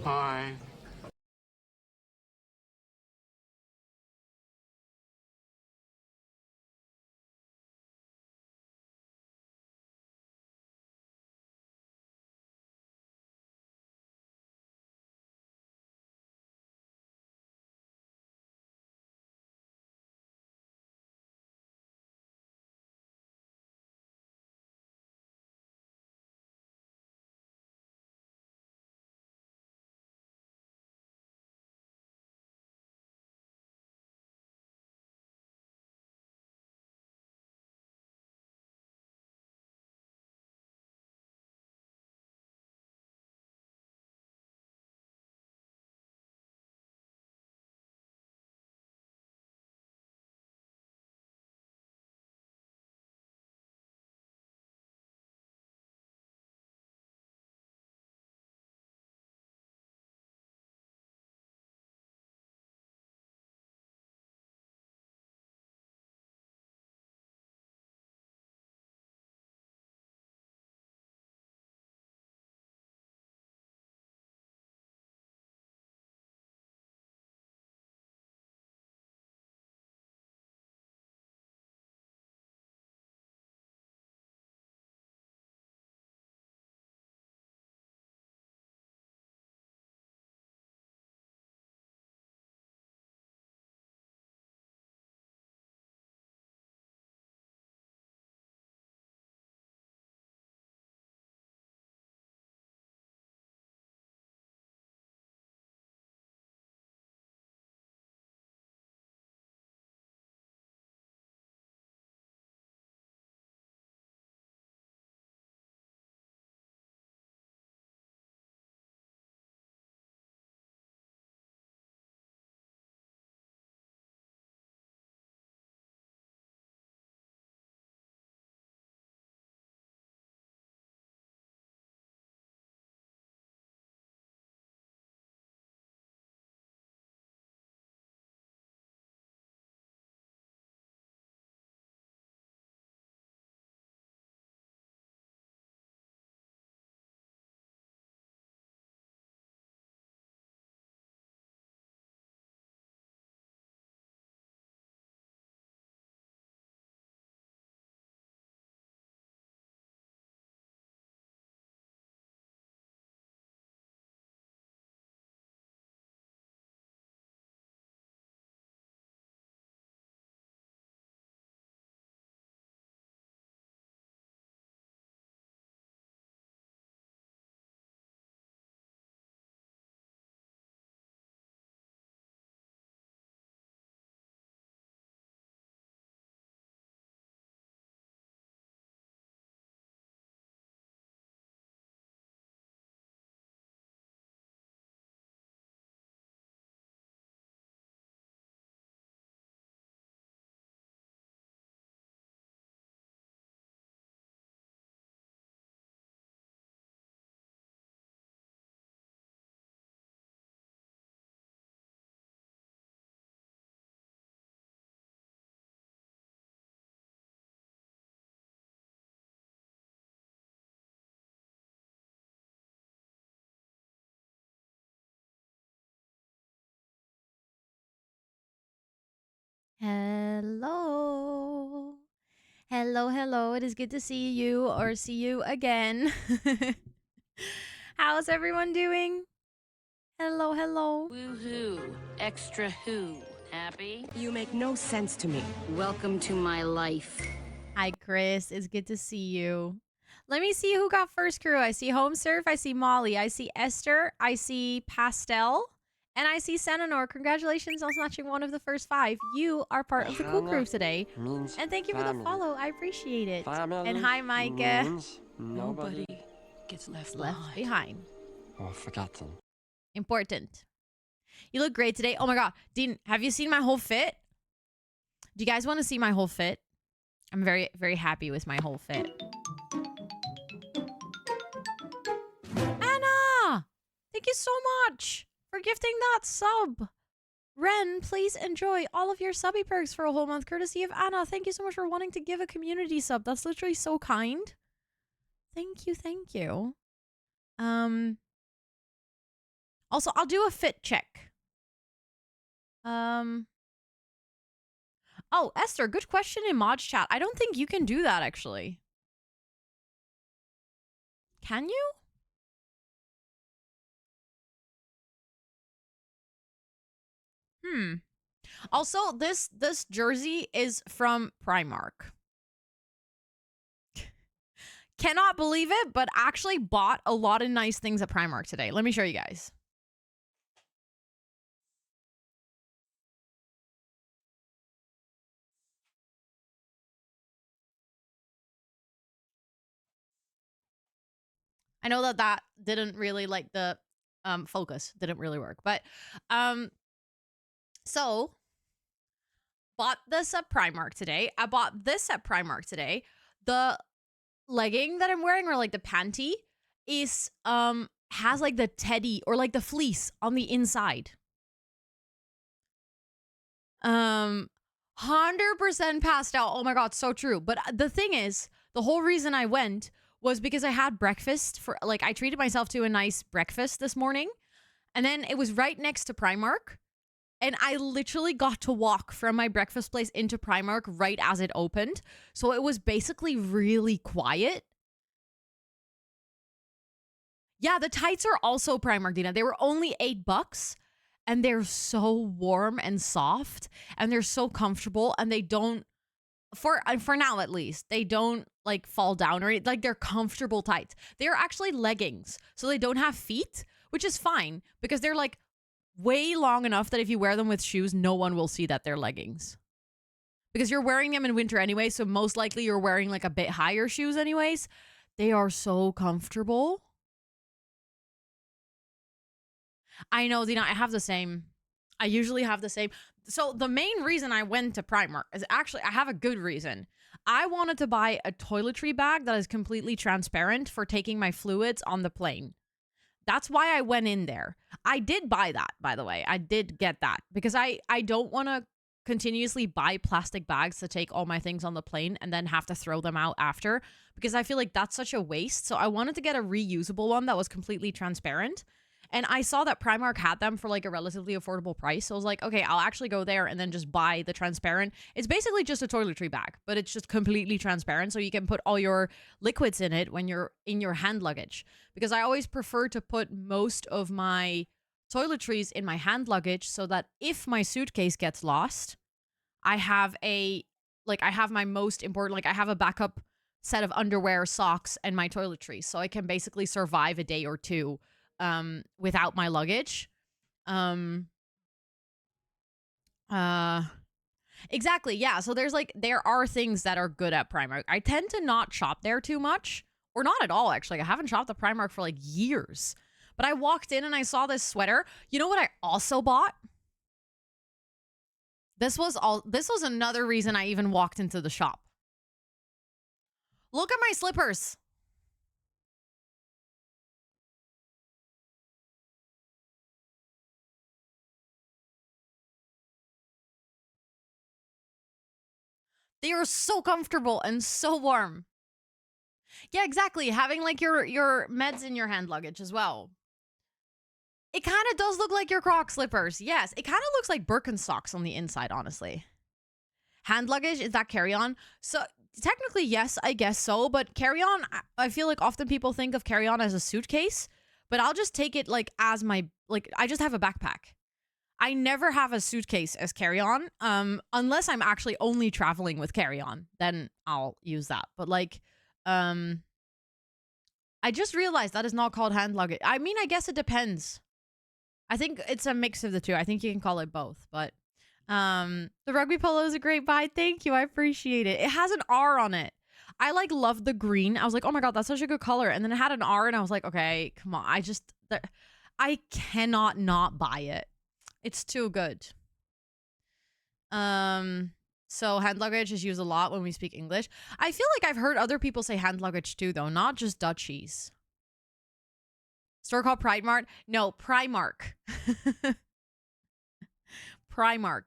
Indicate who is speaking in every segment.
Speaker 1: Bye.
Speaker 2: Hello. Hello, hello. It is good to see you or see you again. How's everyone doing? Hello, hello.
Speaker 3: Woohoo. Extra who? Happy?
Speaker 4: You make no sense to me.
Speaker 3: Welcome to my life.
Speaker 2: Hi, Chris. It's good to see you. Let me see who got first crew. I see Home Surf. I see Molly. I see Esther. I see Pastel. And I see Senanor. Congratulations on snatching one of the first 5. You are part of the cool crew today. And thank you for the follow. I appreciate it. And hi, Micah.
Speaker 4: Nobody gets left
Speaker 2: behind.
Speaker 1: Or forgotten.
Speaker 2: Important. You look great today. Oh my god. Dean, have you seen my whole fit? Do you guys want to see my whole fit? I'm very, very happy with my whole fit. Anna! Thank you so much for gifting that sub. Ren, please enjoy all of your subby perks for a whole month, courtesy of Anna. Thank you so much for wanting to give a community sub. That's literally so kind. Thank you, thank you. Also, I'll do a fit check. Oh, Esther, good question in Mod's chat. I don't think you can do that, actually. Can you? Also, this jersey is from Primark. Cannot believe it, but actually bought a lot of nice things at Primark today. Let me show you guys. I know that didn't really like the focus didn't really work, but so bought this at Primark today. I bought this at Primark today. The legging that I'm wearing, or like the panty, is has like the teddy or like the fleece on the inside. 100% pastel. Oh my god, so true. But the thing is, the whole reason I went was because I had breakfast for, like, I treated myself to a nice breakfast this morning, and then it was right next to Primark, and I literally got to walk from my breakfast place into Primark right as it opened. So it was basically really quiet. Yeah, the tights are also Primark, Dina. They were only $8, and they're so warm and soft, and they're so comfortable, and they don't, for now at least, they don't like fall down, or like, they're comfortable tights. They're actually leggings, so they don't have feet, which is fine because they're like way long enough that if you wear them with shoes, no one will see that they're leggings. Because you're wearing them in winter anyway, so most likely you're wearing like a bit higher shoes anyways. They are so comfortable. I know, Dina, I have the same. I usually have the same. So the main reason I went to Primark is actually, I have a good reason. I wanted to buy a toiletry bag that is completely transparent for taking my fluids on the plane. That's why I went in there. I did buy that, by the way. I did get that because I don't want to continuously buy plastic bags to take all my things on the plane and then have to throw them out after, because I feel like that's such a waste. So I wanted to get a reusable one that was completely transparent. And I saw that Primark had them for like a relatively affordable price. So I was like, okay, I'll actually go there and then just buy the transparent. It's basically just a toiletry bag, but it's just completely transparent. So you can put all your liquids in it when you're in your hand luggage. Because I always prefer to put most of my toiletries in my hand luggage so that if my suitcase gets lost, I have I have my most important, like I have a backup set of underwear, socks, and my toiletries. So I can basically survive a day or two without my luggage. Exactly, yeah. So there are things that are good at Primark. I tend to not shop there too much, or not at all, actually. I haven't shopped at Primark for like years. But I walked in and I saw this sweater. You know what I also bought? This was another reason I even walked into the shop. Look at my slippers. They are so comfortable and so warm. Yeah, exactly. Having like your meds in your hand luggage as well. It kind of does look like your Croc slippers. Yes, it kind of looks like Birkenstocks on the inside, honestly. Hand luggage, is that carry-on? So technically, yes, I guess so. But carry-on, I feel like often people think of carry-on as a suitcase. But I'll just take it like as my, like, I just have a backpack. I never have a suitcase as carry-on, unless I'm actually only traveling with carry-on. Then I'll use that. But like, I just realized that is not called hand luggage. I mean, I guess it depends. I think it's a mix of the two. I think you can call it both. But the rugby polo is a great buy. Thank you. I appreciate it. It has an R on it. I like love the green. I was like, oh my god, that's such a good color. And then it had an R, and I was like, okay, come on. I cannot not buy it. It's too good. So hand luggage is used a lot when we speak English. I feel like I've heard other people say hand luggage too, though, not just Dutchies. Store called Primark? No, Primark. Primark.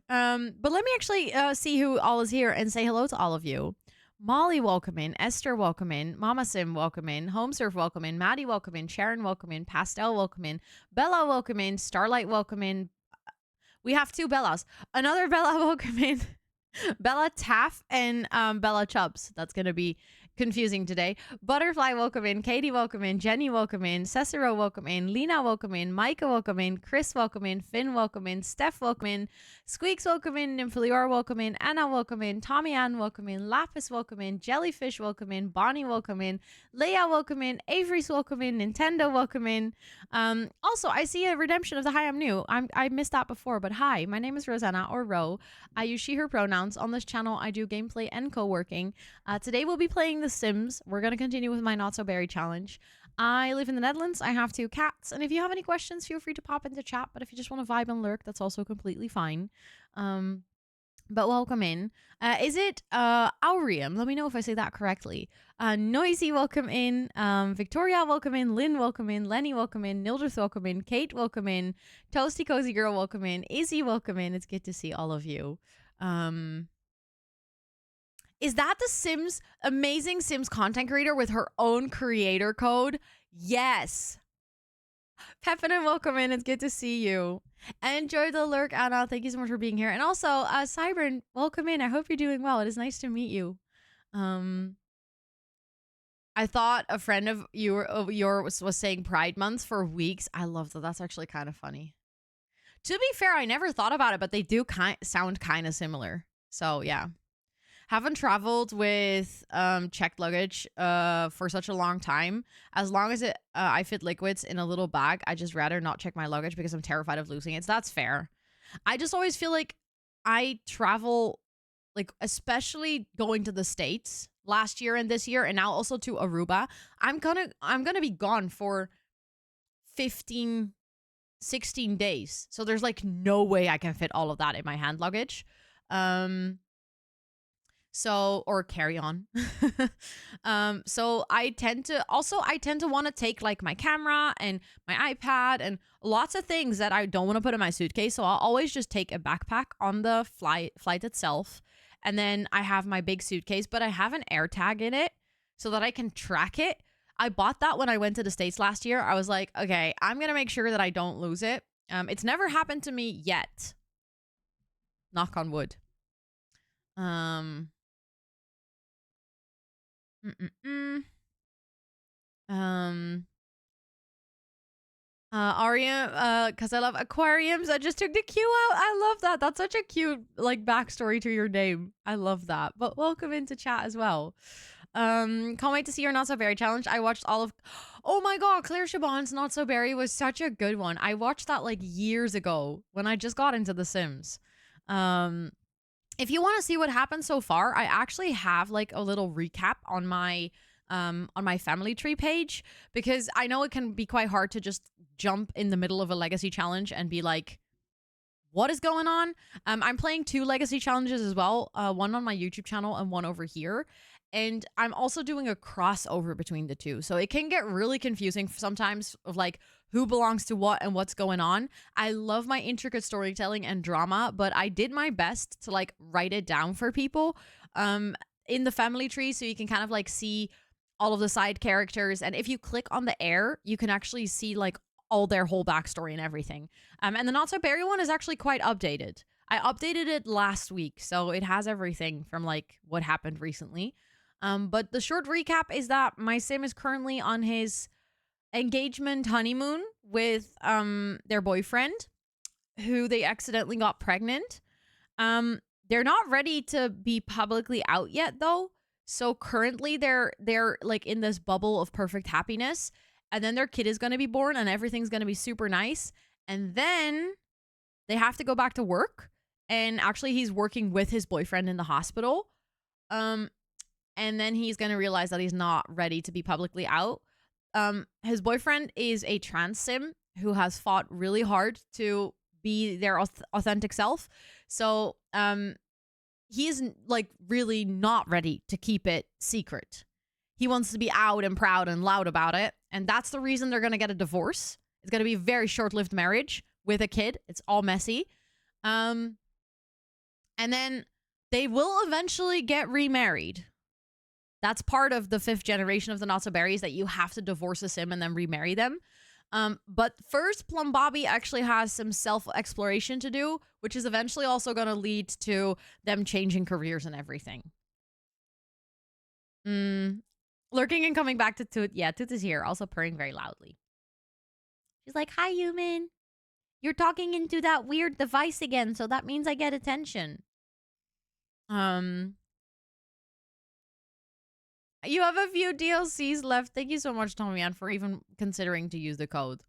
Speaker 2: But let me actually see who all is here and say hello to all of you. Molly, welcome in. Esther, welcome in. Mama Sim, welcome in. Homesurf, welcome in. Maddie, welcome in. Sharon, welcome in. Pastel, welcome in. Bella, welcome in. Starlight, welcome in. We have two Bellas. Another Bella, welcome in. Bella Taff and Bella Chubbs. That's going to be confusing today. Butterfly, welcome in. Katie, welcome in. Jenny, welcome in. Cicero, welcome in. Lena, welcome in. Micah, welcome in. Chris, welcome in. Finn, welcome in. Steph, welcome in. Squeaks, welcome in. Nymphalior, welcome in. Anna, welcome in. Tommy Ann, welcome in. Lapis, welcome in. Jellyfish, welcome in. Bonnie, welcome in. Leia, welcome in. Avery's, welcome in. Nintendo, welcome in. Also, I see a redemption of the hi, I'm new. I missed that before, but hi, my name is Rosanna or Ro. I use she, her pronouns. On this channel, I do gameplay and co-working. Today, we'll be playing The Sims. We're going to continue with my Not So Berry challenge. I live in the Netherlands. I have 2 cats. And if you have any questions, feel free to pop into chat. But if you just want to vibe and lurk, that's also completely fine. But welcome in. Is it Aurium? Let me know if I say that correctly. Noisy, welcome in. Victoria, welcome in. Lynn, welcome in. Lenny, welcome in. Nildrith, welcome in. Kate, welcome in. Toasty Cozy Girl, welcome in. Izzy, welcome in. It's good to see all of you. Is that the Sims, amazing Sims content creator with her own creator code? Yes. Pepin, welcome in. It's good to see you. Enjoy the lurk, Anna. Thank you so much for being here. And also, Cybern, welcome in. I hope you're doing well. It is nice to meet you. I thought a friend of yours was saying Pride Month for weeks. I love that. That's actually kind of funny. To be fair, I never thought about it, but they do sound kind of similar. So yeah. Haven't traveled with checked luggage for such a long time. As long as I fit liquids in a little bag, I just rather not check my luggage because I'm terrified of losing it. So that's fair. I just always feel like I travel, like especially going to the States last year and this year, and now also to Aruba. I'm gonna be gone for 15, 16 days. So there's like no way I can fit all of that in my hand luggage. So, or carry on. So I tend to want to take like my camera and my iPad and lots of things that I don't want to put in my suitcase. So I'll always just take a backpack on the flight itself. And then I have my big suitcase, but I have an air tag in it so that I can track it. I bought that when I went to the States last year. I was like, okay, I'm going to make sure that I don't lose it. It's never happened to me yet. Knock on wood. Aria, because I love aquariums. I just took the Q out. I love that. That's such a cute like backstory to your name. I love that. But welcome into chat as well. Can't wait to see your Not So Berry challenge. I watched all of. Oh my god, Claire Chabon's Not So Berry was such a good one. I watched that like years ago when I just got into The Sims. If you want to see what happened so far, I actually have like a little recap on my family tree page, because I know it can be quite hard to just jump in the middle of a legacy challenge and be like, what is going on? I'm playing 2 legacy challenges as well, one on my YouTube channel and one over here. And I'm also doing a crossover between the 2. So it can get really confusing sometimes of like who belongs to what and what's going on. I love my intricate storytelling and drama, but I did my best to like write it down for people in the family tree, so you can kind of like see all of the side characters. And if you click on the air, you can actually see like all their whole backstory and everything. And the Not So Berry one is actually quite updated. I updated it last week, so it has everything from like what happened recently. But the short recap is that my sim is currently on his engagement honeymoon with their boyfriend, who they accidentally got pregnant. They're not ready to be publicly out yet though. So currently they're like in this bubble of perfect happiness, and then their kid is going to be born and everything's going to be super nice. And then they have to go back to work, and actually he's working with his boyfriend in the hospital. And then he's going to realize that he's not ready to be publicly out. His boyfriend is a trans sim who has fought really hard to be their authentic self. So he's like really not ready to keep it secret. He wants to be out and proud and loud about it. And that's the reason they're going to get a divorce. It's going to be a very short-lived marriage with a kid. It's all messy. And then they will eventually get remarried. That's part of the 5th generation of the Not So Berries, that you have to divorce a sim and then remarry them. But first, Plum Bobby actually has some self-exploration to do, which is eventually also going to lead to them changing careers and everything. Lurking and coming back to Toot. Yeah, Toot is here, also purring very loudly. She's like, hi, human. You're talking into that weird device again, so that means I get attention. You have a few DLCs left. Thank you so much, Tommy-Ann, for even considering to use the code.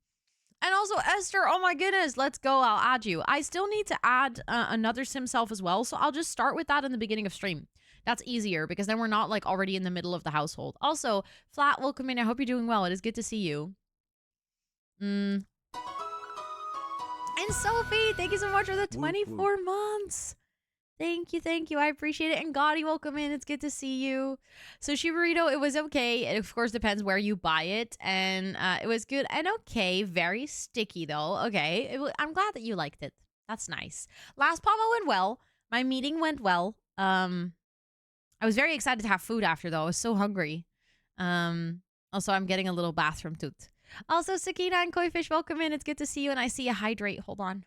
Speaker 2: And also, Esther, oh my goodness, let's go. I'll add you. I still need to add another sim self as well, so I'll just start with that in the beginning of stream. That's easier, because then we're not, like, already in the middle of the household. Also, Flat, welcome in. I hope you're doing well. It is good to see you. And Sophie, thank you so much for the 24 months. Thank you, thank you. I appreciate it. And Gotti, welcome in. It's good to see you. Sushi Burrito, it was okay. It, of course, depends where you buy it. And it was good and okay. Very sticky, though. Okay. I'm glad that you liked it. That's nice. Last Pama went well. My meeting went well. I was very excited to have food after, though. I was so hungry. Also, I'm getting a little bathroom toot. Also, Sakina and Koi Fish, welcome in. It's good to see you. And I see you hydrate. Hold on.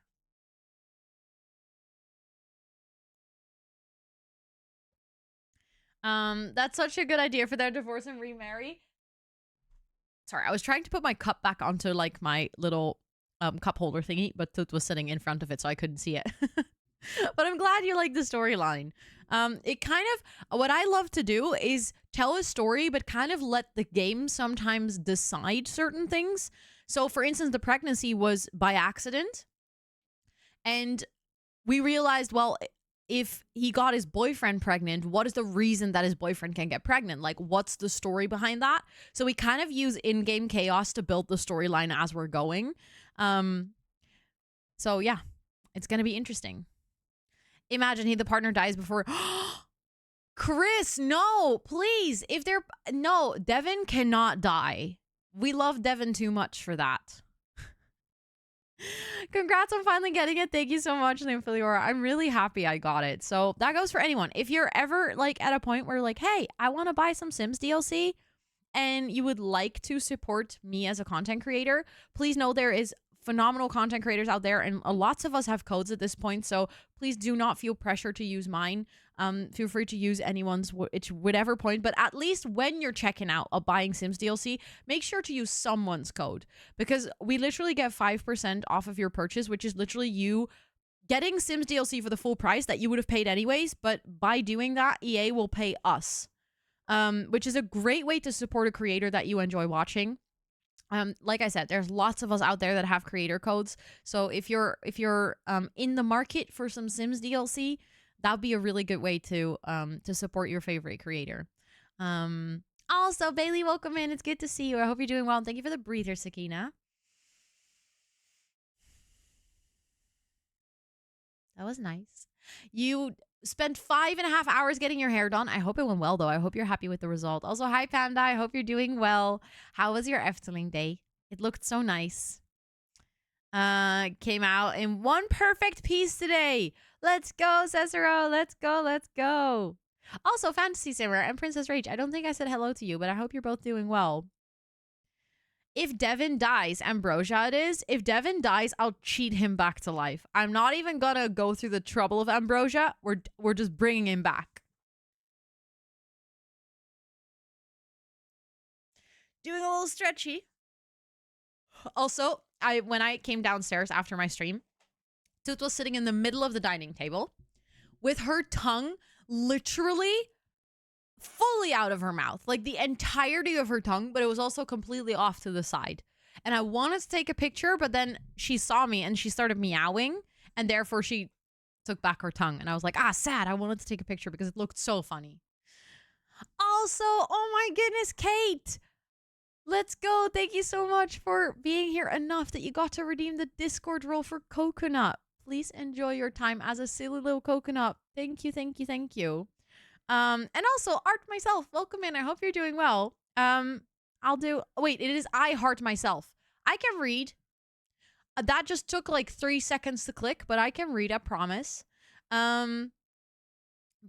Speaker 2: That's such a good idea for their divorce and remarry. Sorry, I was trying to put my cup back onto, like, my little cup holder thingy, but Toot was sitting in front of it, so I couldn't see it. But I'm glad you like the storyline. It kind of, what I love to do is tell a story, but kind of let the game sometimes decide certain things. So, for instance, the pregnancy was by accident. And we realized, well, if he got his boyfriend pregnant, what is the reason that his boyfriend can get pregnant? Like, what's the story behind that? So we kind of use in-game chaos to build the storyline as we're going. So yeah, it's going to be interesting. Imagine the partner dies before. Chris, no, please. No, Devin cannot die. We love Devin too much for that. Congrats on finally getting it. Thank you so much, Nymphiliora. I'm really happy I got it. So that goes for anyone. If you're ever, like, at a point where, like, hey, I want to buy some Sims DLC and you would like to support me as a content creator, please know there is phenomenal content creators out there, and lots of us have codes at this point, so please do not feel pressure to use mine. Feel free to use anyone's, whatever point, but at least when you're checking out or buying Sims DLC, make sure to use someone's code, because we literally get 5% off of your purchase, which is literally you getting Sims DLC for the full price that you would have paid anyways, but by doing that, EA will pay us, which is a great way to support a creator that you enjoy watching. Like I said, there's lots of us out there that have creator codes. So if you're in the market for some Sims DLC, that'd be a really good way to support your favorite creator. Also, Bailey, welcome in. It's good to see you. I hope you're doing well. And thank you for the breather, Sakina. That was nice. You spent 5.5 hours getting your hair done. I hope it went well, though. I hope you're happy with the result. Also, hi, Panda. I hope you're doing well. How was your Efteling day? It looked so nice. Came out in one perfect piece today. Let's go, Cesaro. Let's go. Let's go. Also, Fantasy Samurai and Princess Rage. I don't think I said hello to you, but I hope you're both doing well. If Devin dies, Ambrosia it is. If Devin dies, I'll cheat him back to life. I'm not even gonna go through the trouble of Ambrosia. We're just bringing him back. Doing a little stretchy. Also, when I came downstairs after my stream, Toot was sitting in the middle of the dining table with her tongue literally fully out of her mouth, like the entirety of her tongue, but it was also completely off to the side. And I wanted to take a picture, but then she saw me and she started meowing, and therefore she took back her tongue. And I was like, sad. I wanted to take a picture because it looked so funny. Also, oh my goodness, Kate, let's go. Thank you so much for being here enough that you got to redeem the Discord role for Coconut. Please enjoy your time as a silly little coconut. Thank you, thank you, thank you. And also, Art myself, welcome in. I hope you're doing well. Wait, it is I Heart Myself. I can read. That just took like 3 seconds to click, but I can read, I promise.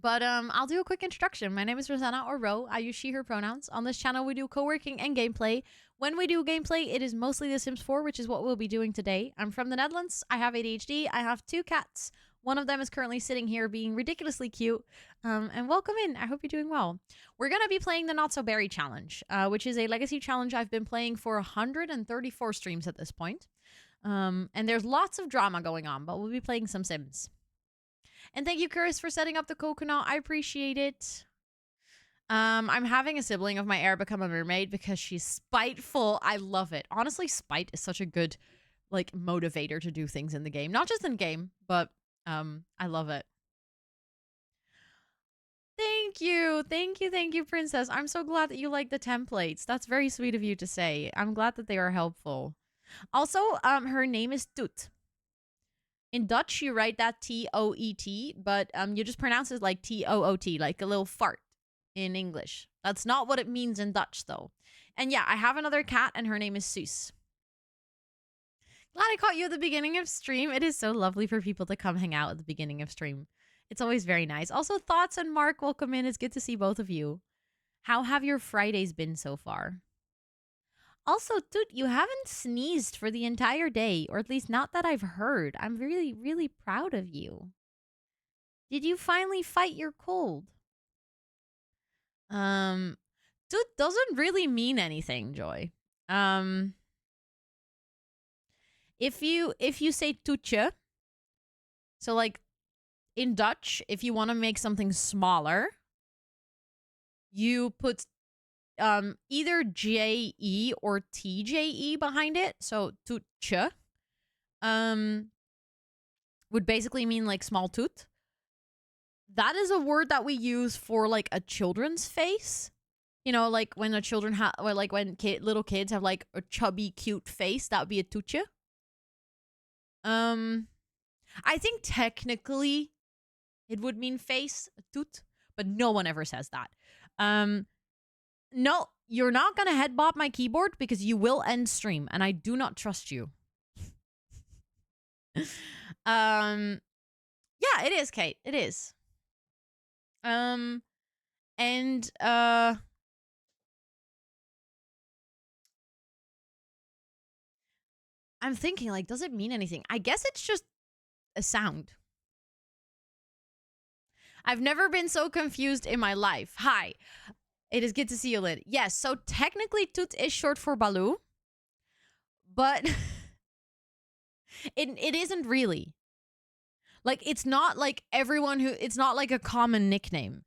Speaker 2: But I'll do a quick introduction. My name is Rosanna or Ro. I use she, her pronouns. On this channel, we do co-working and gameplay. When we do gameplay, it is mostly The Sims 4, which is what we'll be doing today. I'm from the Netherlands. I have ADHD. I have 2 cats. One of them is currently sitting here being ridiculously cute. And welcome in. I hope you're doing well. We're going to be playing the Not So Berry Challenge, which is a legacy challenge I've been playing for 134 streams at this point. And there's lots of drama going on, but we'll be playing some Sims. And thank you, Chris, for setting up the coconut. I appreciate it. I'm having a sibling of my heir become a mermaid because she's spiteful. I love it. Honestly, spite is such a good, like, motivator to do things in the game. Not just in game, but I love it. Thank you. Thank you. Thank you, Princess. I'm so glad that you like the templates. That's very sweet of you to say. I'm glad that they are helpful. Also, her name is Toet. In Dutch, you write that T-O-E-T, but you just pronounce it like T-O-O-T, like a little fart in English. That's not what it means in Dutch, though. And yeah, I have another cat, and her name is Suus. Glad I caught you at the beginning of stream. It is so lovely for people to come hang out at the beginning of stream. It's always very nice. Also, Thoughts and Mark, welcome in. It's good to see both of you. How have your Fridays been so far? Also, Toet, you haven't sneezed for the entire day, or at least not that I've heard. I'm really, really proud of you. Did you finally fight your cold? Toet doesn't really mean anything, Joy. If you say toetje, so like in Dutch, if you want to make something smaller, you put either J-E or T-J-E behind it. So toetje would basically mean like small toot. That is a word that we use for like a children's face. You know, like when the children have, or like when little kids have like a chubby, cute face, that would be a toetje. I think technically it would mean face, a toot, but no one ever says that. No, you're not gonna head bop my keyboard because you will end stream, and I do not trust you. Yeah, it is, Kate. It is. I'm thinking, like, does it mean anything? I guess it's just a sound. I've never been so confused in my life. Hi. It is good to see you, Lynn. Yes, so technically Toet is short for Baloo, but it isn't really. Like, it's not like it's not like a common nickname.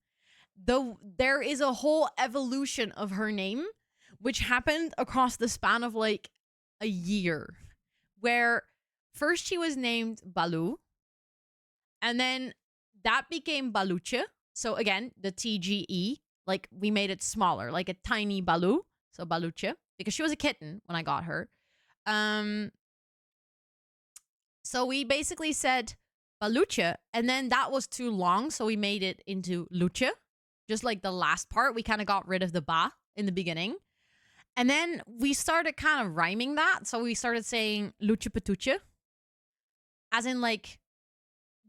Speaker 2: Though there is a whole evolution of her name, which happened across the span of like a year, where first she was named Baloo, and then that became Baluche. So again, the TGE. Like, we made it smaller, like a tiny Baloo. So Baluche, because she was a kitten when I got her. So we basically said Baluche, and then that was too long, so we made it into Luche. Just like the last part, we kind of got rid of the ba in the beginning. And then we started kind of rhyming that, so we started saying Luche Patuche. As in, like,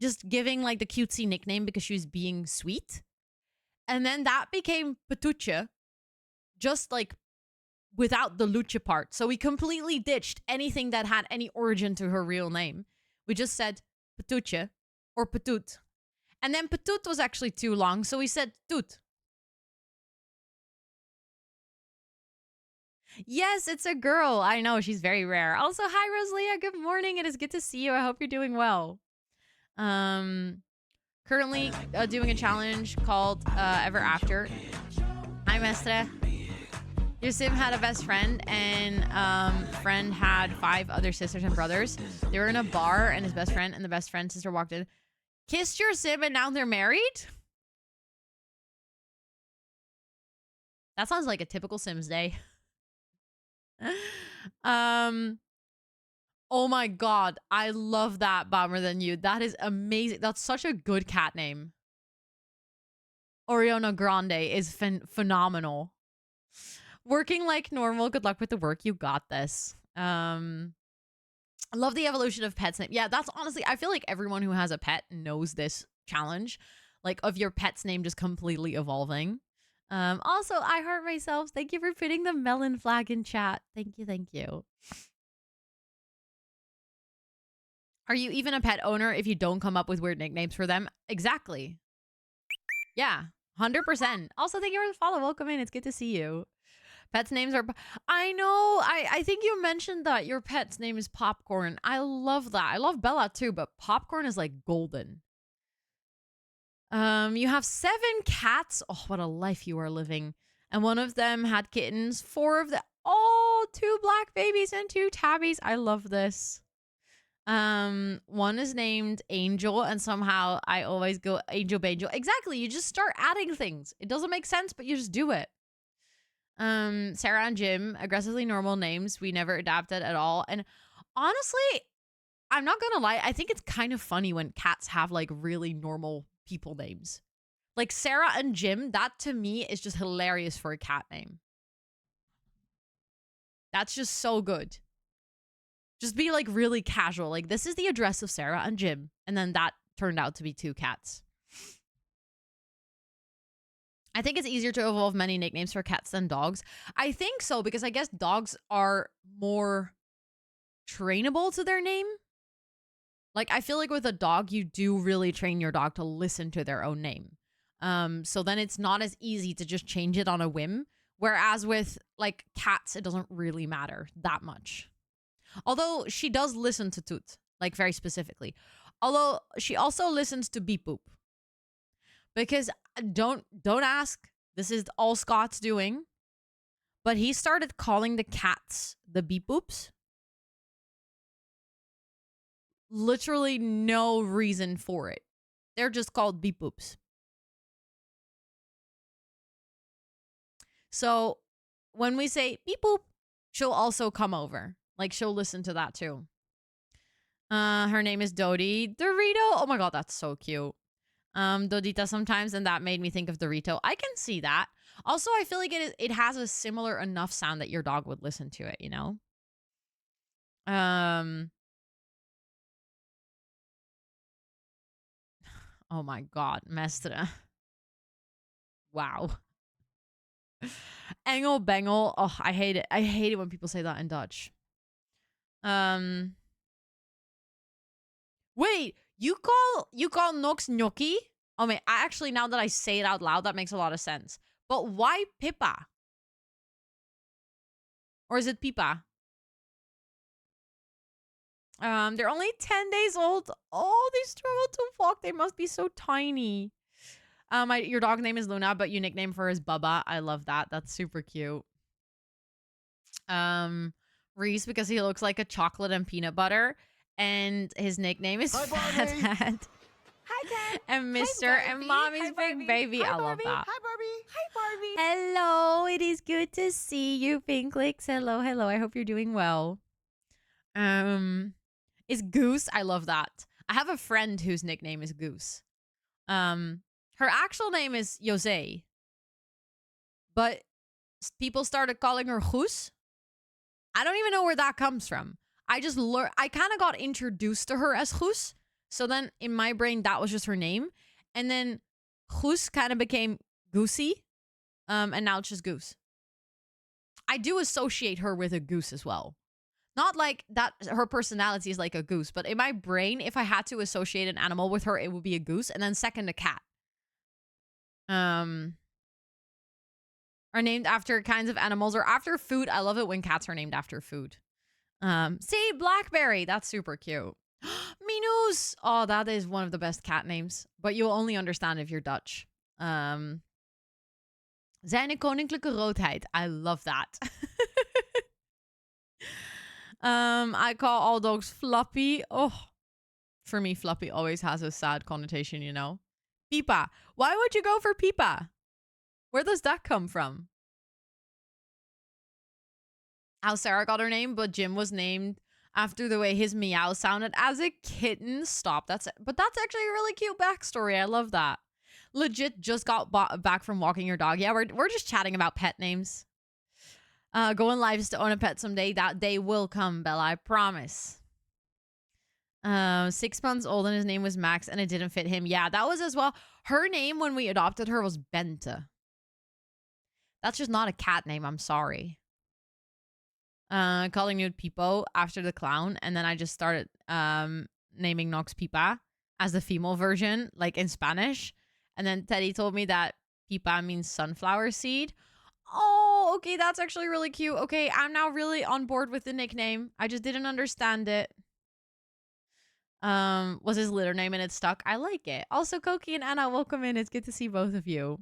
Speaker 2: just giving, like, the cutesy nickname because she was being sweet. And then that became Patuche, just like without the Lucha part. So we completely ditched anything that had any origin to her real name. We just said Patuche or Patut. And then Patut was actually too long, so we said Toet. Yes, it's a girl. I know, she's very rare. Also, hi, Rosalia. Good morning. It is good to see you. I hope you're doing well. Currently doing a challenge called Ever After. Hi, Mestre. Your sim had a best friend, and friend had 5 other sisters and brothers. They were in a bar, and his best friend and the best friend's sister walked in. Kissed your sim, and now they're married? That sounds like a typical Sims day. Oh my god, I love that, Bomber Than You. That is amazing. That's such a good cat name. Oriana Grande is phenomenal. Working like normal. Good luck with the work. You got this. I love the evolution of pets. Yeah, that's honestly, I feel like everyone who has a pet knows this challenge. like of your pet's name just completely evolving. Also, I heart myself. Thank you for putting the melon flag in chat. Thank you, thank you. Are you even a pet owner if you don't come up with weird nicknames for them? Exactly. Yeah, 100%. Also, thank you for the follow. Welcome in. It's good to see you. Pets' names are... I know. I think you mentioned that your pet's name is Popcorn. I love that. I love Bella too, but Popcorn is like golden. You have 7 cats. Oh, what a life you are living. And one of them had kittens. 4 of the... Oh, 2 black babies and 2 tabbies. I love this. One is named Angel, and somehow I always go Angel Bangel. Exactly. You just start adding things. It doesn't make sense, but you just do it. Sarah and Jim, aggressively normal names. We never adapted at all. And honestly, I'm not gonna lie, I think it's kind of funny when cats have like really normal people names. Like Sarah and Jim, that to me is just hilarious for a cat name. That's just so good. Just be like really casual. Like, this is the address of Sarah and Jim. And then that turned out to be 2 cats. I think it's easier to evolve many nicknames for cats than dogs. I think so, because I guess dogs are more trainable to their name. Like, I feel like with a dog, you do really train your dog to listen to their own name. So then it's not as easy to just change it on a whim. Whereas with, like, cats, it doesn't really matter that much. Although she does listen to Toot, like very specifically. Although she also listens to Beep Boop. Because don't ask, this is all Scott's doing. But he started calling the cats the Beep Boops. Literally no reason for it. They're just called Beep Boops. So when we say Beep Boop, she'll also come over. Like, she'll listen to that too. Her name is Dodie. Dorito. Oh my god, that's so cute. Dodita sometimes, and that made me think of Dorito. I can see that. Also, I feel like it has a similar enough sound that your dog would listen to it, you know? Oh my god, Mestre. Wow. Engel Bengel. Oh, I hate it. I hate it when people say that in Dutch. Wait, you call Nox gnocchi? Oh man, actually, now that I say it out loud, that makes a lot of sense. But why Pippa? Or is it Pipa? They're only 10 days old. Oh, they struggle to walk. They must be so tiny. Your dog name is Luna, but you nickname her as Bubba. I love that. That's super cute. Reese, because he looks like a chocolate and peanut butter. And his nickname is Fat Hat.
Speaker 4: Hi, Dad.
Speaker 2: And Mr.
Speaker 4: Hi,
Speaker 2: and Mommy's
Speaker 4: Hi,
Speaker 2: big
Speaker 4: Barbie.
Speaker 2: baby.
Speaker 4: Hi,
Speaker 2: I love
Speaker 4: Barbie.
Speaker 2: that.
Speaker 4: Hi, Barbie. Hi, Barbie.
Speaker 2: Hello, it is good to see you, Pinklix. Hello, hello. I hope you're doing well. Is Goose? I love that. I have a friend whose nickname is Goose. Her actual name is Jose, but people started calling her Goose. I don't even know where that comes from. I just learned. I kind of got introduced to her as Goose, so then in my brain that was just her name, and then Goose kind of became Goosey, and now it's just Goose. I do associate her with a goose as well. Not like that her personality is like a goose, but in my brain, if I had to associate an animal with her, it would be a goose, and then second a cat. Are named after kinds of animals or after food. I love it when cats are named after food. See, Blackberry. That's super cute. Minus. Oh, that is one of the best cat names. But you'll only understand if you're Dutch. Zijne koninklijke roodheid. I love that. I call all dogs Fluffy. Oh, for me, Fluffy always has a sad connotation, you know. Pipa. Why would you go for Pipa? Where does that come from? How Sarah got her name, but Jim was named after the way his meow sounded as a kitten. Stop. But that's actually a really cute backstory. I love that. Legit just got back from walking your dog. Yeah, we're just chatting about pet names. Going live is to own a pet someday. That day will come, Bella. I promise. 6 months old and his name was Max and it didn't fit him. Yeah, that was as well. Her name when we adopted her was Bente. That's just not a cat name. I'm sorry. Calling you Pipo after the clown, and then I just started naming Nox Pipa as the female version, like in Spanish. And then Teddy told me that Pipa means sunflower seed. Oh, okay, that's actually really cute. Okay, I'm now really on board with the nickname. I just didn't understand it. Was his litter name and it stuck. I like it. Also, Koki and Anna, welcome in. It's good to see both of you.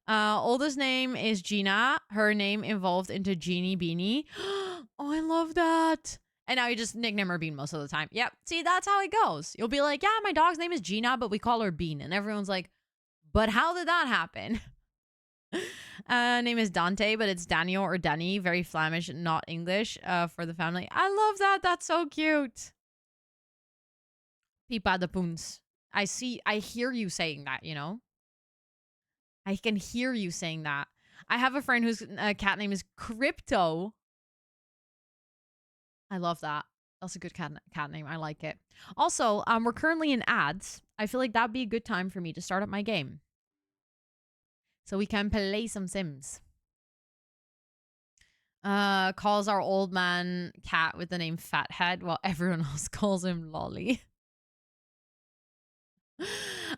Speaker 2: Oldest name is Gina. Her name evolved into Genie Beanie. Oh, I love that. And now you just nickname her Bean most of the time. Yep. See, that's how it goes. You'll be like, yeah, my dog's name is Gina, but we call her Bean. And everyone's like, but how did that happen? Name is Dante, but it's Daniel or Danny. Very Flemish, not English for the family. I love that. That's so cute. Pipa de Poens. I hear you saying that, you know? I can hear you saying that. I have a friend whose cat name is Crypto. I love that. That's a good cat name. I like it. Also, we're currently in ads. I feel like that'd be a good time for me to start up my game. So we can play some Sims. Calls our old man cat with the name Fathead while everyone else calls him Lolly.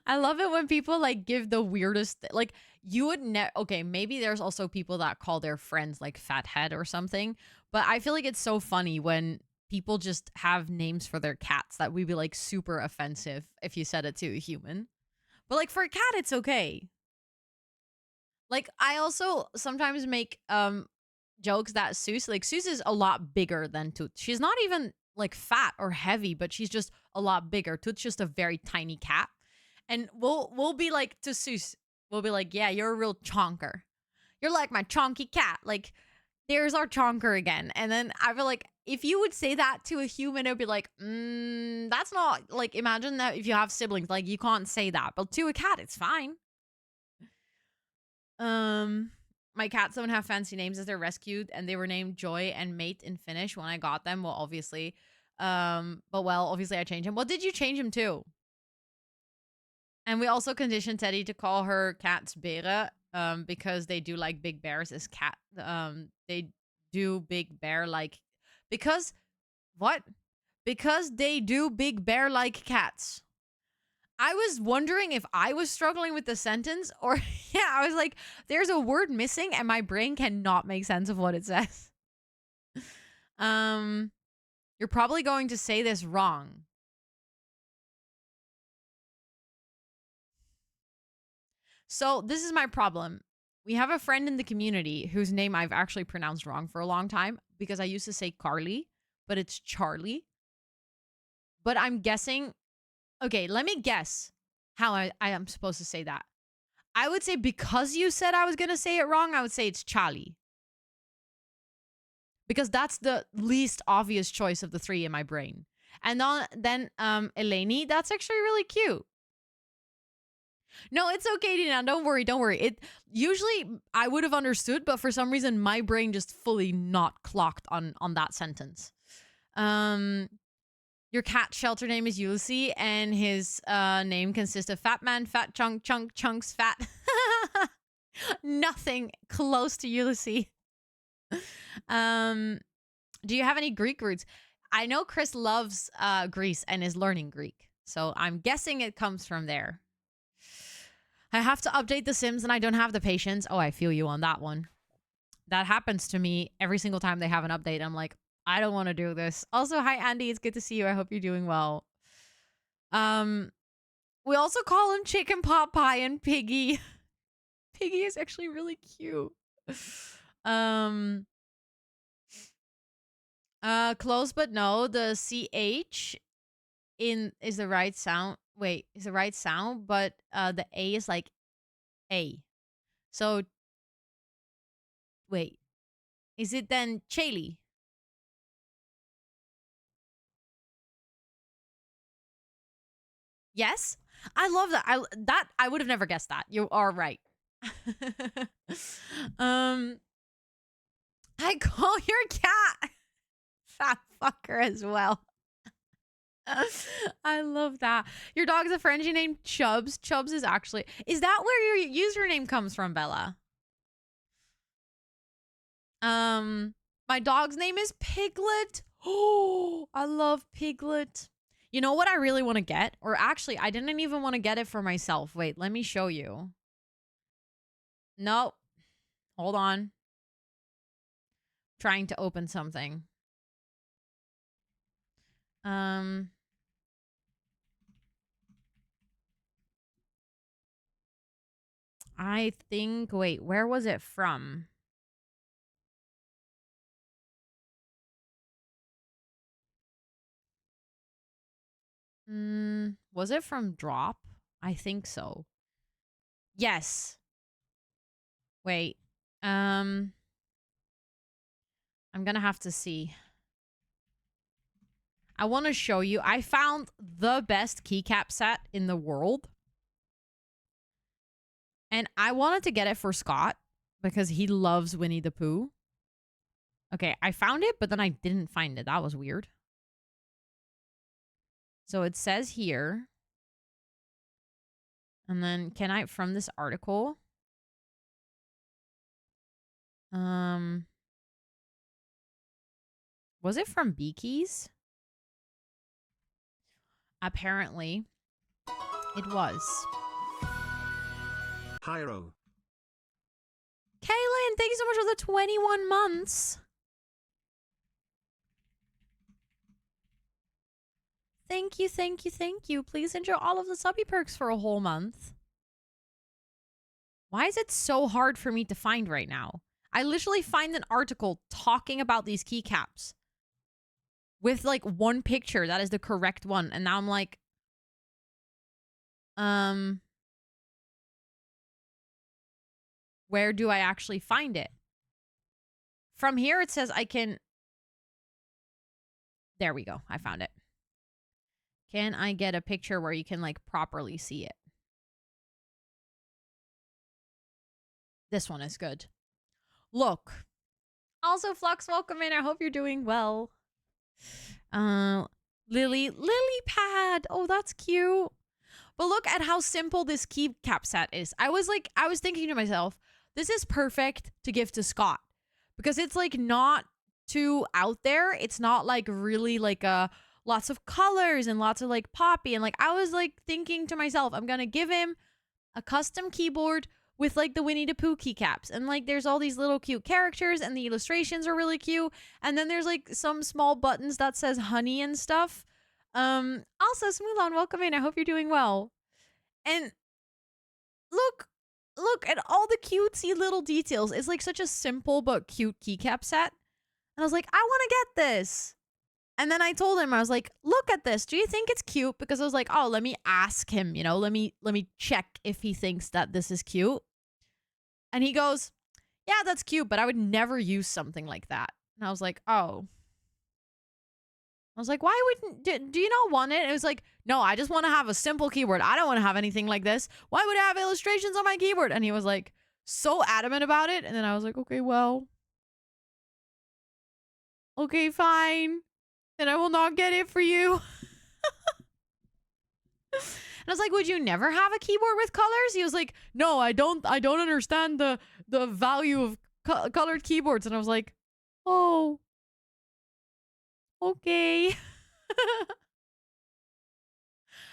Speaker 2: I love it when people like give the weirdest, like you would okay, maybe there's also people that call their friends like Fathead or something, but I feel like it's so funny when people just have names for their cats that would be like super offensive if you said it to a human. But like for a cat, it's okay. Like I also sometimes make jokes that Seuss is a lot bigger than Toot. She's not even like fat or heavy, but she's just a lot bigger. Toot's just a very tiny cat. And we'll be like to Seuss, we'll be like, yeah, you're a real chonker. You're like my chonky cat. Like, there's our chonker again. And then I feel like if you would say that to a human, it would be like, that's not like, imagine that if you have siblings, like you can't say that. But to a cat, it's fine. My cats don't have fancy names as they're rescued, and they were named Joy and Mate in Finnish when I got them. Well, obviously. Obviously I changed him. What did you change him to? And we also conditioned Teddy to call her cats Bere, because they do like big bears as cat. They do big bear like because what? Because they do big bear like cats. I was wondering if I was struggling with the sentence or yeah, I was like, there's a word missing and my brain cannot make sense of what it says. You're probably going to say this wrong. So this is my problem. We have a friend in the community whose name I've actually pronounced wrong for a long time because I used to say Carly, but it's Charlie. But I'm guessing. Okay, let me guess how I am supposed to say that. I would say because you said I was going to say it wrong, I would say it's Charlie. Because that's the least obvious choice of the three in my brain. And then Eleni, that's actually really cute. No, it's okay, Dina. Don't worry. Don't worry. It usually I would have understood, but for some reason my brain just fully not clocked on that sentence. Your cat shelter name is Ulysses, and his name consists of fat man, fat chunk, chunks, fat. Nothing close to Ulysses. Do you have any Greek roots? I know Chris loves Greece and is learning Greek, so I'm guessing it comes from there. I have to update The Sims and I don't have the patience. Oh, I feel you on that one. That happens to me every single time they have an update. I'm like, I don't want to do this. Also, hi, Andy. It's good to see you. I hope you're doing well. We also call him Chicken Pot Pie and Piggy. Piggy is actually really cute. Close but no. The CH is the right sound. Wait, is the right sound, but the A is like A. So wait, is it then Chaley? Yes, I love that. I would have never guessed that. You are right. I call your cat fat fucker as well. I love that. Your dog's a Frenchie named Chubbs. Chubbs is actually... Is that where your username comes from, Bella? My dog's name is Piglet. Oh, I love Piglet. You know what I really want to get? Or actually, I didn't even want to get it for myself. Wait, let me show you. Nope. Hold on. Trying to open something. I think, wait, where was it from? Was it from Drop? I think so. Yes. Wait. I'm gonna have to see. I want to show you. I found the best keycap set in the world. And I wanted to get it for Scott because he loves Winnie the Pooh. Okay, I found it, but then I didn't find it. That was weird. So it says here. And then can I, from this article? Was it from Beakies? Apparently, it was.
Speaker 1: Hyro.
Speaker 2: Kaylin, thank you so much for the 21 months. Thank you, thank you, thank you. Please enjoy all of the subby perks for a whole month. Why is it so hard for me to find right now? I literally find an article talking about these keycaps with like one picture that is the correct one. And now I'm like, where do I actually find it? From here, it says I can... There we go. I found it. Can I get a picture where you can like properly see it? This one is good. Look. Also, Flux, welcome in. I hope you're doing well. Lily pad. Oh, that's cute. But look at how simple this keycap set is. I was thinking to myself, this is perfect to give to Scott because it's like not too out there. It's not like really like lots of colors and lots of like poppy. And like, I was like thinking to myself, I'm going to give him a custom keyboard with like the Winnie the Pooh keycaps. And like, there's all these little cute characters and the illustrations are really cute. And then there's like some small buttons that says honey and stuff. Also, Smoothon, welcome in. I hope you're doing well. And look at all the cutesy little details. It's like such a simple but cute keycap set. And I was like, I want to get this. And then I told him, I was like, look at this. Do you think it's cute? Because I was like, oh, let me ask him, you know, let me check if he thinks that this is cute. And he goes, yeah, that's cute, but I would never use something like that. And I was like, oh. I was like, why wouldn't, do you not want it? And it was like, no, I just want to have a simple keyboard. I don't want to have anything like this. Why would I have illustrations on my keyboard? And he was like, so adamant about it. And then I was like, okay, well. Okay, fine. Then I will not get it for you. And I was like, would you never have a keyboard with colors? He was like, no, I don't understand the value of colored keyboards. And I was like, oh, okay. And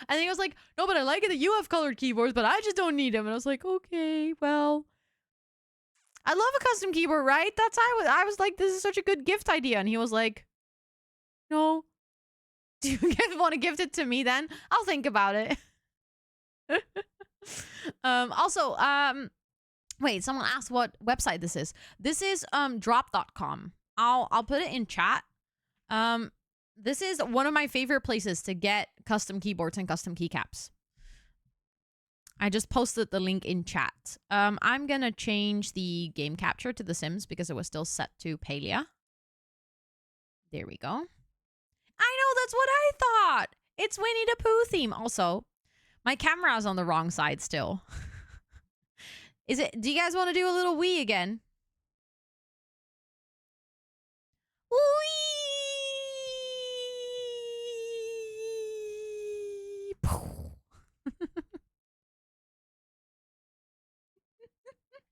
Speaker 2: then he was like, no, but I like it that you have colored keyboards, but I just don't need them. And I was like, okay, well, I love a custom keyboard, right? I was like, this is such a good gift idea. And he was like, no. Do you want to gift it to me then? I'll think about it. Also, wait, someone asked what website this is. This is drop.com. I'll put it in chat. This is one of my favorite places to get custom keyboards and custom keycaps. I just posted the link in chat. I'm gonna change the game capture to The Sims because it was still set to Palia. There we go. I know, that's what I thought. It's Winnie the Pooh theme. Also, my camera is on the wrong side still. Do you guys want to do a little wee again? Wee!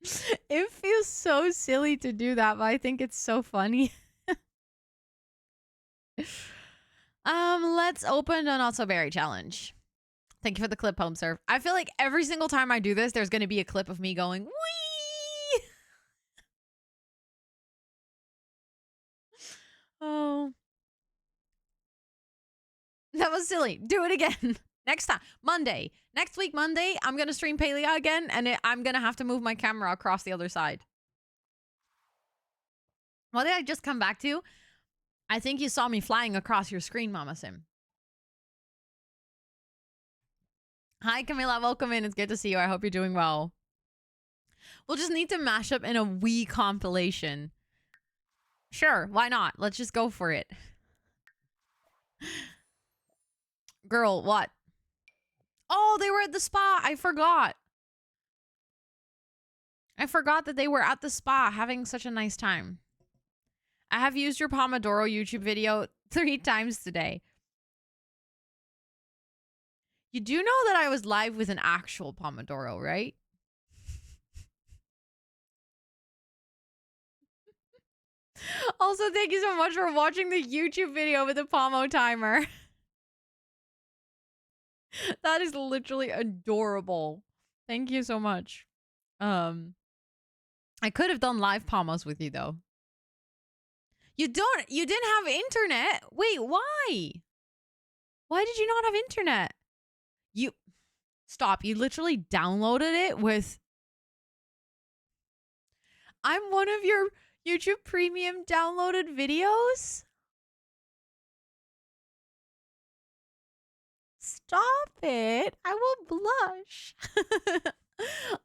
Speaker 2: It feels so silly to do that, but I think it's so funny. Let's open a not so berry challenge. Thank you for the clip, home serve. I feel like every single time I do this, there's going to be a clip of me going, wee! Oh, that was silly. Do it again. Next time. Monday. Next week, Monday, I'm going to stream Palea again, and I'm going to have to move my camera across the other side. What did I just come back to? I think you saw me flying across your screen, Mama Sim. Hi, Camila. Welcome in. It's good to see you. I hope you're doing well. We'll just need to mash up in a wee compilation. Sure, why not? Let's just go for it. Girl, what? Oh, they were at the spa. I forgot. I forgot that they were at the spa having such a nice time. I have used your Pomodoro YouTube video 3 times today. You do know that I was live with an actual Pomodoro, right? Also, thank you so much for watching the YouTube video with the Pomo timer. That is literally adorable. Thank you so much. I could have done live Pomos with you though. You didn't have internet? Wait, why? Why did you not have internet? Stop. You literally downloaded it with... I'm one of your YouTube Premium downloaded videos? Stop it. I will blush.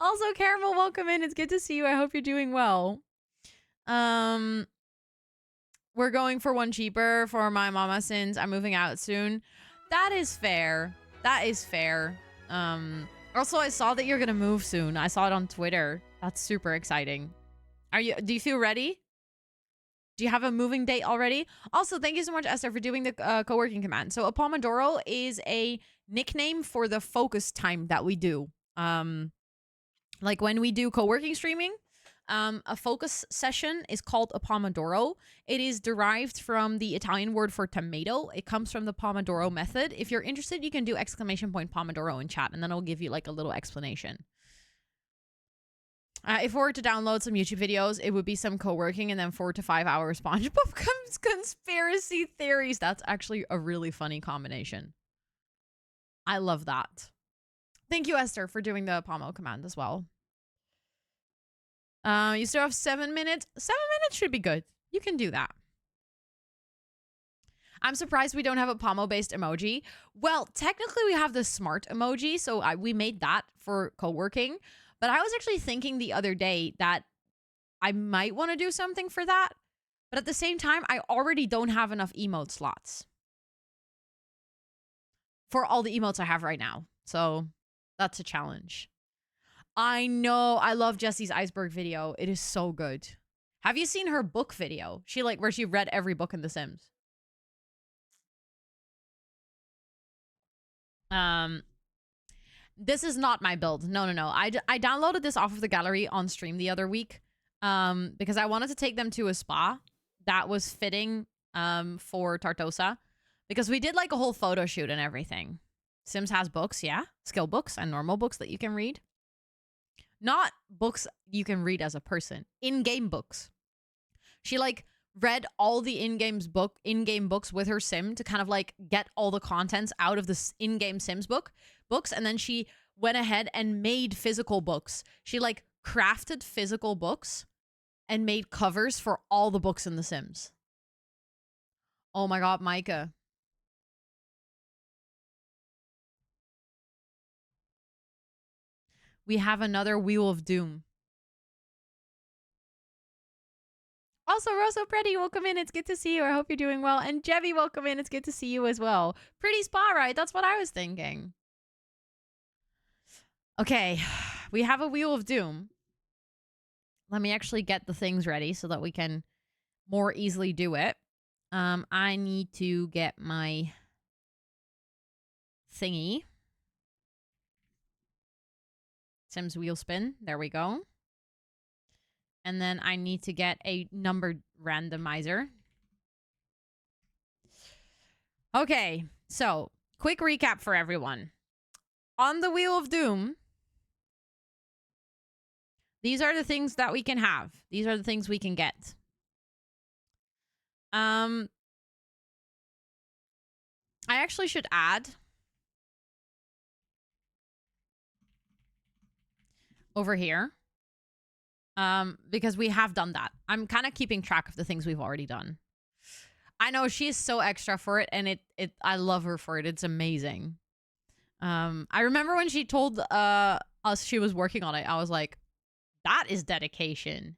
Speaker 2: Also, Caramel, welcome in. It's good to see you. I hope you're doing well. We're going for one cheaper for my mama since I'm moving out soon. That is fair. That is fair. Also, I saw that you're gonna move soon. I saw it on Twitter. That's super exciting. Do you feel ready? Do you have a moving date already? Also, thank you so much, Esther, for doing the co-working command. So a Pomodoro is a nickname for the focus time that we do. Like when we do co-working streaming, a focus session is called a Pomodoro. It is derived from the Italian word for tomato. It comes from the Pomodoro method. If you're interested, you can do ! Pomodoro in chat, and then it'll give you like a little explanation. If we were to download some YouTube videos, it would be some co-working and then 4 to 5 hour SpongeBob conspiracy theories. That's actually a really funny combination. I love that. Thank you, Esther, for doing the Pomo command as well. You still have 7 minutes. 7 minutes should be good. You can do that. I'm surprised we don't have a Pomo-based emoji. Well, technically we have the smart emoji, so we made that for co-working. But I was actually thinking the other day that I might want to do something for that. But at the same time, I already don't have enough emote slots for all the emotes I have right now. So that's a challenge. I know. I love Jessie's iceberg video. It is so good. Have you seen her book video? Where she read every book in The Sims. This is not my build. No. I downloaded this off of the gallery on stream the other week because I wanted to take them to a spa that was fitting for Tartosa because we did like a whole photo shoot and everything. Sims has books, yeah. Skill books and normal books that you can read. Not books you can read as a person. In-game books. She read all the in-game books with her sim to kind of get all the contents out of this in-game Sims books, and then she went ahead and made physical books. She crafted physical books and made covers for all the books in The Sims. Oh my god, Micah. We have another Wheel of Doom. Also, Rosso Pretty, welcome in. It's good to see you. I hope you're doing well. And Jebby, welcome in. It's good to see you as well. Pretty spa, right? That's what I was thinking. Okay, we have a Wheel of Doom. Let me actually get the things ready so that we can more easily do it. I need to get my thingy. Sims wheel spin. There we go. And then I need to get a number randomizer. Okay, so quick recap for everyone. On the Wheel of Doom, these are the things that we can have. These are the things we can get. I actually should add over here. Because we have done that. I'm kind of keeping track of the things we've already done. I know she's so extra for it, and I love her for it. It's amazing. I remember when she told us she was working on it, I was like, that is dedication.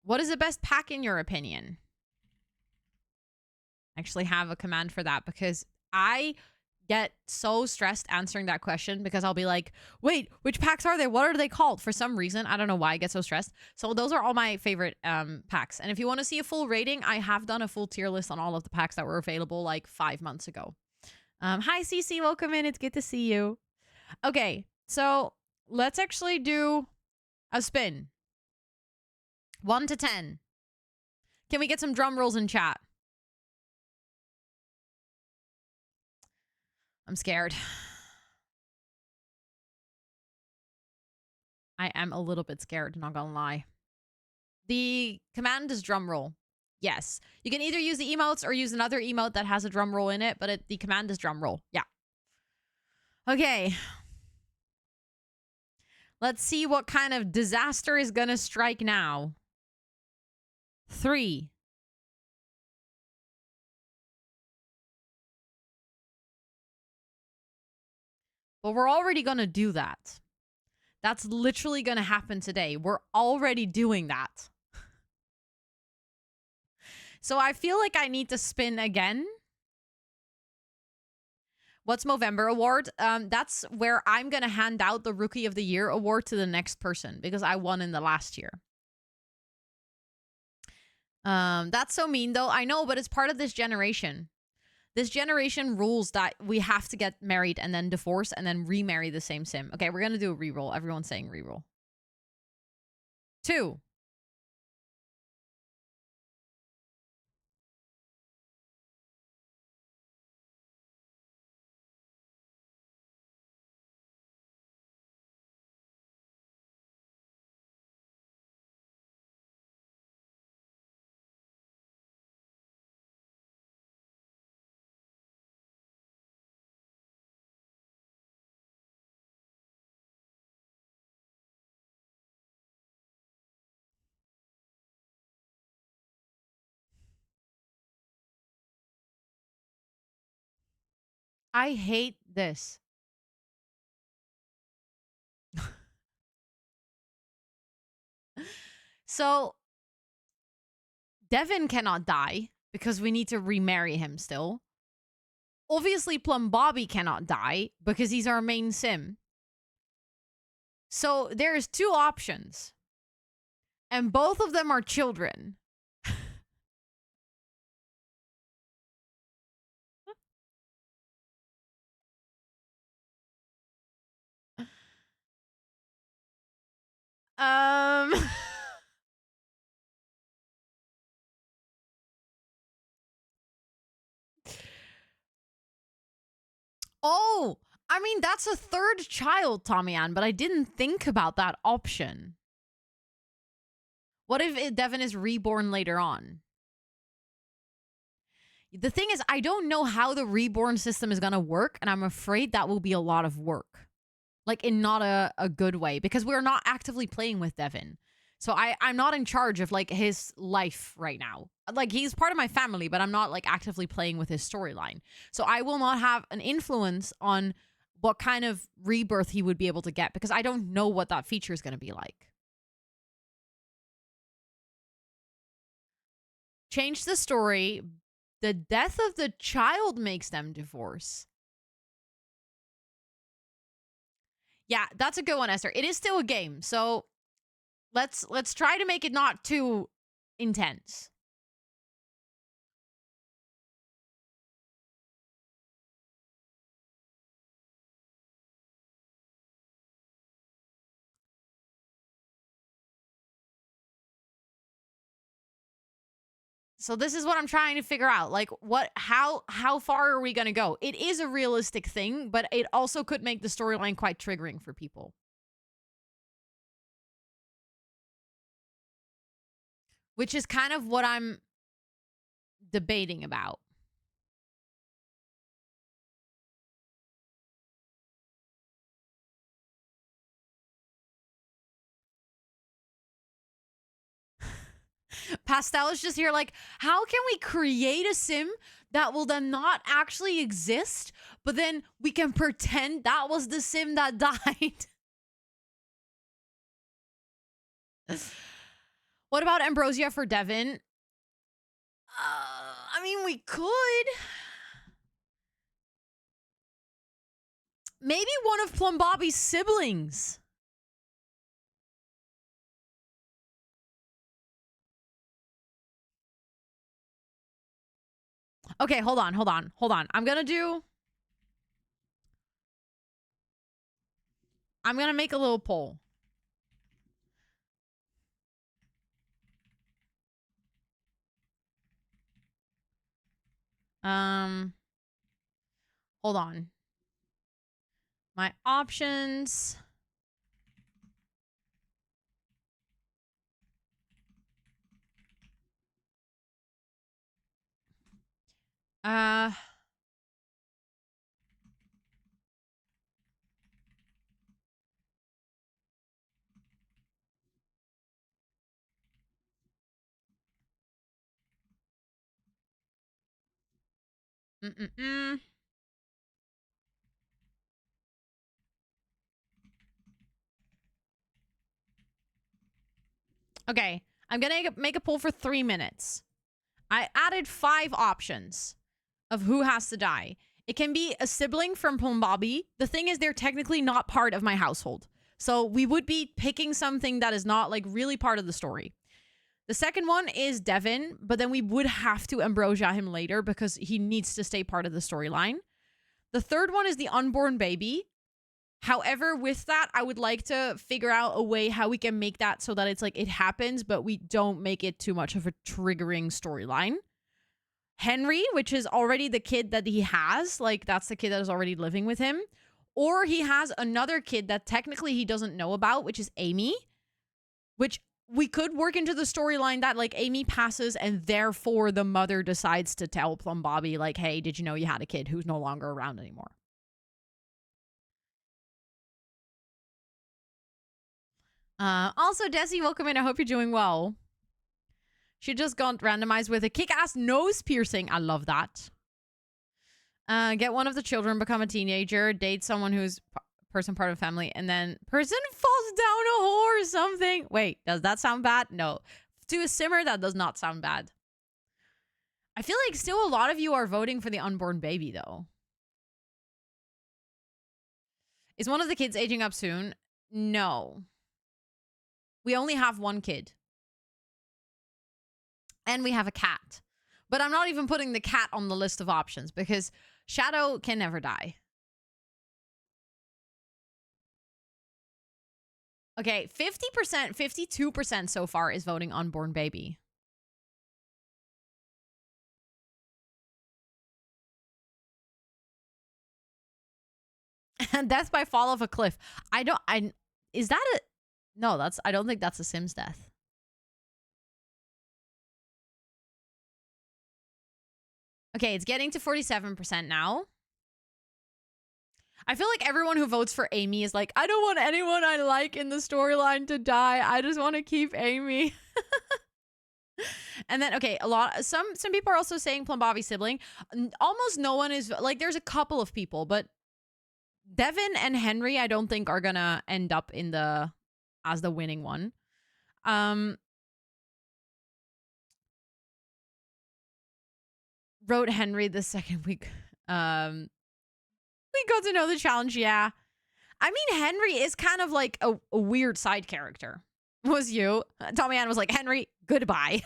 Speaker 2: What is the best pack in your opinion? I actually have a command for that because I get so stressed answering that question because I'll be like, wait, which packs are they? What are they called? For some reason, I don't know why I get so stressed. So those are all my favorite packs. And if you want to see a full rating, I have done a full tier list on all of the packs that were available like 5 months ago. Hi, Cece. Welcome in. It's good to see you. Okay, so let's actually do a spin. 1 to 10. Can we get some drum rolls in chat? I'm scared. I am a little bit scared, not gonna lie. The command is drum roll. Yes. You can either use the emotes or use another emote that has a drum roll in it, but the command is drum roll. Yeah. Okay. Let's see what kind of disaster is gonna strike now. 3. But we're already gonna do that. That's literally gonna happen today. We're already doing that. So I feel like I need to spin again. What's Movember award? That's where I'm going to hand out the Rookie of the Year award to the next person because I won in the last year. That's so mean though. I know, but it's part of this generation. This generation rules that we have to get married and then divorce and then remarry the same sim. Okay, we're going to do a reroll. Everyone's saying reroll. 2. I hate this. So, Devin cannot die because we need to remarry him still. Obviously, Plum Bobby cannot die because he's our main sim. So there's 2 options. And both of them are children. um Oh, I mean that's a 3rd child, Tommy Ann, but I didn't think about that option. What if Devin is reborn later on? The thing is, I don't know how the reborn system is going to work, and I'm afraid that will be a lot of work. Like, in not a good way, because we're not actively playing with Devin. So I'm not in charge of, like, his life right now. Like, he's part of my family, but I'm not, like, actively playing with his storyline. So I will not have an influence on what kind of rebirth he would be able to get, because I don't know what that feature is going to be like. Change the story. The death of the child makes them divorce. Yeah, that's a good one, Esther. It is still a game, so let's try to make it not too intense. So this is what I'm trying to figure out. Like, how far are we going to go? It is a realistic thing, but it also could make the storyline quite triggering for people. Which is kind of what I'm debating about. Pastel is just here like, how can we create a sim that will then not actually exist, but then we can pretend that was the sim that died? What about Ambrosia for Devin? I mean, we could. Maybe one of Plum Bobby's siblings. Okay, hold on. I'm gonna make a little poll. Hold on. My options. Uh, Okay, I'm gonna make a poll for 3 minutes. I added 5 options of who has to die. It can be a sibling from Plum Bobby. The thing is, they're technically not part of my household. So we would be picking something that is not like really part of the story. The second one is Devin, but then we would have to Ambrosia him later because he needs to stay part of the storyline. The third one is the unborn baby. However, with that, I would like to figure out a way how we can make that so that it's like it happens, but we don't make it too much of a triggering storyline. Henry, which is already the kid that he has, like that's the kid that is already living with him. Or he has another kid that technically he doesn't know about, which is Amy, which we could work into the storyline that like Amy passes and therefore the mother decides to tell Plum Bobby like, hey, did you know you had a kid who's no longer around anymore? Also, Desi, welcome in. I hope you're doing well. She just got randomized with a kick-ass nose piercing. I love that. Get one of the children, become a teenager, date someone who's person part of family, and then person falls down a hole or something. Wait, does that sound bad? No. To a simmer, that does not sound bad. I feel like still a lot of you are voting for the unborn baby, though. Is one of the kids aging up soon? No. We only have one kid. And we have a cat. But I'm not even putting the cat on the list of options because Shadow can never die. Okay, 50%, 52% so far is voting unborn baby. And death by fall off a cliff. Is that a, no, I don't think that's a Sims death. Okay, it's getting to 47% now. I feel like everyone who votes for Amy is like, I don't want anyone I like in the storyline to die. I just want to keep Amy. And then, okay, some people are also saying Plum Bobby sibling. Almost no one is, like, there's a couple of people, but Devin and Henry, I don't think are gonna end up as the winning one. Wrote Henry the second week. We got to know the challenge, yeah. I mean, Henry is kind of like a weird side character. Was you? Tommy Ann was like, Henry, goodbye.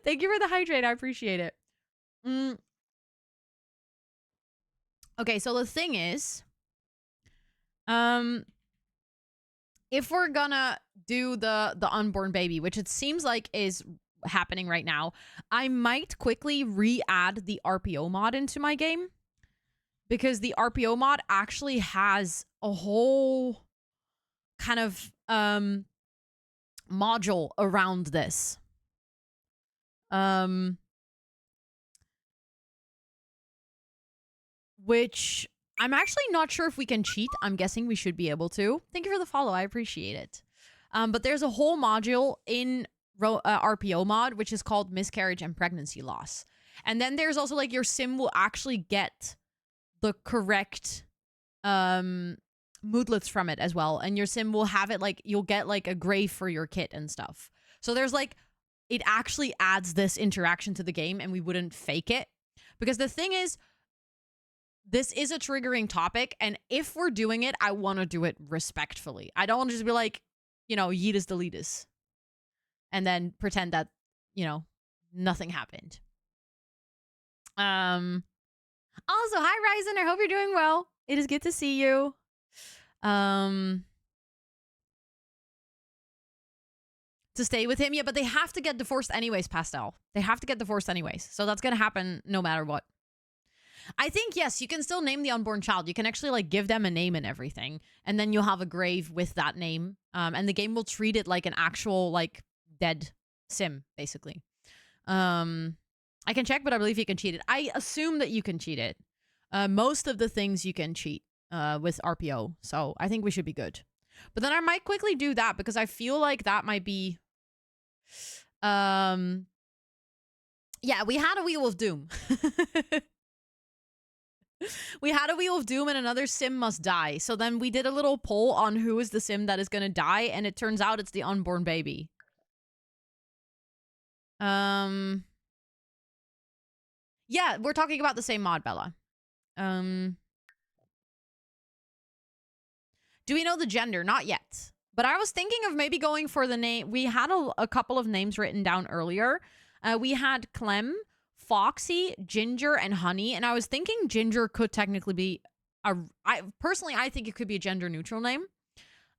Speaker 2: Thank you for the hydrate. I appreciate it. Okay, so the thing is, if we're gonna do the unborn baby, which it seems like is happening right now. I might quickly re-add the RPO mod into my game because the RPO mod actually has a whole kind of module around this. Which I'm actually not sure if we can cheat. I'm guessing we should be able to. Thank you for the follow. I appreciate it. But there's a whole module in RPO mod, which is called miscarriage and pregnancy loss. And then there's also like your sim will actually get the correct moodlets from it as well. And your sim will have it like, you'll get like a grave for your kit and stuff. So there's like, it actually adds this interaction to the game and we wouldn't fake it. Because the thing is, this is a triggering topic, and if we're doing it, I want to do it respectfully. I don't want to just be like, you know, yeetus deletus, and then pretend that, you know, nothing happened. Also, hi Ryzen, I hope you're doing well. It is good to see you. To stay with him, yeah, but they have to get divorced anyways, Pastel. They have to get divorced anyways, so that's gonna happen no matter what. I think, yes, you can still name the unborn child. You can actually, like, give them a name and everything. And then you'll have a grave with that name. And the game will treat it like an actual, like, dead sim, basically. I can check, but I believe you can cheat it. I assume that you can cheat it. Most of the things you can cheat with RPO. So I think we should be good. But then I might quickly do that because I feel like that might be... Yeah, we had a Wheel of Doom. We had a Wheel of Doom and another sim must die. So then we did a little poll on who is the sim that is going to die. And it turns out it's the unborn baby. Yeah, we're talking about the same mod, Bella. Do we know the gender? Not yet. But I was thinking of maybe going for the name. We had a couple of names written down earlier. We had Clem, Foxy, Ginger, and Honey. And I was thinking Ginger could technically be personally, I think it could be a gender neutral name.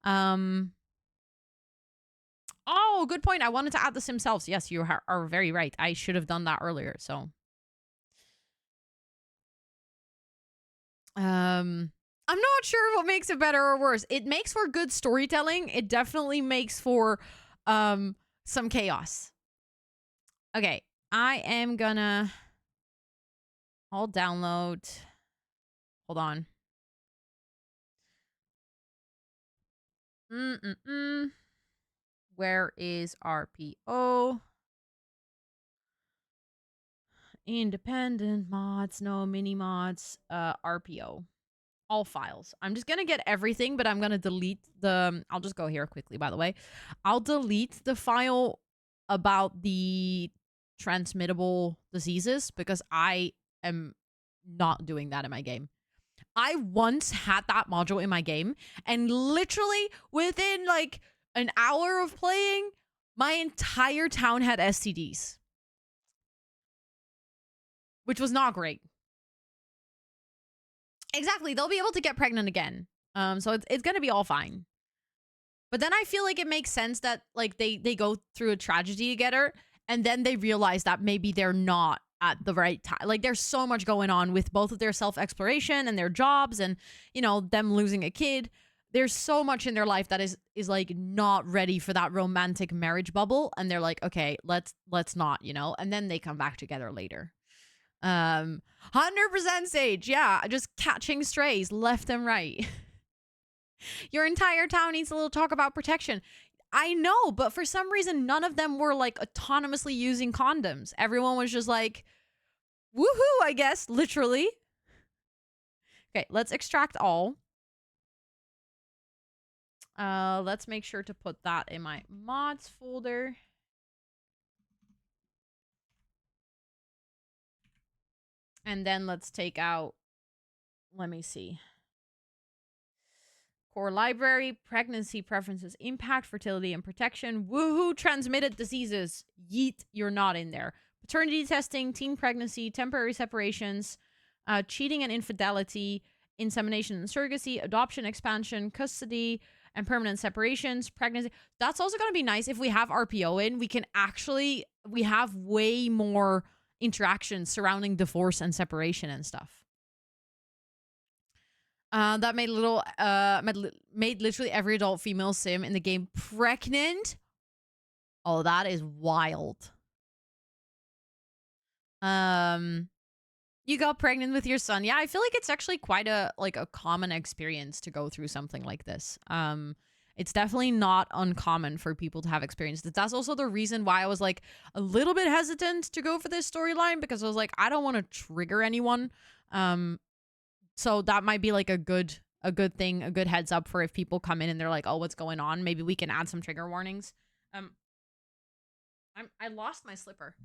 Speaker 2: Oh, good point. I wanted to add the sim selves. Yes, you are very right. I should have done that earlier. So, I'm not sure what makes it better or worse. It makes for good storytelling. It definitely makes for some chaos. Okay, I am gonna... I'll download... Hold on. Where is RPO? Independent mods, no mini mods, RPO. All files. I'm just gonna get everything, but I'm gonna delete the... I'll just go here quickly, by the way. I'll delete the file about the transmittable diseases because I am not doing that in my game. I once had that module in my game, and literally within like an hour of playing, my entire town had STDs. Which was not great. Exactly, they'll be able to get pregnant again. So it's gonna be all fine. But then I feel like it makes sense that like they go through a tragedy together, and then they realize that maybe they're not at the right time. Like there's so much going on with both of their self-exploration and their jobs, and you know, them losing a kid. There's so much in their life that is like not ready for that romantic marriage bubble, and they're like, okay, let's not, you know, and then they come back together later. 100% Sage. Yeah, just catching strays left and right. Your entire town needs a little talk about protection. I know, but for some reason, none of them were like autonomously using condoms. Everyone was just like, woohoo, I guess, literally. Okay, let's extract all. Let's make sure to put that in my mods folder. And then let's take out, let me see. Core library, pregnancy preferences, impact, fertility, and protection. Woohoo, transmitted diseases. Yeet, you're not in there. Paternity testing, teen pregnancy, temporary separations, cheating and infidelity, insemination and surrogacy, adoption, expansion, custody, and permanent separations, pregnancy. That's also going to be nice if we have RPO in. We have way more interactions surrounding divorce and separation and stuff. That made literally every adult female sim in the game pregnant. Oh, that is wild. You got pregnant with your son. Yeah, I feel like it's actually quite a common experience to go through something like this. It's definitely not uncommon for people to have experienced it. That's also the reason why I was like a little bit hesitant to go for this storyline, because I was like, I don't want to trigger anyone. So that might be like a good thing, a good heads up for if people come in and they're like, oh, what's going on? Maybe we can add some trigger warnings. I lost my slipper.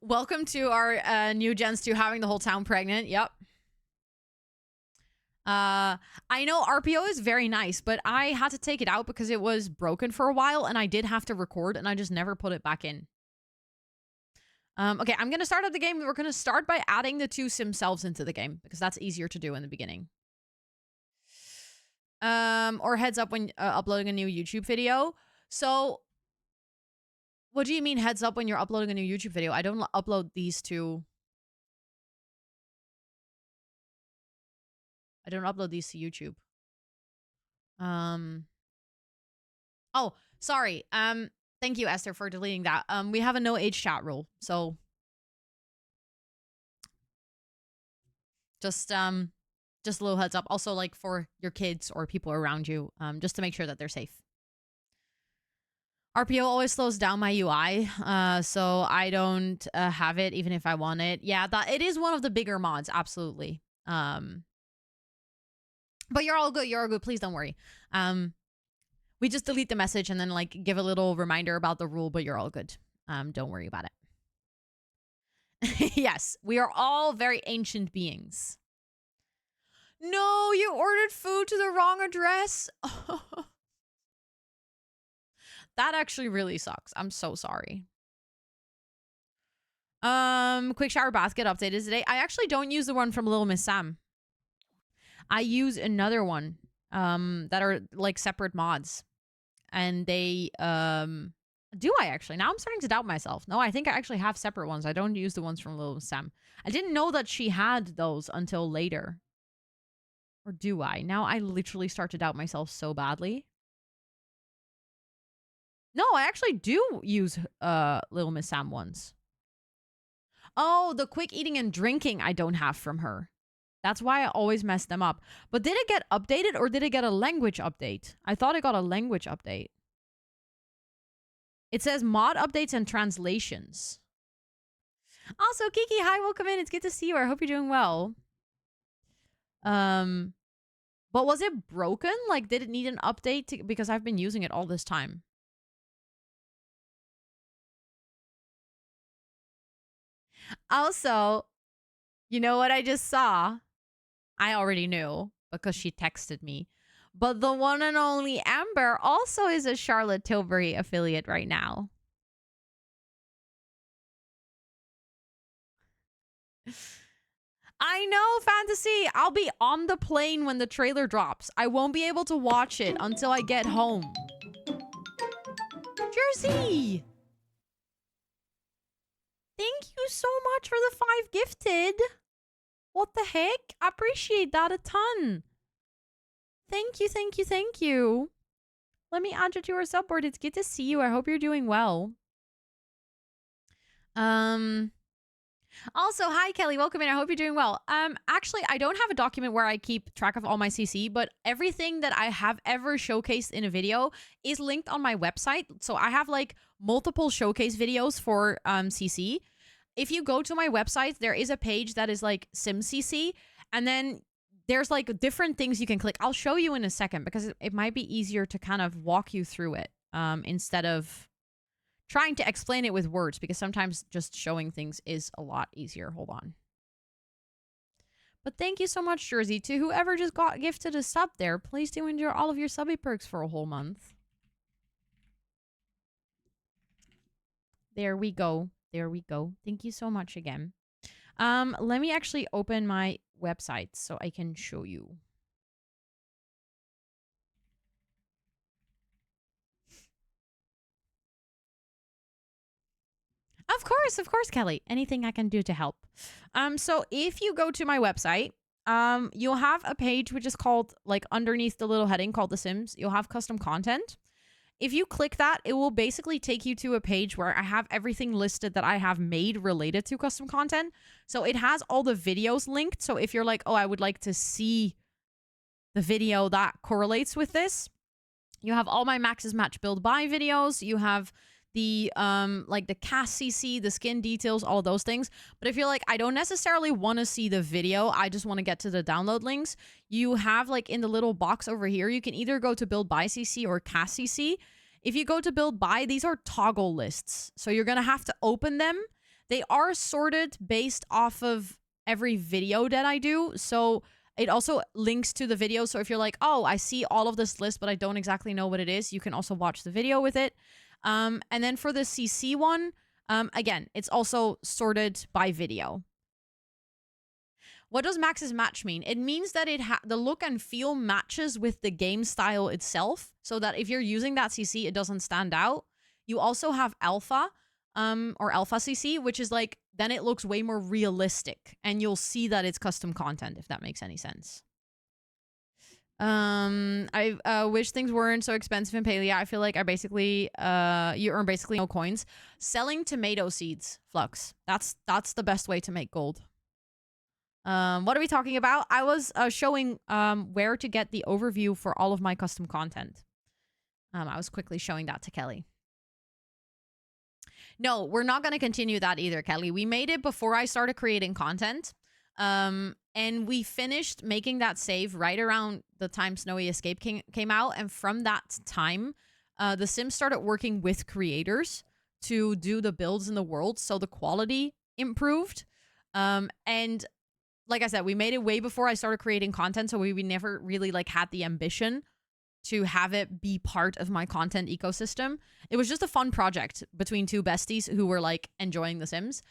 Speaker 2: Welcome to our new gens 2 having the whole town pregnant. Yep. I know RPO is very nice, but I had to take it out because it was broken for a while and I did have to record and I just never put it back in. Okay, I'm going to start up the game. We're going to start by adding the 2 sim selves into the game because that's easier to do in the beginning. Or heads up when uploading a new YouTube video. So what do you mean heads up when you're uploading a new YouTube video? I don't upload these to... I don't upload these to YouTube. Oh, sorry. Thank you, Esther, for deleting that. We have a no age chat rule, so just a little heads up. Also, like for your kids or people around you, just to make sure that they're safe. RPO always slows down my UI, so I don't have it even if I want it. Yeah, it is one of the bigger mods, absolutely. But you're all good. You're all good. Please don't worry. We just delete the message and then like give a little reminder about the rule, but you're all good. Don't worry about it. Yes, we are all very ancient beings. No, you ordered food to the wrong address. That actually really sucks. I'm so sorry. Quick shower basket updated today. I actually don't use the one from Little Miss Sam. I use another one that are like separate mods. And they do I actually? Now I'm starting to doubt myself. No, I think I actually have separate ones. I don't use the ones from Little Miss Sam. I didn't know that she had those until later. Or do I? Now I literally start to doubt myself so badly. No, I actually do use Little Miss Sam ones. Oh, the quick eating and drinking I don't have from her. That's why I always mess them up. But did it get updated or did it get a language update? I thought it got a language update. It says mod updates and translations. Also, Kiki, hi, welcome in. It's good to see you. I hope you're doing well. But was it broken? Like, did it need an update? Because I've been using it all this time. Also, you know what I just saw? I already knew because she texted me. But the one and only Amber also is a Charlotte Tilbury affiliate right now. I know, Fantasy. I'll be on the plane when the trailer drops. I won't be able to watch it until I get home. Jersey! Thank you so much for the 5 gifted. What the heck? I appreciate that a ton. Thank you, thank you, thank you. Let me add you to our subboard. It's good to see you. I hope you're doing well. Also, hi, Kelly. Welcome in. I hope you're doing well. Actually, I don't have a document where I keep track of all my CC, but everything that I have ever showcased in a video is linked on my website. So I have like multiple showcase videos for CC. If you go to my website, there is a page that is like SimCC, and then there's like different things you can click. I'll show you in a second because it might be easier to kind of walk you through it instead of trying to explain it with words, because sometimes just showing things is a lot easier. Hold on. But thank you so much, Jersey, to whoever just got gifted a sub there. Please do enjoy all of your subby perks for a whole month. There we go. There we go. Thank you so much again. Let me actually open my website so I can show you. Of course, Kelly. Anything I can do to help. So if you go to my website, you'll have a page which is called, like, underneath the little heading called The Sims, you'll have custom content. If you click that, it will basically take you to a page where I have everything listed that I have made related to custom content. So it has all the videos linked. So if you're like, oh, I would like to see the video that correlates with this, you have all my Max's Match Build Buy videos. You have the like the cast CC, the skin details, all those things. But if you're like, I don't necessarily want to see the video, I just want to get to the download links, you have, like, in the little box over here, you can either go to Build Buy CC or cast CC. If you go to Build Buy, these are toggle lists, so you're gonna have to open them. They are sorted based off of every video that I do, so it also links to the video. So if you're like, oh, I see all of this list, but I don't exactly know what it is, you can also watch the video with it. And then for the CC one, again, it's also sorted by video. What does Max's Match mean? It means that the look and feel matches with the game style itself, so that if you're using that CC, it doesn't stand out. You also have Alpha, or Alpha CC, which is like, then it looks way more realistic, and you'll see that it's custom content, if that makes any sense. I wish things weren't so expensive in Palea. I feel like I basically you earn basically no coins. Selling tomato seeds, Flux. That's the best way to make gold. What are we talking about? I was showing where to get the overview for all of my custom content. I was quickly showing that to Kelly. No, we're not going to continue that either, Kelly. We made it before I started creating content. And we finished making that save right around the time Snowy Escape came out. And from that time, The Sims started working with creators to do the builds in the world, so the quality improved. And like I said, we made it way before I started creating content, so we never really, like, had the ambition to have it be part of my content ecosystem. It was just a fun project between two besties who were, like, enjoying The Sims.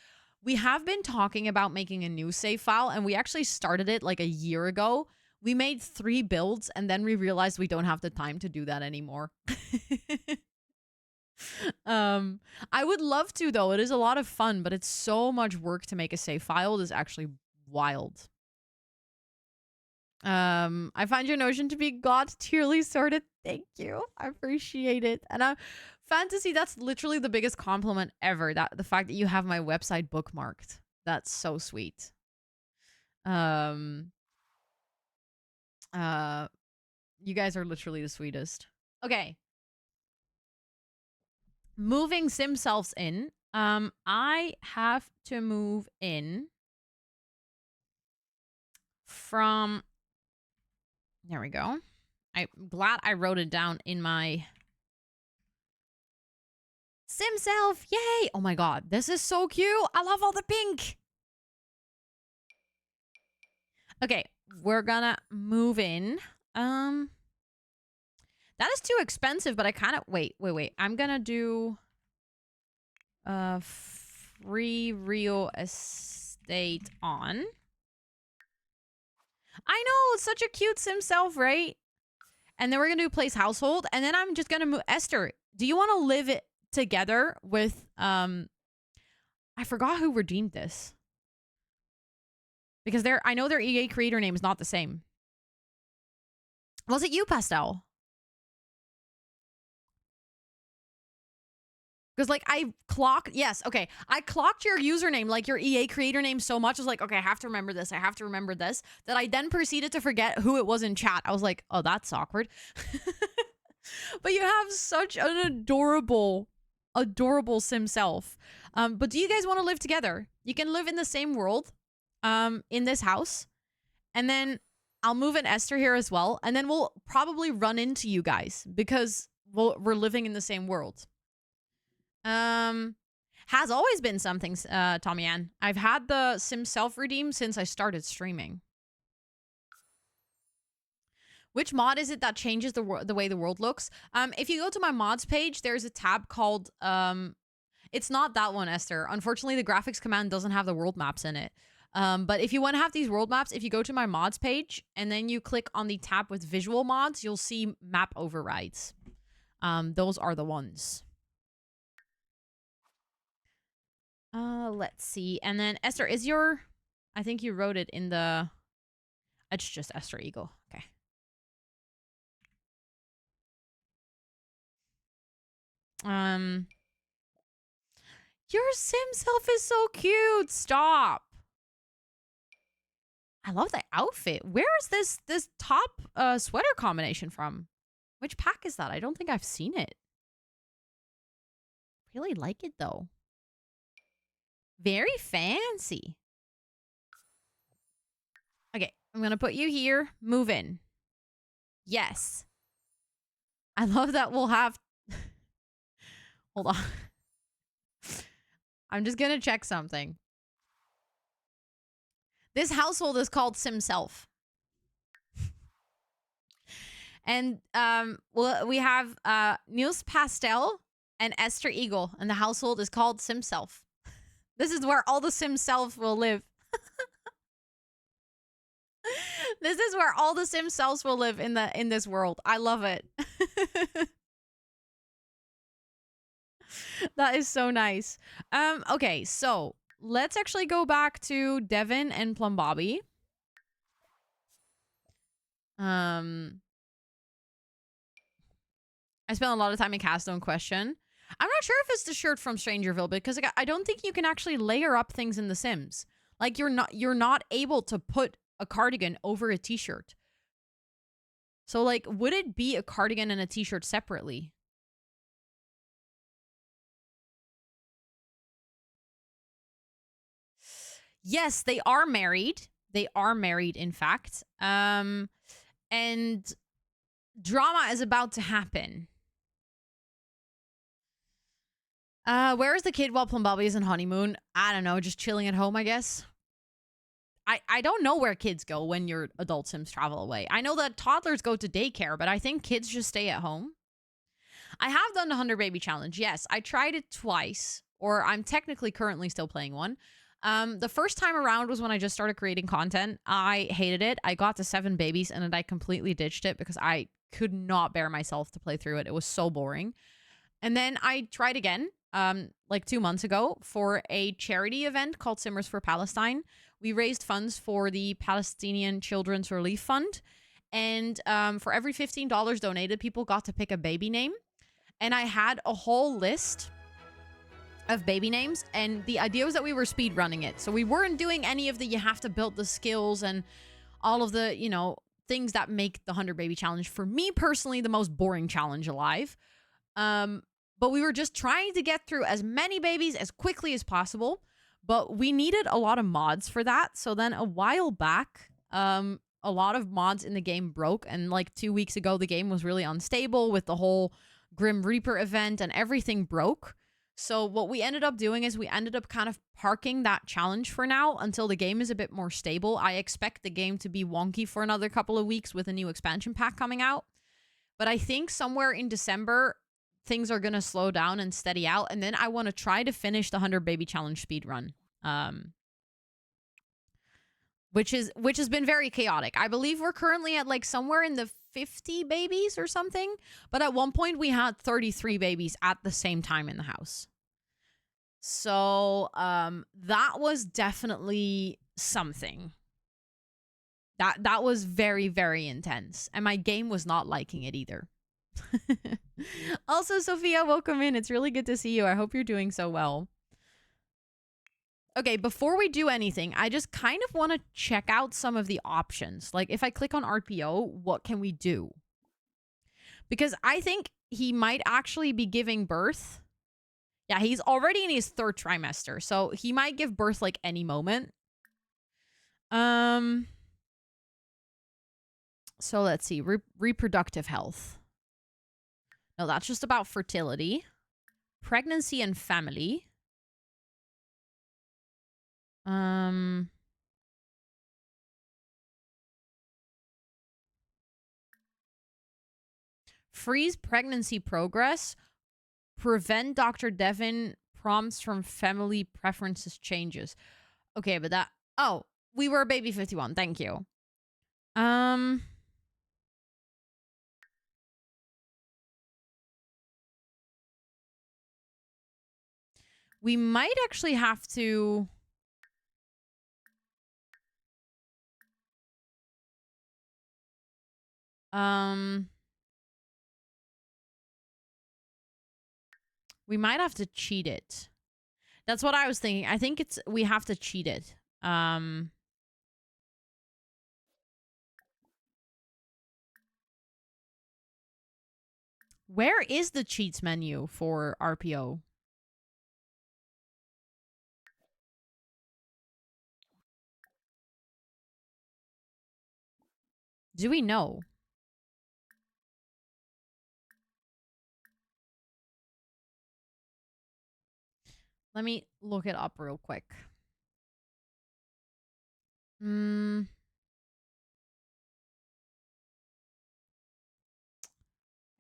Speaker 2: We have been talking about making a new save file, and we actually started it like a year ago. We made 3 builds, and then we realized we don't have the time to do that anymore. I would love to, though. It is a lot of fun, but it's so much work to make a save file. It is actually wild. I find your notion to be god tierly sorted. Thank you. I appreciate it. And Fantasy, that's literally the biggest compliment ever. The fact that you have my website bookmarked. That's so sweet. You guys are literally the sweetest. Okay. Moving sim selves in. I have to move in from... There we go. I'm glad I wrote it down in my sim self. Yay! Oh my god, this is so cute. I love all the pink. Okay, we're gonna move in. That is too expensive, but I kind of wait. I'm gonna do free real estate on. I know, it's such a cute sim self, right? And then we're gonna do place household, and then I'm just gonna move. Esther, do you want to live it together with I forgot who redeemed this, because I know their EA creator name is not the same. Was it you, Pastel? Because, like, I clocked... Yes, okay. I clocked your username, like, your EA creator name so much. I was like, okay, I have to remember this. I have to remember this. That I then proceeded to forget who it was in chat. I was like, oh, that's awkward. But you have such an adorable sim self. But do you guys want to live together? You can live in the same world, in this house. And then I'll move in Esther here as well. And then we'll probably run into you guys because we're living in the same world. Has always been something, Tommy Ann. I've had the sim self-redeem since I started streaming. Which mod is it that changes the way the world looks? If you go to my mods page, there's a tab called, it's not that one, Esther. Unfortunately, the graphics command doesn't have the world maps in it. But if you want to have these world maps, if you go to my mods page and then you click on the tab with visual mods, you'll see map overrides. Those are the ones. Let's see. And then Esther, is your... I think you wrote it in the... It's just Esther Eagle. Okay. Your sim self is so cute. Stop. I love the outfit. Where is this top sweater combination from? Which pack is that? I don't think I've seen it. Really like it though. Very fancy. Okay, I'm gonna put you here. Move in. Yes. I love that we'll have... Hold on. I'm just gonna check something. This household is called Simself. And well, we have Niels Pastel and Esther Eagle, and the household is called Simself. This is where all the Simself will live. This is where all the Simselves will live in this world. I love it. That is so nice. Okay, so let's actually go back to Devin and Plum Bobby. I spent a lot of time in Castone Question. I'm not sure if it's the shirt from Strangerville because I don't think you can actually layer up things in The Sims. Like you're not able to put a cardigan over a t-shirt. So like, would it be a cardigan and a t-shirt separately? Yes, they are married. They are married, in fact. And drama is about to happen. Where is the kid while Plum Bobby is on honeymoon? I don't know, just chilling at home, I guess. I don't know where kids go when your adult Sims travel away. I know that toddlers go to daycare, but I think kids just stay at home. I have done the 100 Baby Challenge. Yes, I tried it twice, or I'm technically currently still playing one. The first time around was when I just started creating content. I hated it. I got to 7 babies and then I completely ditched it because I could not bear myself to play through it. It was so boring. And then I tried again, like 2 months ago for a charity event called Simmers for Palestine. We raised funds for the Palestinian Children's Relief Fund. And for every $15 donated, people got to pick a baby name. And I had a whole list of baby names, and the idea was that we were speed running it. So we weren't doing any of the you have to build the skills and all of the, you know, things that make the 100 Baby Challenge, for me personally, the most boring challenge alive. But we were just trying to get through as many babies as quickly as possible. But we needed a lot of mods for that. So then a while back, a lot of mods in the game broke. And like 2 weeks ago, the game was really unstable with the whole Grim Reaper event and everything broke. So what we ended up doing is we ended up kind of parking that challenge for now until the game is a bit more stable. I expect the game to be wonky for another couple of weeks with a new expansion pack coming out. But I think somewhere in December, things are going to slow down and steady out. And then I want to try to finish the 100 Baby Challenge speedrun. Which has been very chaotic. I believe we're currently at like somewhere in the 50 babies or something. But at one point we had 33 babies at the same time in the house. So that was definitely something. That was very, very intense. And my game was not liking it either. Also, Sophia, welcome in. It's really good to see you. I hope you're doing so well. Okay, before we do anything, I just kind of want to check out some of the options. Like, if I click on RPO, what can we do? Because I think he might actually be giving birth. Yeah, he's already in his 3rd trimester, so he might give birth, like, any moment. So let's see. Reproductive health. No, that's just about fertility. Pregnancy and family. Freeze pregnancy progress. Prevent Dr. Devin prompts from family preferences changes. Okay, but that... Oh, we were baby 51. Thank you. We might actually have to... we might have to cheat it. That's what I was thinking. I think we have to cheat it. Where is the cheats menu for RPO? Do we know? Let me look it up real quick.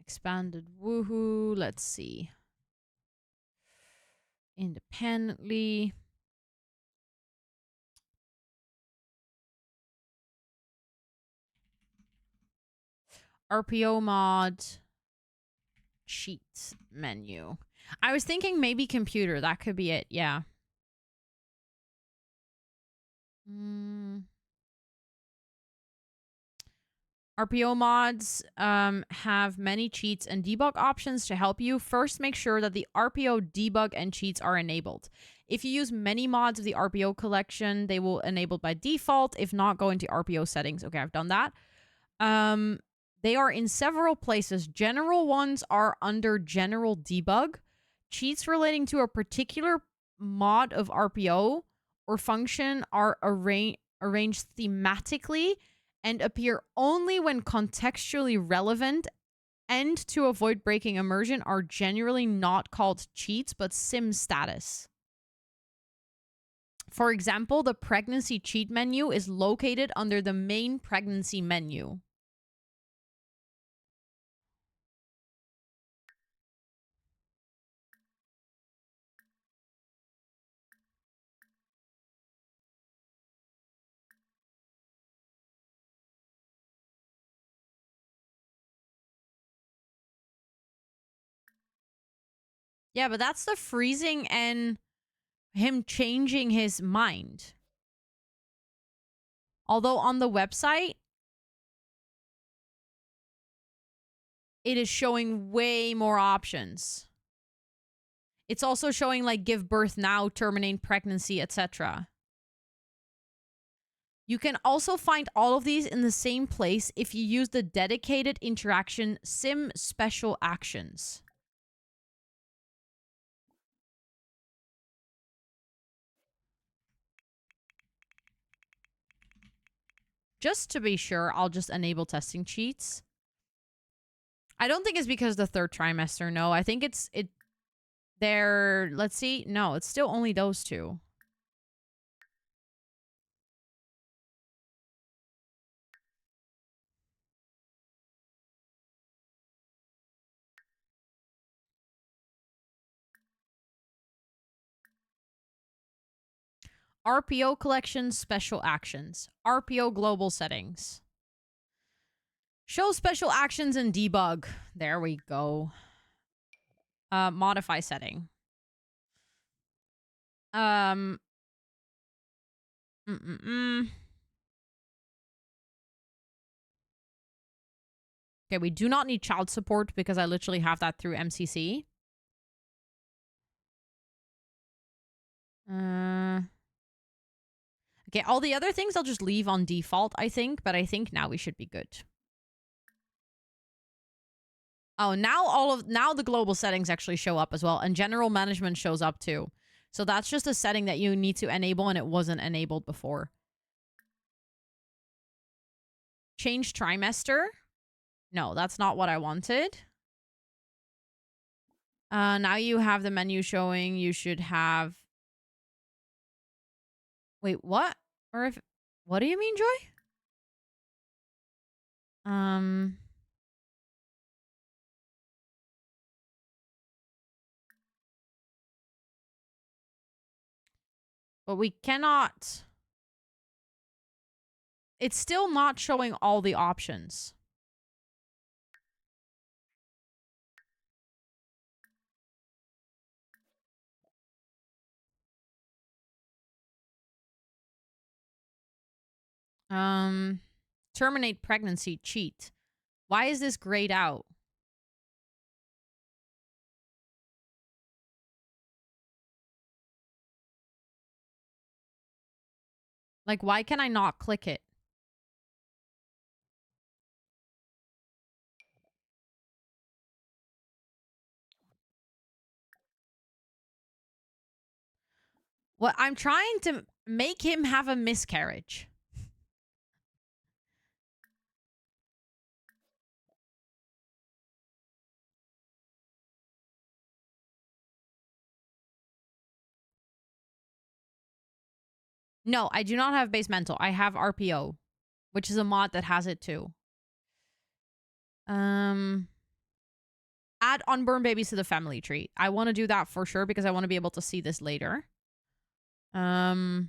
Speaker 2: Expanded woohoo. Let's see. Independently. RPO mod. Cheat menu. I was thinking maybe computer. That could be it. Yeah. RPO mods have many cheats and debug options to help you. First, make sure that the RPO debug and cheats are enabled. If you use many mods of the RPO collection, they will enable by default. If not, go into RPO settings. Okay, I've done that. They are in several places. General ones are under general debug. Cheats relating to a particular mod of RPO or function are arranged thematically and appear only when contextually relevant, and to avoid breaking immersion are generally not called cheats but sim status. For example, the pregnancy cheat menu is located under the main pregnancy menu. Yeah, but that's the freezing and him changing his mind. Although on the website, it is showing way more options. It's also showing like give birth now, terminate pregnancy, etc. You can also find all of these in the same place if you use the dedicated interaction sim special actions. Just to be sure, I'll just enable testing cheats. I don't think it's because the third trimester. No, I think it's there. Let's see. No, it's still only those two. RPO collection special actions. RPO global settings. Show special actions and debug. There we go. Modify setting. Okay, we do not need child support because I literally have that through MCC. Okay, all the other things I'll just leave on default, I think, but I think now we should be good. Oh, now the global settings actually show up as well, and general management shows up too. So that's just a setting that you need to enable, and it wasn't enabled before. Change trimester. No, that's not what I wanted. Now you have the menu showing. You should have... Wait, what? Or if... What do you mean, Joy? But we cannot... it's still not showing all the options. Terminate pregnancy, cheat. Why is this grayed out? Like, why can I not click it? What I'm trying to make him have a miscarriage. No, I do not have base mental. I have RPO, which is a mod that has it too. Add unborn babies to the family tree. I want to do that for sure because I want to be able to see this later. Maybe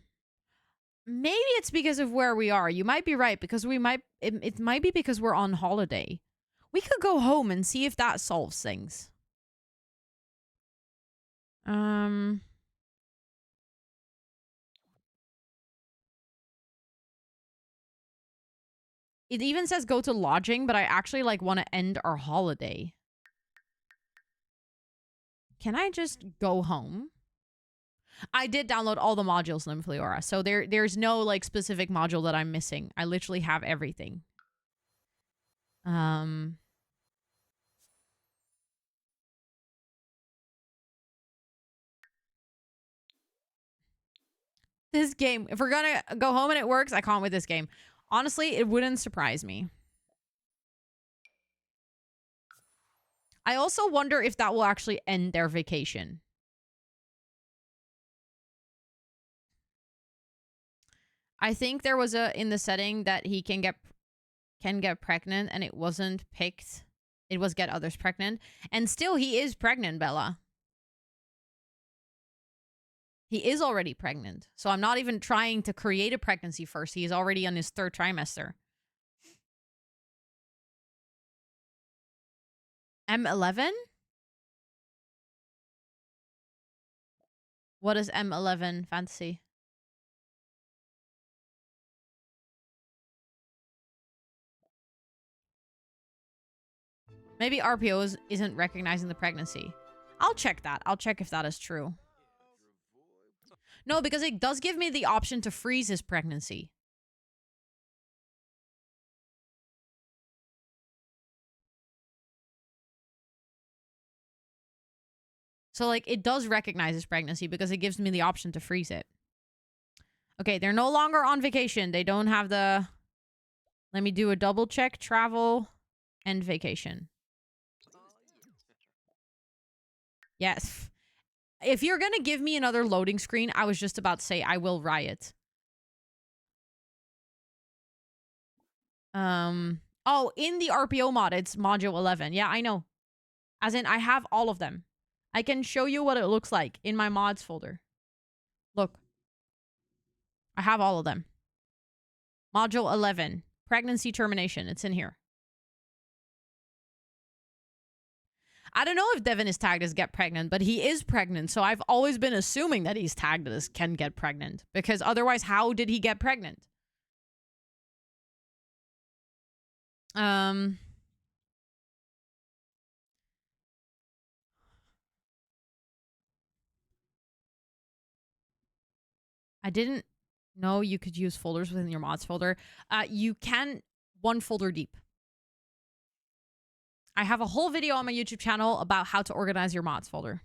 Speaker 2: it's because of where we are. You might be right because it might be because we're on holiday. We could go home and see if that solves things. It even says go to lodging, but I actually like want to end our holiday. Can I just go home? I did download all the modules in ELSWHERE, so there's no like specific module that I'm missing. I literally have everything. This game, if we're gonna go home and it works, I can't with this game. Honestly, it wouldn't surprise me. I also wonder if that will actually end their vacation. I think there was in the setting that he can get pregnant and it wasn't picked. It was get others pregnant. And still he is pregnant, Bella. He is already pregnant. So I'm not even trying to create a pregnancy first. He is already on his 3rd trimester. M11? What is M11 fantasy? Maybe RPO isn't recognizing the pregnancy. I'll check that. I'll check if that is true. No, because it does give me the option to freeze his pregnancy. So, like, it does recognize his pregnancy because it gives me the option to freeze it. Okay, they're no longer on vacation. They don't have the... Let me do a double check. Travel and vacation. Yes. If you're going to give me another loading screen, I was just about to say I will riot. Oh, in the RPO mod, it's module 11. Yeah, I know. As in, I have all of them. I can show you what it looks like in my mods folder. Look. I have all of them. Module 11. Pregnancy termination. It's in here. I don't know if Devin is tagged as get pregnant, but he is pregnant. So I've always been assuming that he's tagged as can get pregnant. Because otherwise, how did he get pregnant? I didn't know you could use folders within your mods folder. You can one folder deep. I have a whole video on my YouTube channel about how to organize your mods folder.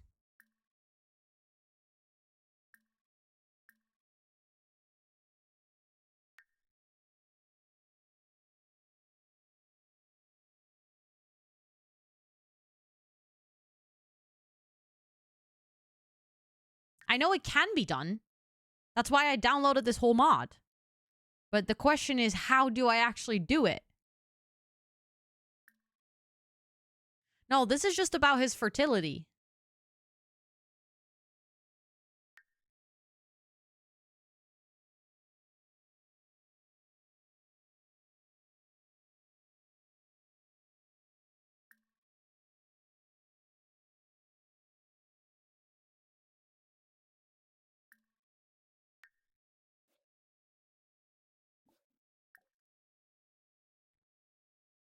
Speaker 2: I know it can be done. That's why I downloaded this whole mod. But the question is, how do I actually do it? No, this is just about his fertility.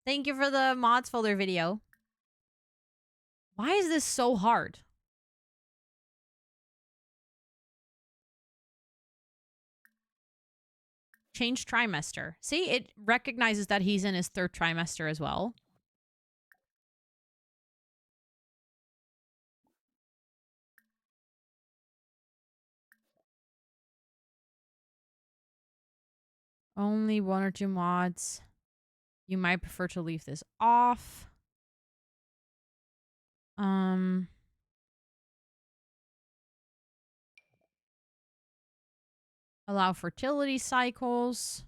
Speaker 2: Thank you for the mods folder video. Why is this so hard? Change trimester. See, it recognizes that he's in his 3rd trimester as well. Only 1 or 2 mods. You might prefer to leave this off. Allow fertility cycles.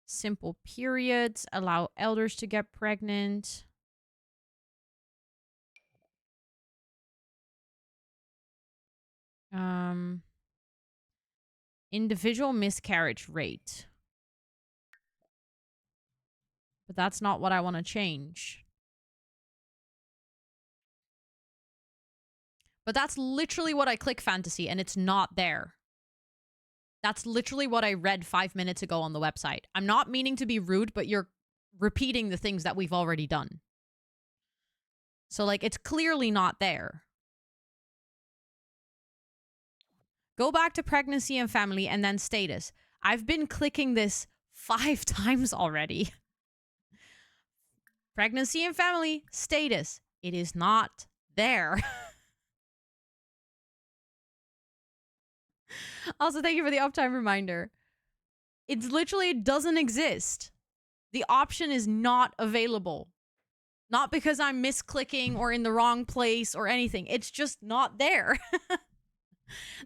Speaker 2: Simple periods. Allow elders to get pregnant. Individual miscarriage rate. But that's not what I want to change. But that's literally what I click fantasy, and it's not there. That's literally what I read 5 minutes ago on the website. I'm not meaning to be rude, but you're repeating the things that we've already done. So, like, it's clearly not there. Go back to pregnancy and family and then status. I've been clicking this 5 times already. Pregnancy and family, status. It is not there. Also, thank you for the uptime reminder. It's literally, it doesn't exist. The option is not available. Not because I'm misclicking or in the wrong place or anything. It's just not there.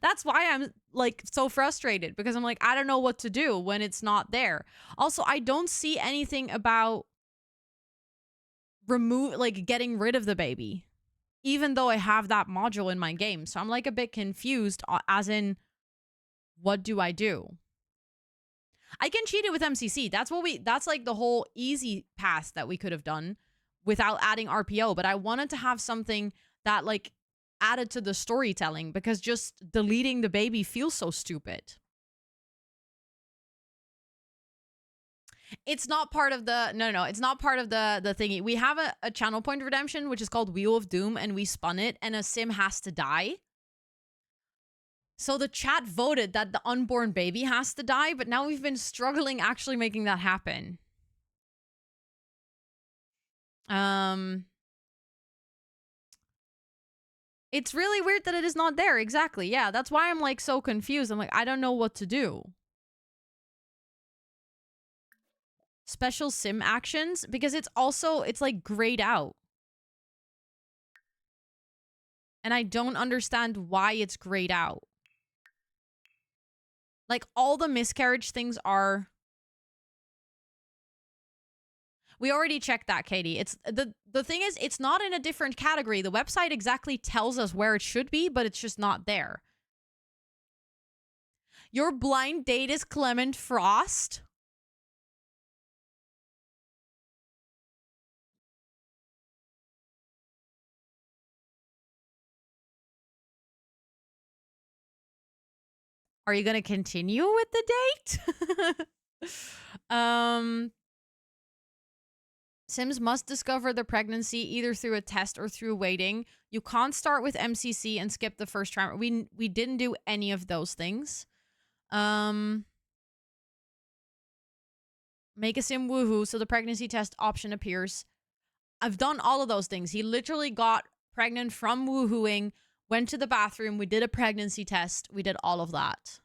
Speaker 2: That's why I'm like so frustrated, because I'm like, I don't know what to do when it's not there. Also, I don't see anything about getting rid of the baby, even though I have that module in my game. So I'm like a bit confused, as in, what do I do? I can cheat it with MCC. That's like the whole easy path that we could have done without adding RPO. But I wanted to have something that like added to the storytelling, because just deleting the baby feels so stupid. It's not part of the no, it's not part of the thingy. We have a channel point redemption, which is called Wheel of Doom, and we spun it, and a sim has to die. So the chat voted that the unborn baby has to die, but now we've been struggling actually making that happen. It's really weird that it is not there. Exactly. Yeah, that's why I'm like so confused. I'm like, I don't know what to do. Special sim actions, because it's like grayed out. And I don't understand why it's grayed out. Like, all the miscarriage things are... We already checked that, Katie. It's the thing is, it's not in a different category. The website exactly tells us where it should be, but it's just not there. Your blind date is Clement Frost? Are you going to continue with the date? Sims must discover the pregnancy either through a test or through waiting. You can't start with MCC and skip the first trimester. We didn't do any of those things. Make a sim woohoo so the pregnancy test option appears. I've done all of those things. He literally got pregnant from woohooing, went to the bathroom, we did a pregnancy test, we did all of that.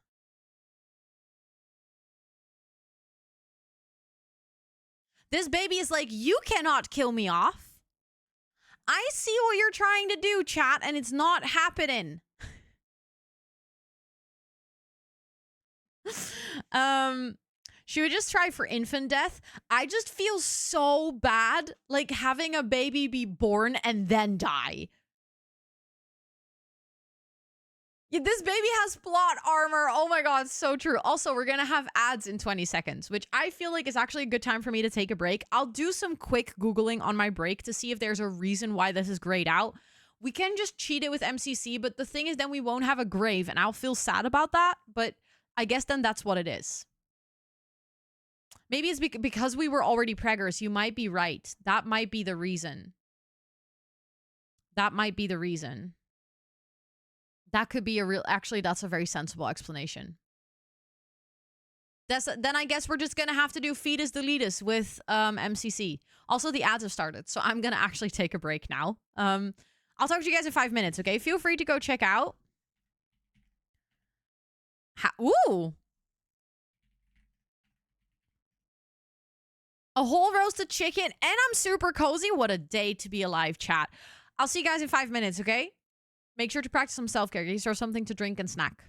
Speaker 2: This baby is like, you cannot kill me off. I see what you're trying to do, chat, and it's not happening. Should we just try for infant death? I just feel so bad, like, having a baby be born and then die. Yeah, this baby has plot armor. Oh my god, so true. Also, we're gonna have ads in 20 seconds, which I feel like is actually a good time for me to take a break. I'll do some quick Googling on my break to see if there's a reason why this is grayed out. We can just cheat it with MCC, but the thing is then we won't have a grave, and I'll feel sad about that, but I guess then that's what it is. Maybe it's because we were already preggers. You might be right. That might be the reason. That might be the reason. That could be a real... Actually, that's a very sensible explanation. Then I guess we're just going to have to do fetus deletus with MCC. Also, the ads have started, so I'm going to actually take a break now. I'll talk to you guys in 5 minutes, okay? Feel free to go check out. Ooh. A whole roasted chicken, and I'm super cozy. What a day to be alive, chat. I'll see you guys in 5 minutes, okay? Make sure to practice some self-care. Get yourself something to drink and snack.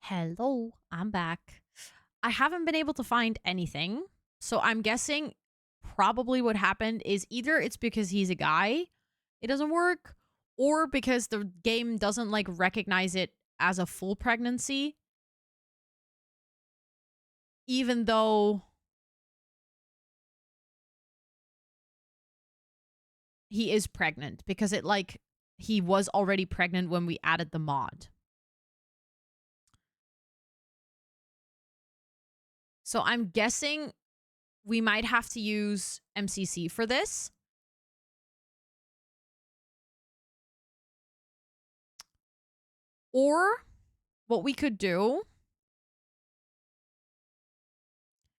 Speaker 2: Hello, I'm back. I haven't been able to find anything. So I'm guessing probably what happened is either it's because he's a guy, it doesn't work, or because the game doesn't like recognize it as a full pregnancy, even though he is pregnant, because it like he was already pregnant when we added the mod. So I'm guessing we might have to use MCC for this. Or what we could do,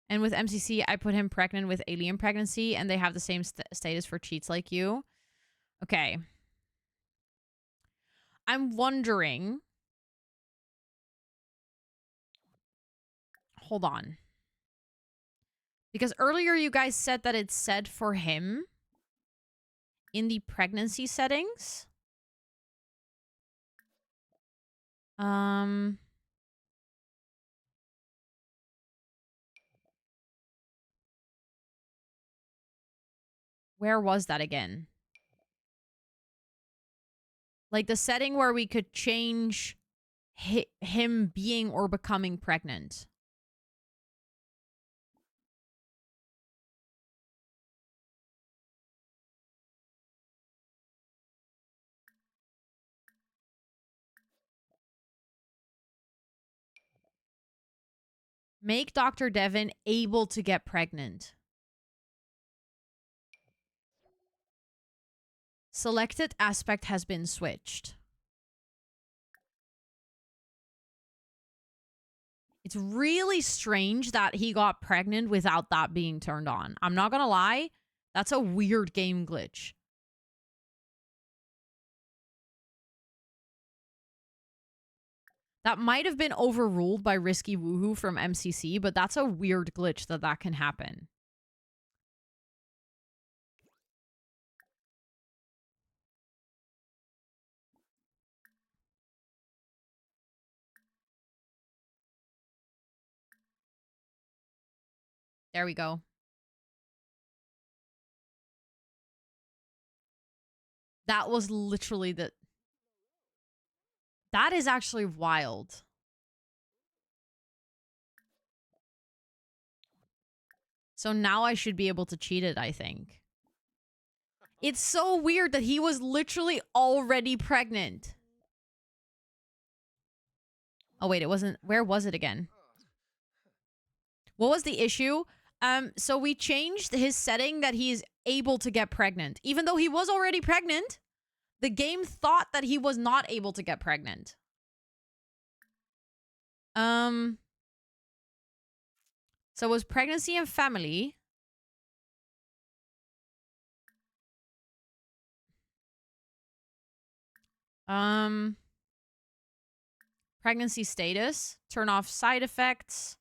Speaker 2: and with MCC, I put him pregnant with alien pregnancy, and they have the same status for cheats like you. Okay. I'm wondering. Hold on. Because earlier you guys said that it's said for him in the pregnancy settings. Where was that again? Like the setting where we could change him being or becoming pregnant. Make Dr. Devin able to get pregnant. Selected aspect has been switched. It's really strange that he got pregnant without that being turned on. I'm not gonna lie. That's a weird game glitch. That might have been overruled by Risky Woohoo from MCC, but that's a weird glitch that can happen. There we go. That was literally the... That is actually wild. So now I should be able to cheat it, I think. It's so weird that he was literally already pregnant. Oh, wait, it wasn't... Where was it again? What was the issue? So we changed his setting that he's able to get pregnant. Even though he was already pregnant, the game thought that he was not able to get pregnant. So it was pregnancy and family. Pregnancy status. Turn off side effects.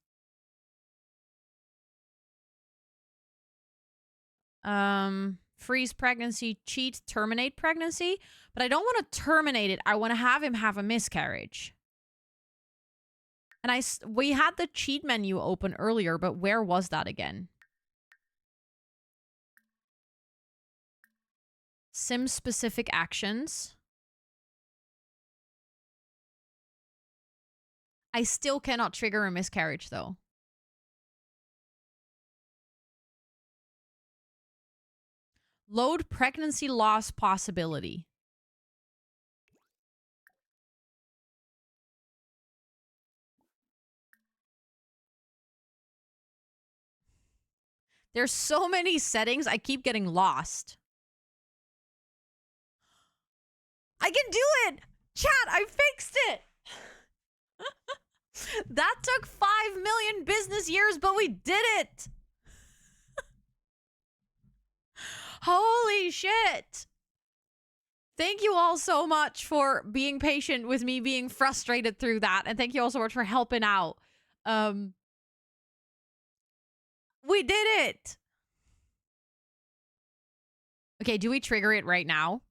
Speaker 2: Freeze pregnancy, cheat, terminate pregnancy. But I don't want to terminate it. I want to have him have a miscarriage. And we had the cheat menu open earlier, but where was that again? Sim-specific actions. I still cannot trigger a miscarriage, though. Load pregnancy loss possibility. There's so many settings, I keep getting lost. I can do it! Chat, I fixed it! That took 5 million business years, but we did it! Holy shit! Thank you all so much for being patient with me being frustrated through that. And thank you all so much for helping out. We did it! Okay, do we trigger it right now?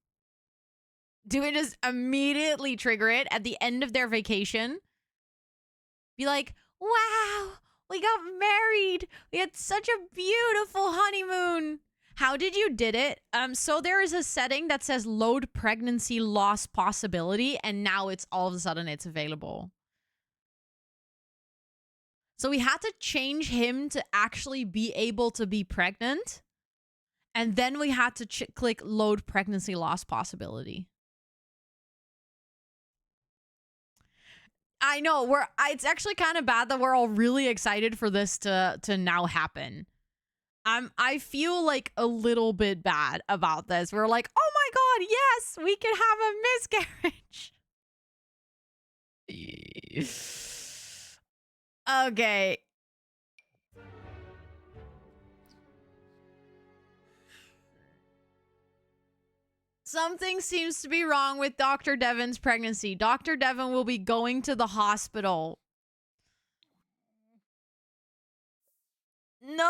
Speaker 2: Do we just immediately trigger it at the end of their vacation? Be like, wow, We got married. We had such a beautiful honeymoon. How did you did it? So there is a setting that says load pregnancy loss possibility, and now it's all of a sudden it's available. So we had to change him to actually be able to be pregnant. And then we had to click load pregnancy loss possibility. I know it's actually kind of bad that we're all really excited for this to now happen. I feel like a little bit bad about this. We're like, "Oh my god, yes, we can have a miscarriage." Okay. Something seems to be wrong with Dr. Devon's pregnancy. Dr. Devon will be going to the hospital. No,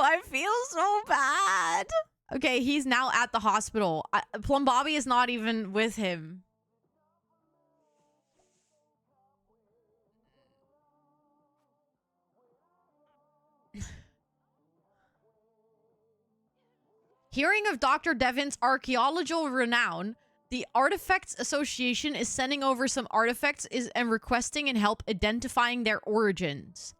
Speaker 2: I feel so bad. Okay, he's now at the hospital. Plum Bobby is not even with him. Hearing of Dr. Devon's archaeological renown, the Artifacts Association is sending over some artifacts and requesting and help identifying their origins.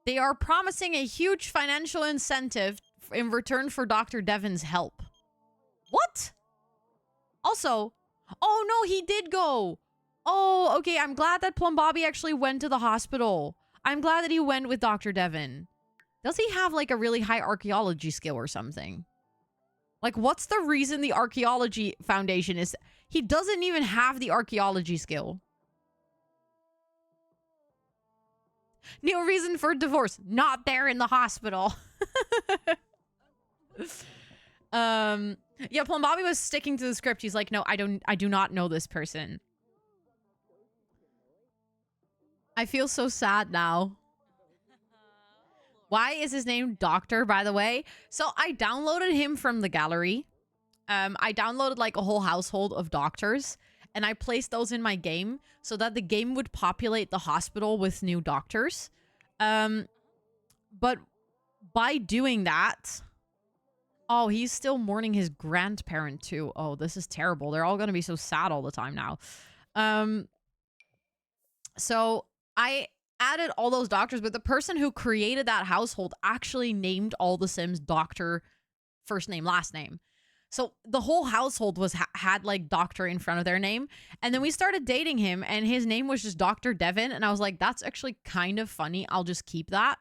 Speaker 2: They are promising a huge financial incentive in return for Dr. Devon's help. What? Also, oh no, he did go. Oh, okay, I'm glad that Plum Bobby actually went to the hospital. I'm glad that he went with Dr. Devon. Does he have like a really high archaeology skill or something? Like, what's the reason the archaeology foundation is... He doesn't even have the archaeology skill. New reason for divorce. Not there in the hospital. Yeah, Plum Bobby was sticking to the script. He's like, no, I do not know this person. I feel so sad now. Why is his name Doctor, by the way? So I downloaded him from the gallery. I downloaded like a whole household of doctors, and I placed those in my game so that the game would populate the hospital with new doctors. But by doing that... Oh, he's still mourning his grandparent too. Oh, this is terrible. They're all going to be so sad all the time now. So I added all those doctors, but the person who created that household actually named all the Sims Doctor first name, last name. So the whole household was had like Doctor in front of their name. And then we started dating him and his name was just Dr. Devon. And I was like, that's actually kind of funny. I'll just keep that.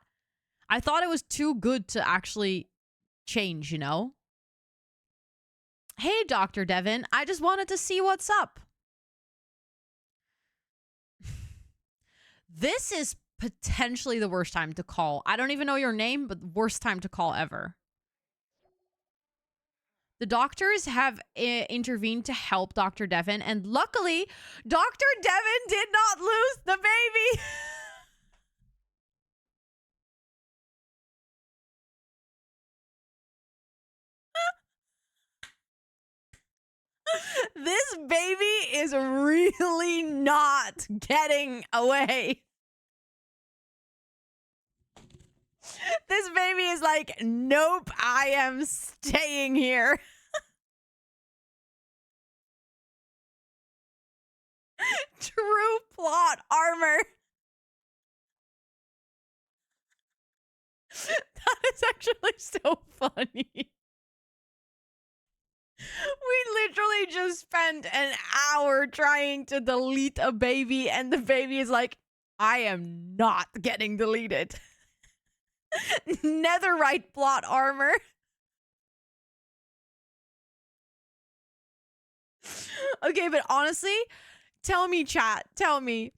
Speaker 2: I thought it was too good to actually change, you know? Hey, Dr. Devon, I just wanted to see what's up. This is potentially the worst time to call. I don't even know your name, but worst time to call ever. The doctors have intervened to help Dr. Devon, and luckily, Dr. Devon did not lose the baby. This baby is really not getting away. This baby is like, nope, I am staying here. True plot armor. That is actually so funny. We literally just spent an hour trying to delete a baby, and the baby is like, I am not getting deleted. Netherite plot armor. Okay, but honestly, tell me, chat, tell me.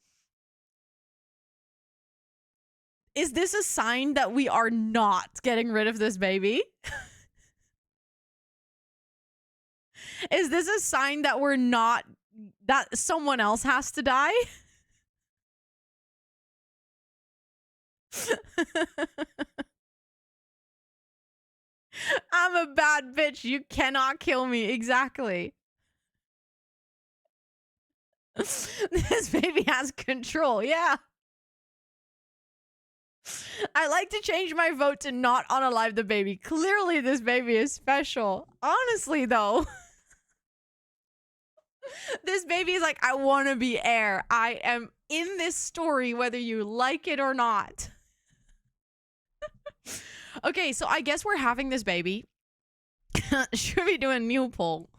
Speaker 2: Is this a sign that we are not getting rid of this baby? Is this a sign that we're not, that someone else has to die? I'm a bad bitch. You cannot kill me. Exactly. This baby has control. Yeah. I like to change my vote to not unalive the baby. Clearly, this baby is special. Honestly, though. This baby is like, I want to be heir. I am in this story, whether you like it or not. Okay, so I guess we're having this baby. Should we do a new poll?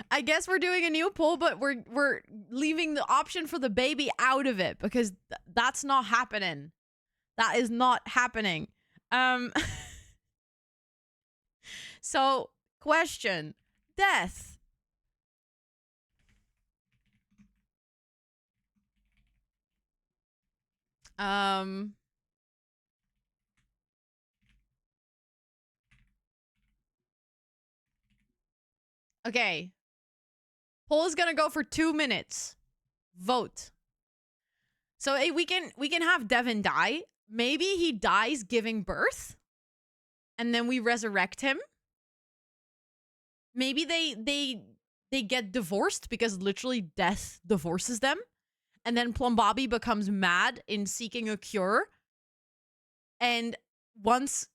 Speaker 2: I guess we're doing a new poll, but we're leaving the option for the baby out of it because that's not happening. That is not happening. So, question. Death. Okay. Poll is gonna go for 2 minutes. Vote. So we can have Devin die. Maybe he dies giving birth, and then we resurrect him. Maybe they get divorced because literally death divorces them, and then Plum Bobby becomes mad in seeking a cure. And once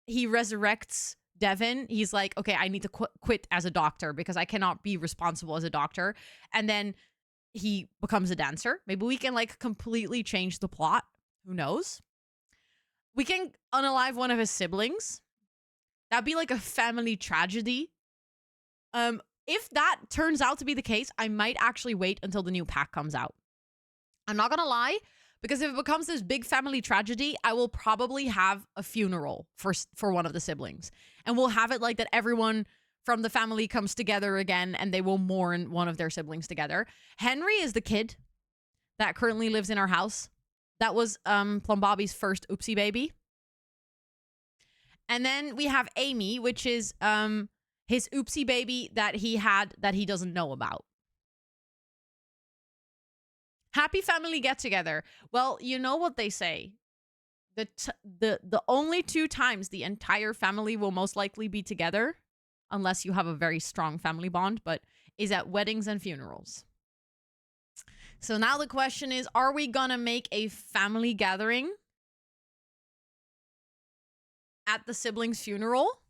Speaker 2: he resurrects Devin, he's like, okay, I need to quit as a doctor because I cannot be responsible as a doctor. And then he becomes a dancer. Maybe we can like completely change the plot. Who knows? We can unalive one of his siblings. That'd be like a family tragedy. If that turns out to be the case, I might actually wait until the new pack comes out. I'm not gonna lie, because if it becomes this big family tragedy, I will probably have a funeral for one of the siblings. And we'll have it like that everyone from the family comes together again and they will mourn one of their siblings together. Henry is the kid that currently lives in our house. That was Plum Bobby's first oopsie baby. And then we have Amy, which is his oopsie baby that he had that he doesn't know about. Happy family get together. Well, you know what they say. The only 2 times the entire family will most likely be together, unless you have a very strong family bond, but is at weddings and funerals. So now the question is, are we gonna make a family gathering at the siblings' funeral?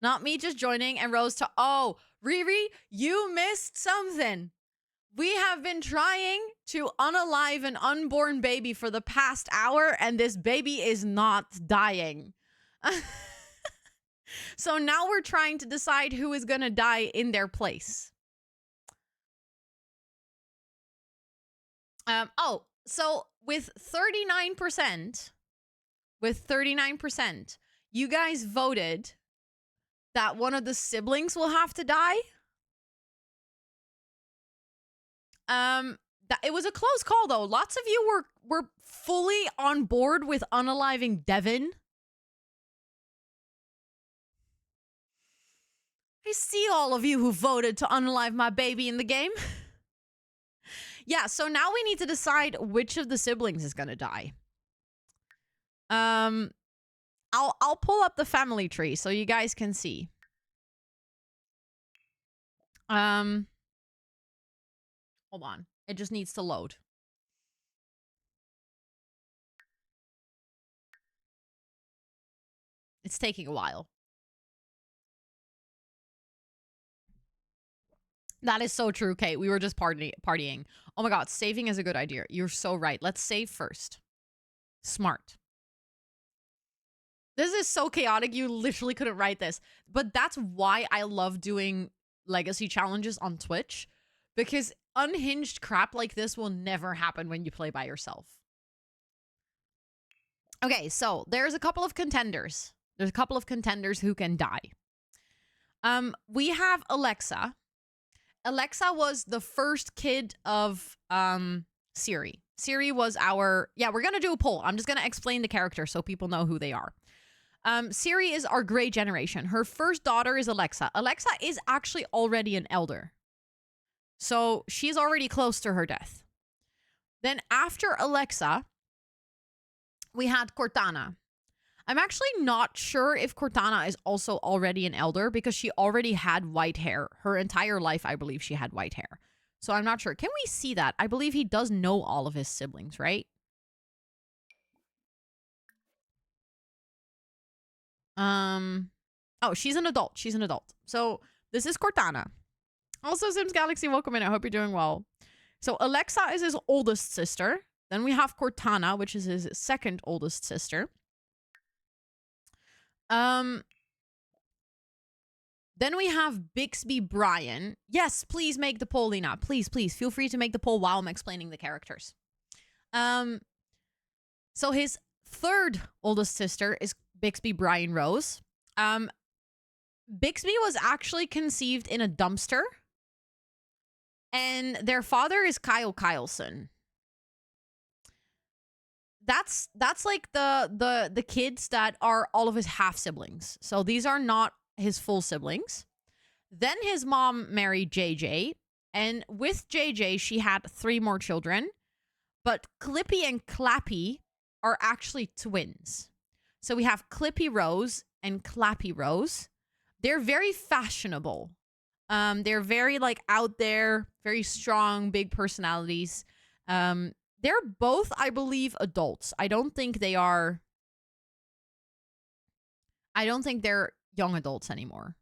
Speaker 2: Not me just joining and Rose to, oh, Riri, you missed something. We have been trying to unalive an unborn baby for the past hour, and this baby is not dying. So now we're trying to decide who is going to die in their place. So with 39%, you guys voted that one of the siblings will have to die. It was a close call though. Lots of you were fully on board with unaliving Devin. I see all of you who voted to unalive my baby in the game. Yeah, so now we need to decide which of the siblings is gonna die. I'll pull up the family tree so you guys can see. Hold on. It just needs to load. It's taking a while. That is so true, Kate. We were just partying. Oh my god, saving is a good idea. You're so right. Let's save first. Smart. This is so chaotic. You literally couldn't write this. But that's why I love doing legacy challenges on Twitch. Because unhinged crap like this will never happen when you play by yourself. Okay, so there's a couple of contenders. There's a couple of contenders who can die. We have Alexa. Alexa was the first kid of Siri. Siri was our... Yeah, we're going to do a poll. I'm just going to explain the character so people know who they are. Siri is our gray generation. Her first daughter is Alexa. Alexa is actually already an elder. So she's already close to her death. Then after Alexa, we had Cortana. I'm actually not sure if Cortana is also already an elder because she already had white hair. Her entire life, I believe she had white hair. so I'm not sure. Can we see that? I believe he does know all of his siblings, right? Oh, she's an adult. She's an adult. So this is Cortana. Also, Sims Galaxy, welcome in. I hope you're doing well. So Alexa is his oldest sister. Then we have Cortana, which is his second oldest sister. Then we have Bixby Brian. Yes, please make the poll, Lena. Please, please feel free to make the poll while I'm explaining the characters. So his third oldest sister is Bixby Brian Rose. Bixby was actually conceived in a dumpster, and their father is Kyle Kyleson. That's like the kids that are all of his half siblings. So these are not his full siblings. Then his mom married JJ, and with JJ she had 3 more children. But Clippy and Clappy are actually twins. So we have Clippy Rose and Clappy Rose. They're very fashionable. They're very like out there, very strong, big personalities. They're both, I believe, adults. I don't think they're young adults anymore.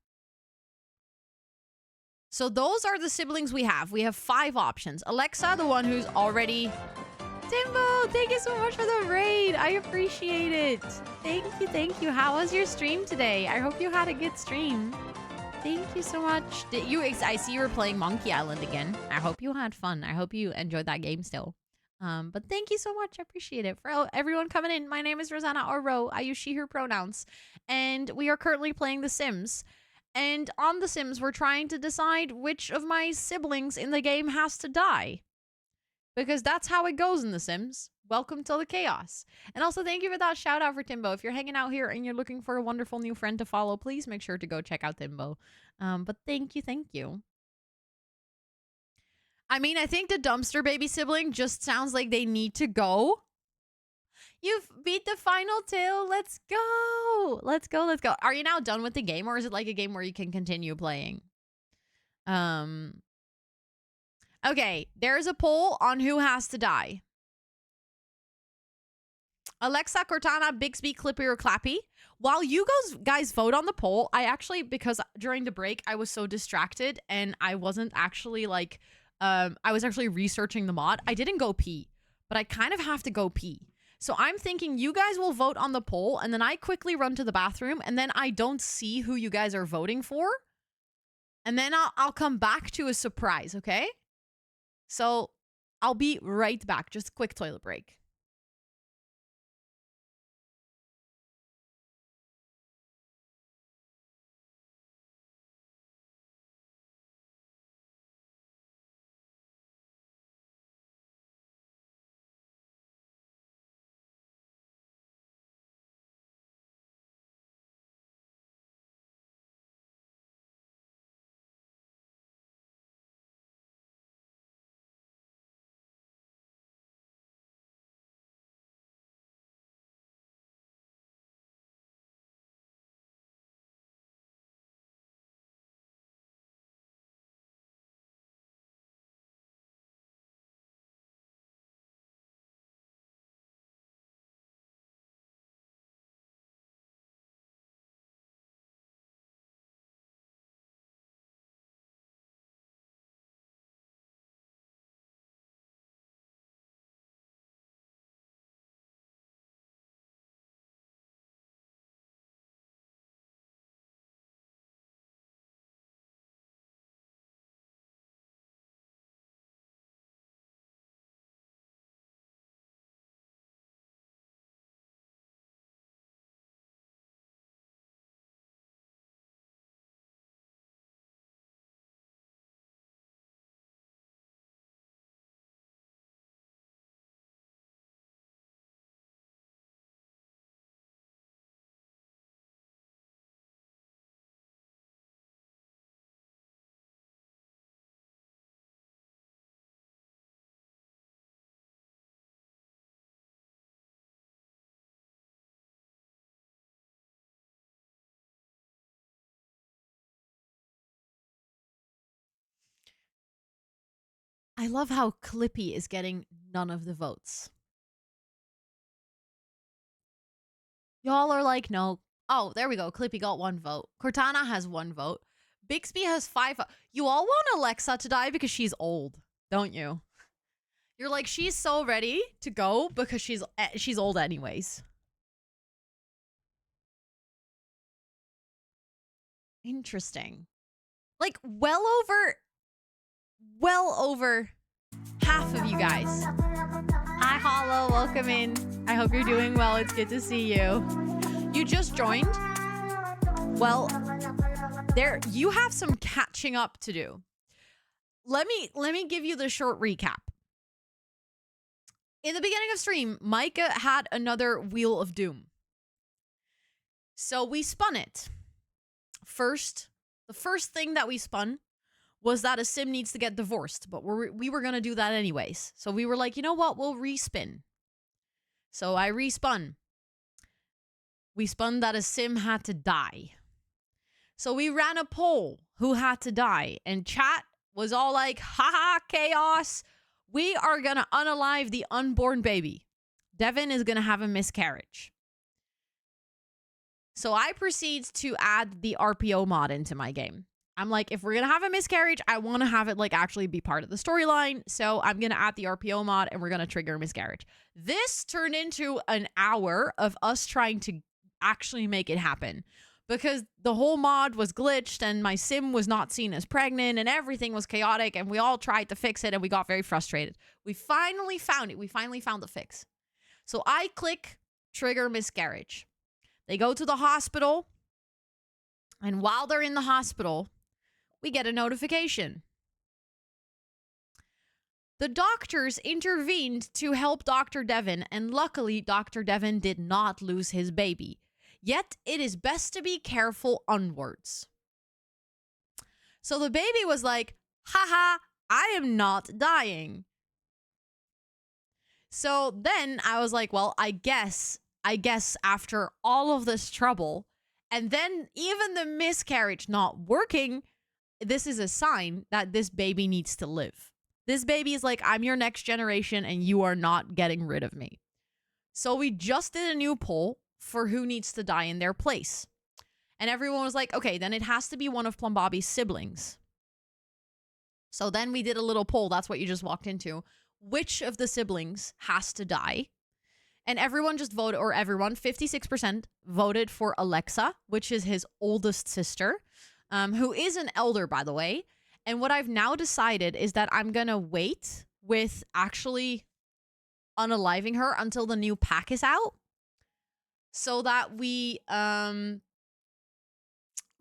Speaker 2: So those are the siblings we have. We have 5 options. Alexa, the one who's already... Timbo, thank you so much for the raid. I appreciate it. Thank you, thank you. How was your stream today? I hope you had a good stream. Thank you so much. I see you were playing Monkey Island again. I hope you had fun. I hope you enjoyed that game still. But thank you so much. I appreciate it. For everyone coming in, my name is Rosanna or Ro. I use she, her pronouns. And we are currently playing The Sims. And on The Sims, we're trying to decide which of my siblings in the game has to die. Because that's how it goes in The Sims. Welcome to the chaos. And also, thank you for that shout out for Timbo. If you're hanging out here and you're looking for a wonderful new friend to follow, please make sure to go check out Timbo. But thank you, thank you. I mean, I think the dumpster baby sibling just sounds like they need to go. You've beat the final 2. Let's go. Let's go. Let's go. Are you now done with the game, or is it like a game where you can continue playing? Okay, there's a poll on who has to die. Alexa, Cortana, Bixby, Clippy, or Clappy. While you guys vote on the poll, I actually, because during the break, I was so distracted and I wasn't actually like... I was actually researching the mod. I didn't go pee, but I kind of have to go pee. So I'm thinking you guys will vote on the poll, and then I quickly run to the bathroom, and then I don't see who you guys are voting for. And then I'll come back to a surprise, okay? So I'll be right back. Just a quick toilet break. I love how Clippy is getting none of the votes. Y'all are like, no. Oh, there we go. Clippy got 1 vote. Cortana has 1 vote. Bixby has 5. You all want Alexa to die because she's old, don't you? You're like, she's so ready to go because she's old anyways. Interesting. Like, well over half of you guys. Hi, Hollow. Welcome in. I hope you're doing well. It's good to see you. You just joined? Well, you have some catching up to do. Let me give you the short recap. In the beginning of stream, Micah had another Wheel of Doom. So we spun it. The first thing that we spun was that a sim needs to get divorced, but we were going to do that anyways. So we were like, you know what? We'll respin. So I respun. We spun that a sim had to die. So we ran a poll who had to die, and chat was all like, haha, chaos. We are going to unalive the unborn baby. Devin is going to have a miscarriage. So I proceed to add the RPO mod into my game. I'm like, if we're going to have a miscarriage, I want to have it like actually be part of the storyline. So I'm going to add the RPO mod and we're going to trigger a miscarriage. This turned into an hour of us trying to actually make it happen because the whole mod was glitched and my sim was not seen as pregnant and everything was chaotic and we all tried to fix it and we got very frustrated. We finally found it. We finally found the fix. So I click trigger miscarriage. They go to the hospital, and while they're in the hospital, we get a notification. The doctors intervened to help Dr. Devin, and luckily, Dr. Devin did not lose his baby. Yet, it is best to be careful onwards. So the baby was like, haha, I am not dying. So then I was like, well, I guess after all of this trouble, and then even the miscarriage not working, this is a sign that this baby needs to live. This baby is like, I'm your next generation and you are not getting rid of me. So we just did a new poll for who needs to die in their place. And everyone was like, okay, then it has to be one of Plum Bobby's siblings. So then we did a little poll. That's what you just walked into. Which of the siblings has to die? And everyone just voted, or everyone, 56% voted for Alexa, which is his oldest sister, who is an elder, by the way. And what I've now decided is that I'm going to wait with actually unaliving her until the new pack is out. So that we, but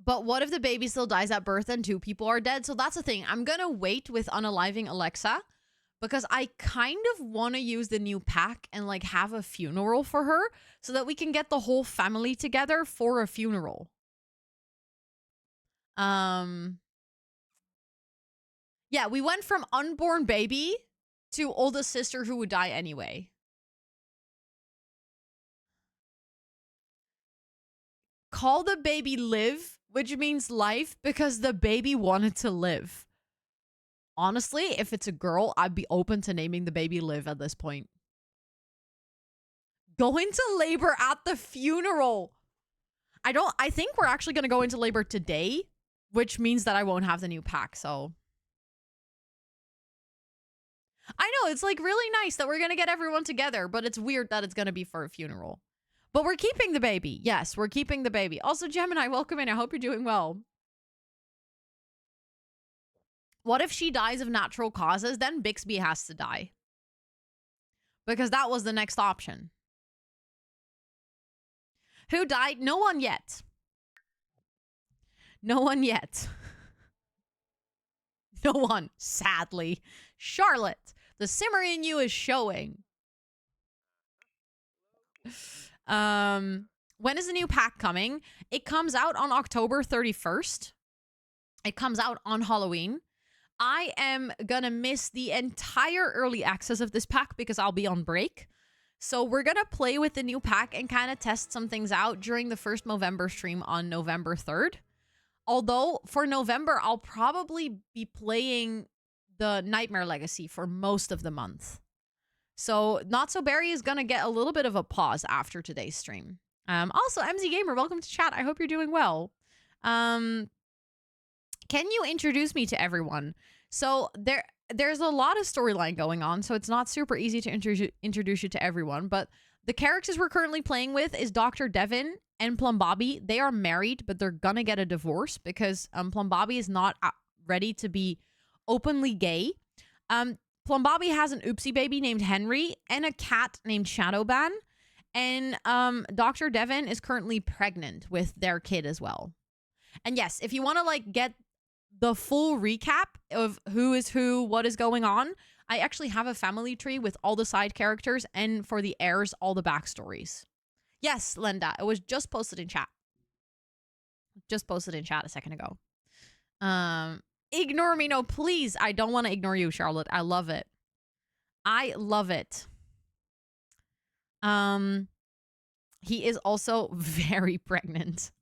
Speaker 2: what if the baby still dies at birth and 2 people are dead? So that's the thing. I'm going to wait with unaliving Alexa because I kind of want to use the new pack and like have a funeral for her so that we can get the whole family together for a funeral. Yeah, we went from unborn baby to oldest sister who would die anyway. Call the baby Liv, which means life, because the baby wanted to live. Honestly, if it's a girl, I'd be open to naming the baby Liv at this point. Go into labor at the funeral. I think we're actually going to go into labor today, which means that I won't have the new pack, so. I know, it's like really nice that we're going to get everyone together, but it's weird that it's going to be for a funeral. But we're keeping the baby. Yes, we're keeping the baby. Also, Gemini, welcome in. I hope you're doing well. What if she dies of natural causes? Then Bixby has to die. Because that was the next option. Who died? No one yet. No one yet. No one, sadly. Charlotte, the simmer in you is showing. When is the new pack coming? It comes out on October 31st. It comes out on Halloween. I am gonna miss the entire early access of this pack because I'll be on break. So we're gonna play with the new pack and kind of test some things out during the first Movember stream on November 3rd. Although for November, I'll probably be playing the Nightmare Legacy for most of the month. So Not So Berry is going to get a little bit of a pause after today's stream. Also, MZ Gamer, welcome to chat. I hope you're doing well. Can you introduce me to everyone? So there's a lot of storyline going on, so it's not super easy to introduce you to everyone. But the characters we're currently playing with is Dr. Devin and Plum Bobby. They are married, but they're gonna get a divorce because Plum Bobby is not ready to be openly gay. Plum Bobby has an oopsie baby named Henry and a cat named Shadowban. And Dr. Devin is currently pregnant with their kid as well. And yes, if you want to like get the full recap of who is who, what is going on, I actually have a family tree with all the side characters and for the heirs, all the backstories. Yes, Linda, it was just posted in chat. Just posted in chat a second ago. Ignore me. No, please. I don't want to ignore you, Charlotte. I love it. I love it. He is also very pregnant.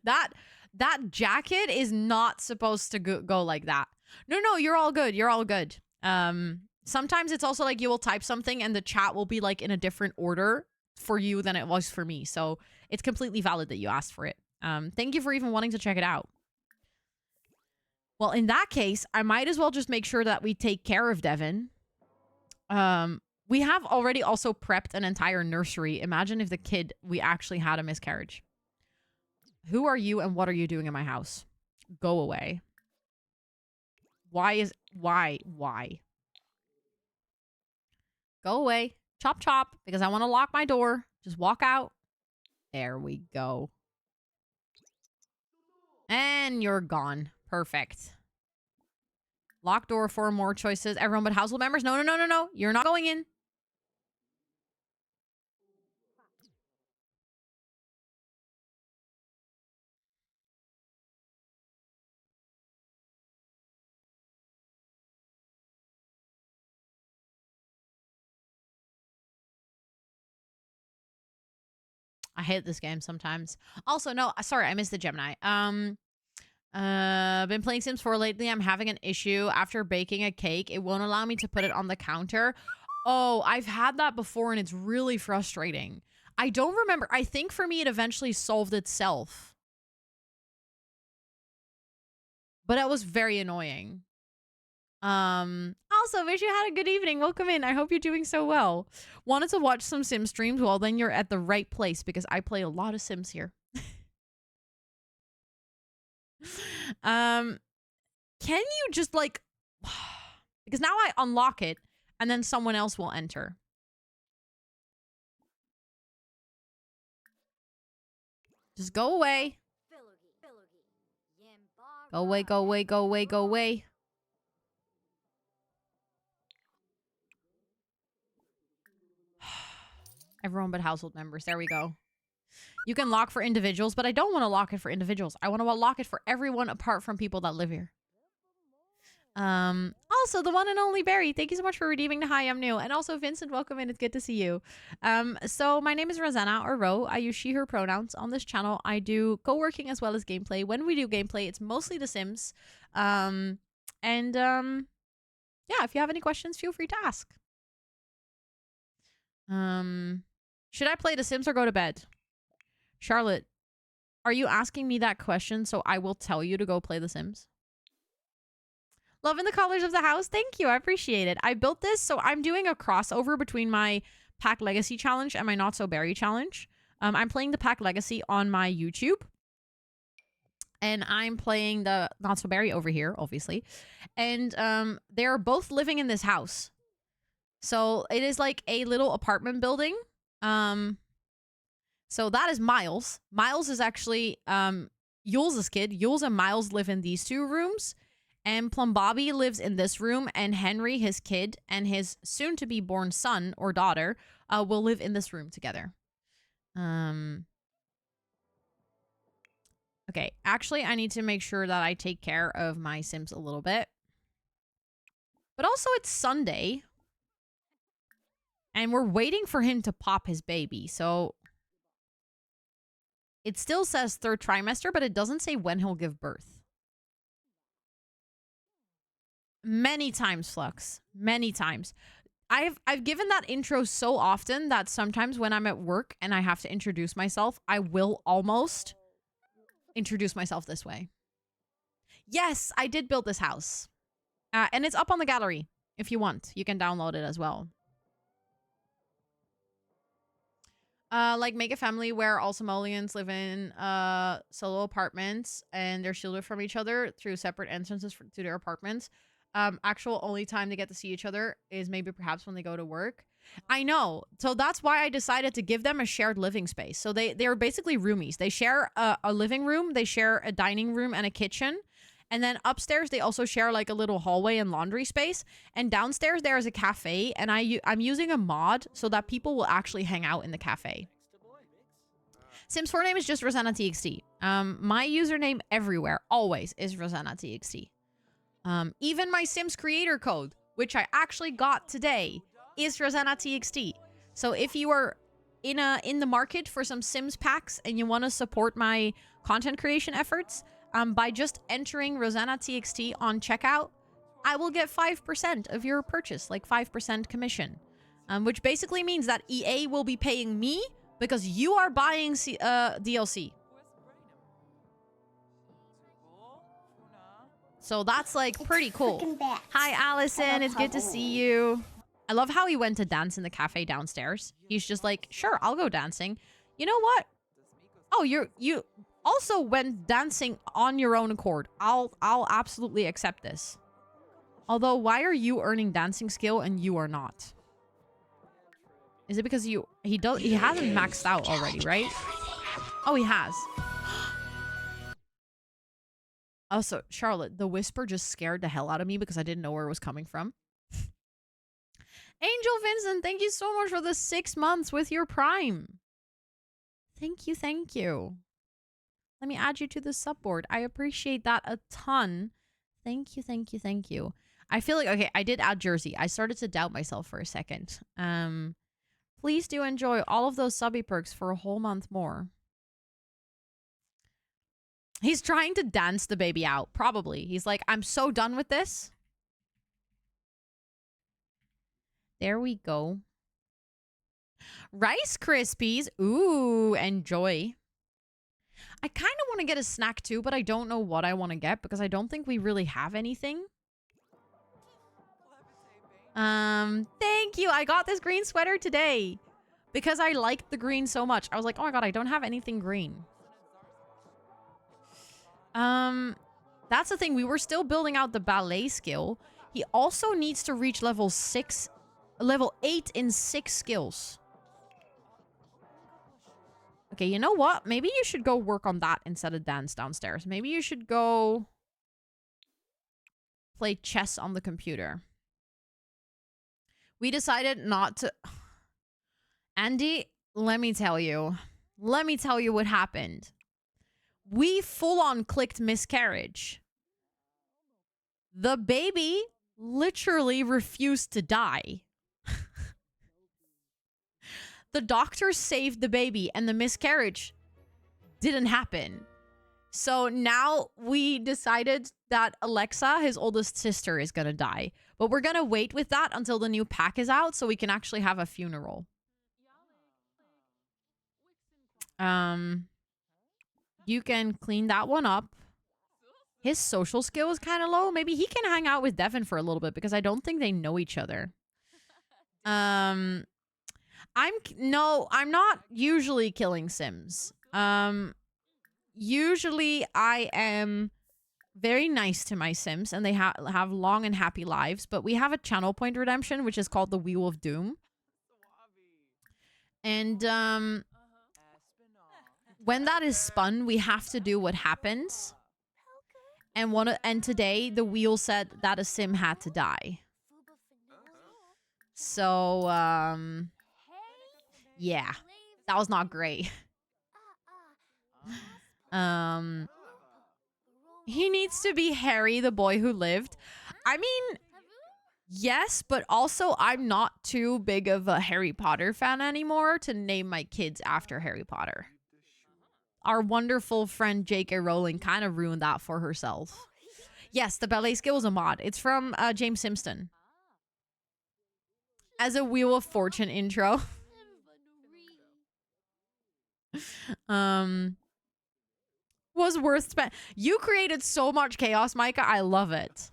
Speaker 2: That jacket is not supposed to go like that. No, you're all good. You're all good. Sometimes it's also like you will type something and the chat will be like in a different order for you than it was for me. So it's completely valid that you asked for it. Thank you for even wanting to check it out. Well, in that case, I might as well just make sure that we take care of Devin. We have already also prepped an entire nursery. Imagine if we actually had a miscarriage. Who are you and what are you doing in my house? Go away. Why? Go away. Chop, chop, because I want to lock my door. Just walk out. There we go. And you're gone. Perfect. Lock door for more choices. Everyone but household members. No. You're not going in. I hate this game sometimes. Also, no, sorry, I missed the Gemini. Been playing Sims 4 lately. I'm having an issue. After baking a cake, it won't allow me to put it on the counter. Oh, I've had that before and it's really frustrating. I don't remember. I think for me, it eventually solved itself. But it was very annoying. Also, wish you had a good evening. Welcome in. I hope you're doing so well. Wanted to watch some Sim streams? Well, then you're at the right place because I play a lot of Sims here. Can you just like, because now I unlock it and then someone else will enter. Just go away. Go away, go away, go away, go away. Everyone but household members. There we go. You can lock for individuals, but I don't want to lock it for individuals. I want to lock it for everyone apart from people that live here. Also, the one and only Barry, thank you so much for redeeming the Hi, I'm new. And also, Vincent, welcome in. It's good to see you. So my name is Rosanna, or Ro. I use she, her pronouns on this channel. I do co-working as well as gameplay. When we do gameplay, it's mostly The Sims. Yeah, if you have any questions, feel free to ask. Should I play The Sims or go to bed? Charlotte, are you asking me that question so I will tell you to go play The Sims? Loving the colors of the house. Thank you. I appreciate it. I built this, so I'm doing a crossover between my Pack Legacy challenge and my Not So Berry challenge. I'm playing the Pack Legacy on my YouTube. And I'm playing the Not So Berry over here, obviously. And they're both living in this house. So it is like a little apartment building. So that is Miles. Miles is actually Yules' kid. Yules and Miles live in these two rooms. And Plum Bobby lives in this room. And Henry, his kid, and his soon-to-be-born son or daughter will live in this room together. Okay, actually, I need to make sure that I take care of my Sims a little bit. But also, it's Sunday. And we're waiting for him to pop his baby. So it still says third trimester, but it doesn't say when he'll give birth. Many times, Flux. Many times. I've given that intro so often that sometimes when I'm at work and I have to introduce myself, I will almost introduce myself this way. Yes, I did build this house. And it's up on the gallery. If you want, you can download it as well. Like make a family where all Somalians live in solo apartments and they're shielded from each other through separate entrances to their apartments. Actual only time they get to see each other is maybe perhaps when they go to work. I know. So that's why I decided to give them a shared living space. So they're basically roomies. They share a living room, they share a dining room and a kitchen. And then upstairs, they also share like a little hallway and laundry space. And downstairs, there is a cafe. And I'm using a mod so that people will actually hang out in the cafe. Sims 4 name is just rosannatxt. My username everywhere always is rosannatxt. Even my Sims creator code, which I actually got today, is rosannatxt. So if you are in the market for some Sims packs and you want to support my content creation efforts, by just entering rosannatxt on checkout, I will get 5% of your purchase, like 5% commission, which basically means that EA will be paying me because you are buying DLC. So that's like pretty cool. Hi, Allison. It's good to see you. I love how he went to dance in the cafe downstairs. He's just like, sure, I'll go dancing. You know what? Oh, you also went dancing on your own accord. I'll absolutely accept this. Although, why are you earning dancing skill and you are not? Is it because he hasn't maxed out already, right? Oh, he has. Also, Charlotte, the whisper just scared the hell out of me because I didn't know where it was coming from. Angel Vincent, thank you so much for the 6 months with your Prime. Thank you, thank you. Let me add you to the subboard. I appreciate that a ton. Thank you, thank you, thank you. I feel like, okay, I did add Jersey. I started to doubt myself for a second. Please do enjoy all of those subby perks for a whole month more. He's trying to dance the baby out, probably. He's like, I'm so done with this. There we go. Rice Krispies. Ooh, enjoy. I kind of want to get a snack too, but I don't know what I want to get because I don't think we really have anything. Thank you. I got this green sweater today because I liked the green so much. I was like, oh my god, I don't have anything green. That's the thing. We were still building out the ballet skill. He also needs to reach level 8 in 6 skills. Okay, you know what? Maybe you should go work on that instead of dance downstairs. Maybe you should go play chess on the computer. We decided not to... Andy, let me tell you. Let me tell you what happened. We full-on clicked miscarriage. The baby literally refused to die. The doctor saved the baby and the miscarriage didn't happen. So now we decided that Alexa, his oldest sister, is going to die. But we're going to wait with that until the new pack is out so we can actually have a funeral. You can clean that one up. His social skill is kind of low. Maybe he can hang out with Devin for a little bit because I don't think they know each other. I'm not usually killing Sims. Usually I am very nice to my Sims and they have long and happy lives, but we have a channel point redemption which is called the Wheel of Doom. And when that is spun, we have to do what happens. And today the wheel said that a Sim had to die. So yeah, that was not great. He needs to be Harry, the boy who lived. I mean, yes, but also I'm not too big of a Harry Potter fan anymore to name my kids after Harry Potter. Our wonderful friend J.K. Rowling kind of ruined that for herself. Yes, the ballet skill is a mod. It's from James Simpson. As a Wheel of Fortune intro. Was worth spent. You created so much chaos, Micah. I love it.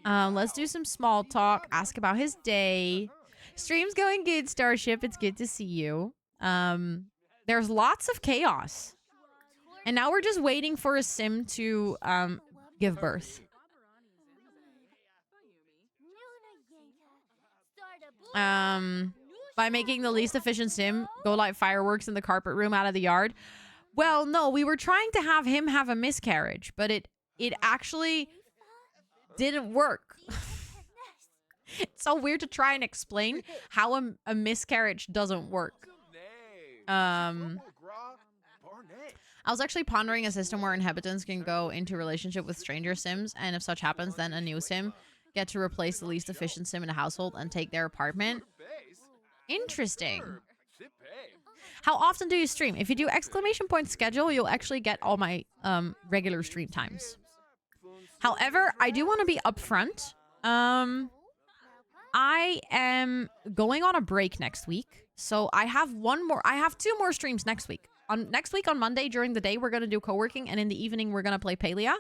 Speaker 2: Let's do some small talk. Ask about his day. Stream's going good, Starship. It's good to see you. There's lots of chaos. And now we're just waiting for a sim to give birth. By making the least efficient sim go light fireworks in the carpet room out of the yard. Well, no, we were trying to have him have a miscarriage, but it actually didn't work. It's so weird to try and explain how a miscarriage doesn't work. I was actually pondering a system where inhabitants can go into relationship with stranger sims, and if such happens, then a new sim get to replace the least efficient sim in the household and take their apartment. Interesting. How often do you stream? If you do / schedule, you'll actually get all my regular stream times. However, I do want to be upfront. I am going on a break next week. So I have two more streams next week. Next week on Monday during the day, we're going to do co-working, and in the evening, we're going to play Palia.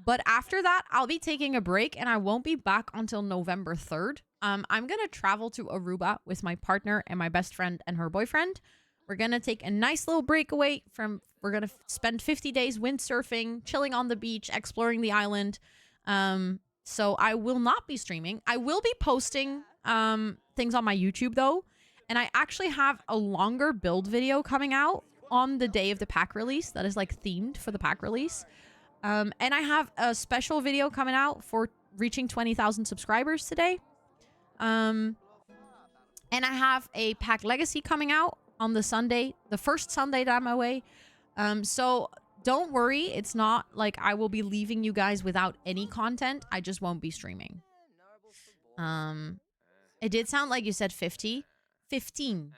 Speaker 2: But after that, I'll be taking a break, and I won't be back until November 3rd. I'm going to travel to Aruba with my partner and my best friend and her boyfriend. We're going to take a nice little breakaway we're going to spend 50 days windsurfing, chilling on the beach, exploring the island. So I will not be streaming. I will be posting things on my YouTube, though. And I actually have a longer build video coming out on the day of the pack release that is like themed for the pack release. And I have a special video coming out for reaching 20,000 subscribers today. And I have a pack legacy coming out on the Sunday, the first Sunday that I'm away. So don't worry. It's not like I will be leaving you guys without any content. I just won't be streaming. It did sound like you said 50. 15.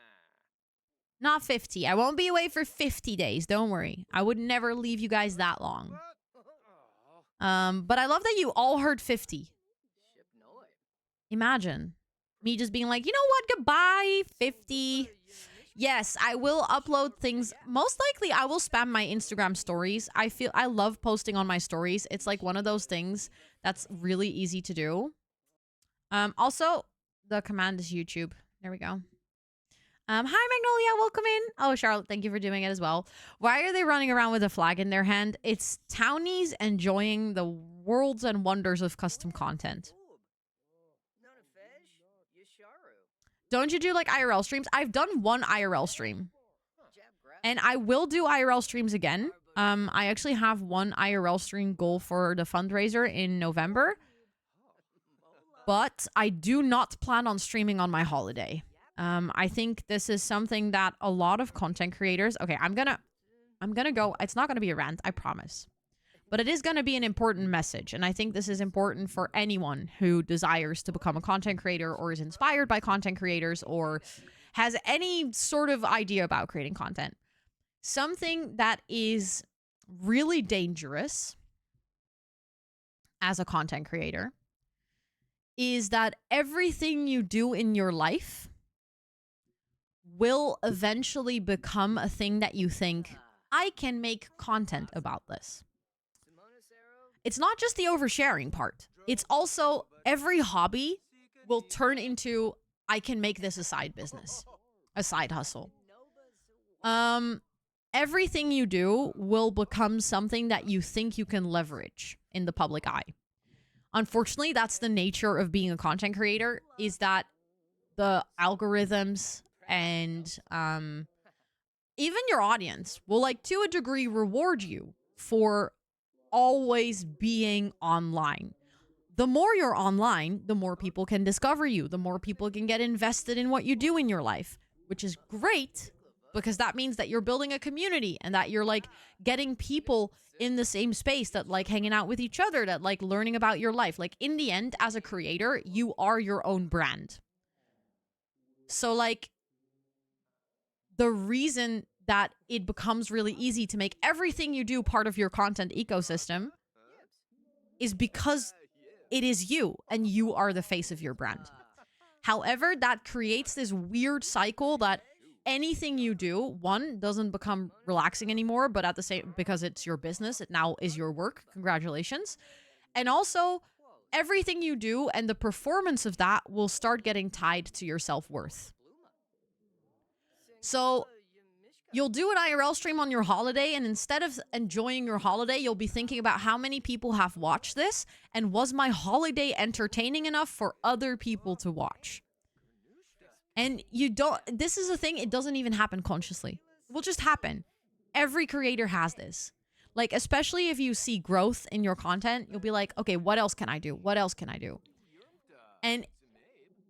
Speaker 2: Not 50. I won't be away for 50 days. Don't worry. I would never leave you guys that long. But I love that you all heard 50. Imagine me just being like, you know what? Goodbye, 50. Yes, I will upload things. Most likely, I will spam my Instagram stories. I love posting on my stories. It's like one of those things that's really easy to do. Also, the command is YouTube. There we go. Hi, Magnolia. Welcome in. Oh, Charlotte, thank you for doing it as well. Why are they running around with a flag in their hand? It's townies enjoying the worlds and wonders of custom content. Don't you do like IRL streams? I've done one IRL stream. And I will do IRL streams again. I actually have one IRL stream goal for the fundraiser in November. But I do not plan on streaming on my holiday. I think this is something that a lot of content creators... Okay, I'm gonna go... It's not gonna be a rant, I promise. But it is gonna be an important message. And I think this is important for anyone who desires to become a content creator or is inspired by content creators or has any sort of idea about creating content. Something that is really dangerous as a content creator is that everything you do in your life will eventually become a thing that you think, I can make content about this. It's not just the oversharing part. It's also every hobby will turn into, I can make this a side business, a side hustle. Everything you do will become something that you think you can leverage in the public eye. Unfortunately, that's the nature of being a content creator, is that the algorithms and even your audience will, like, to a degree, reward you for always being online. The more you're online, the more people can discover you, the more people can get invested in what you do in your life, which is great because that means that you're building a community and that you're like getting people in the same space that like hanging out with each other, that like learning about your life. Like in the end, as a creator, you are your own brand. So like the reason that it becomes really easy to make everything you do part of your content ecosystem is because it is you and you are the face of your brand. However, that creates this weird cycle that anything you do, one, doesn't become relaxing anymore, but at the same, because it's your business, it now is your work. Congratulations. And also, everything you do and the performance of that will start getting tied to your self-worth. So you'll do an IRL stream on your holiday, and instead of enjoying your holiday, you'll be thinking about how many people have watched this, and was my holiday entertaining enough for other people to watch? And you don't, this is a thing, it doesn't even happen consciously. It will just happen. Every creator has this. Like, especially if you see growth in your content, you'll be like, okay, what else can I do? What else can I do? And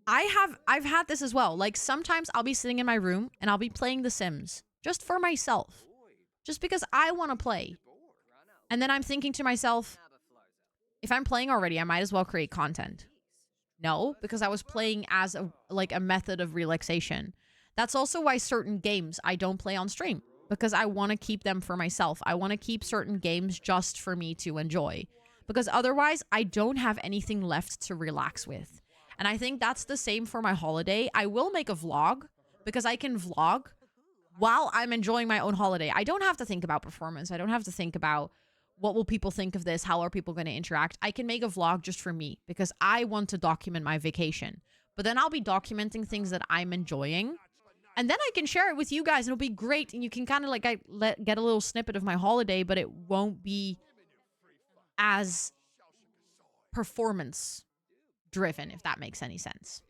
Speaker 2: I've had this as well. Like, sometimes I'll be sitting in my room and I'll be playing The Sims just for myself, just because I want to play. And then I'm thinking to myself, if I'm playing already, I might as well create content. No, because I was playing as a method of relaxation. That's also why certain games I don't play on stream, because I want to keep them for myself. I want to keep certain games just for me to enjoy, because otherwise I don't have anything left to relax with. And I think that's the same for my holiday. I will make a vlog because I can vlog while I'm enjoying my own holiday. I don't have to think about performance. I don't have to think about what will people think of this? How are people going to interact? I can make a vlog just for me because I want to document my vacation. But then I'll be documenting things that I'm enjoying. And then I can share it with you guys and it'll be great. And you can kind of like get a little snippet of my holiday, but it won't be as performance driven, if that makes any sense.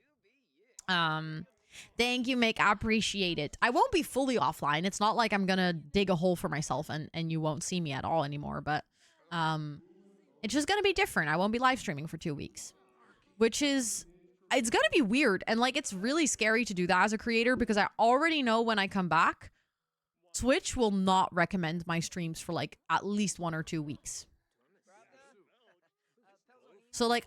Speaker 2: Thank you, Mick. I appreciate it. I won't be fully offline. It's not like I'm gonna dig a hole for myself and you won't see me at all anymore, but it's just gonna be different. I won't be live streaming for 2 weeks, which is, it's gonna be weird. And like, it's really scary to do that as a creator because I already know when I come back, Twitch will not recommend my streams for like at least 1 or 2 weeks. So like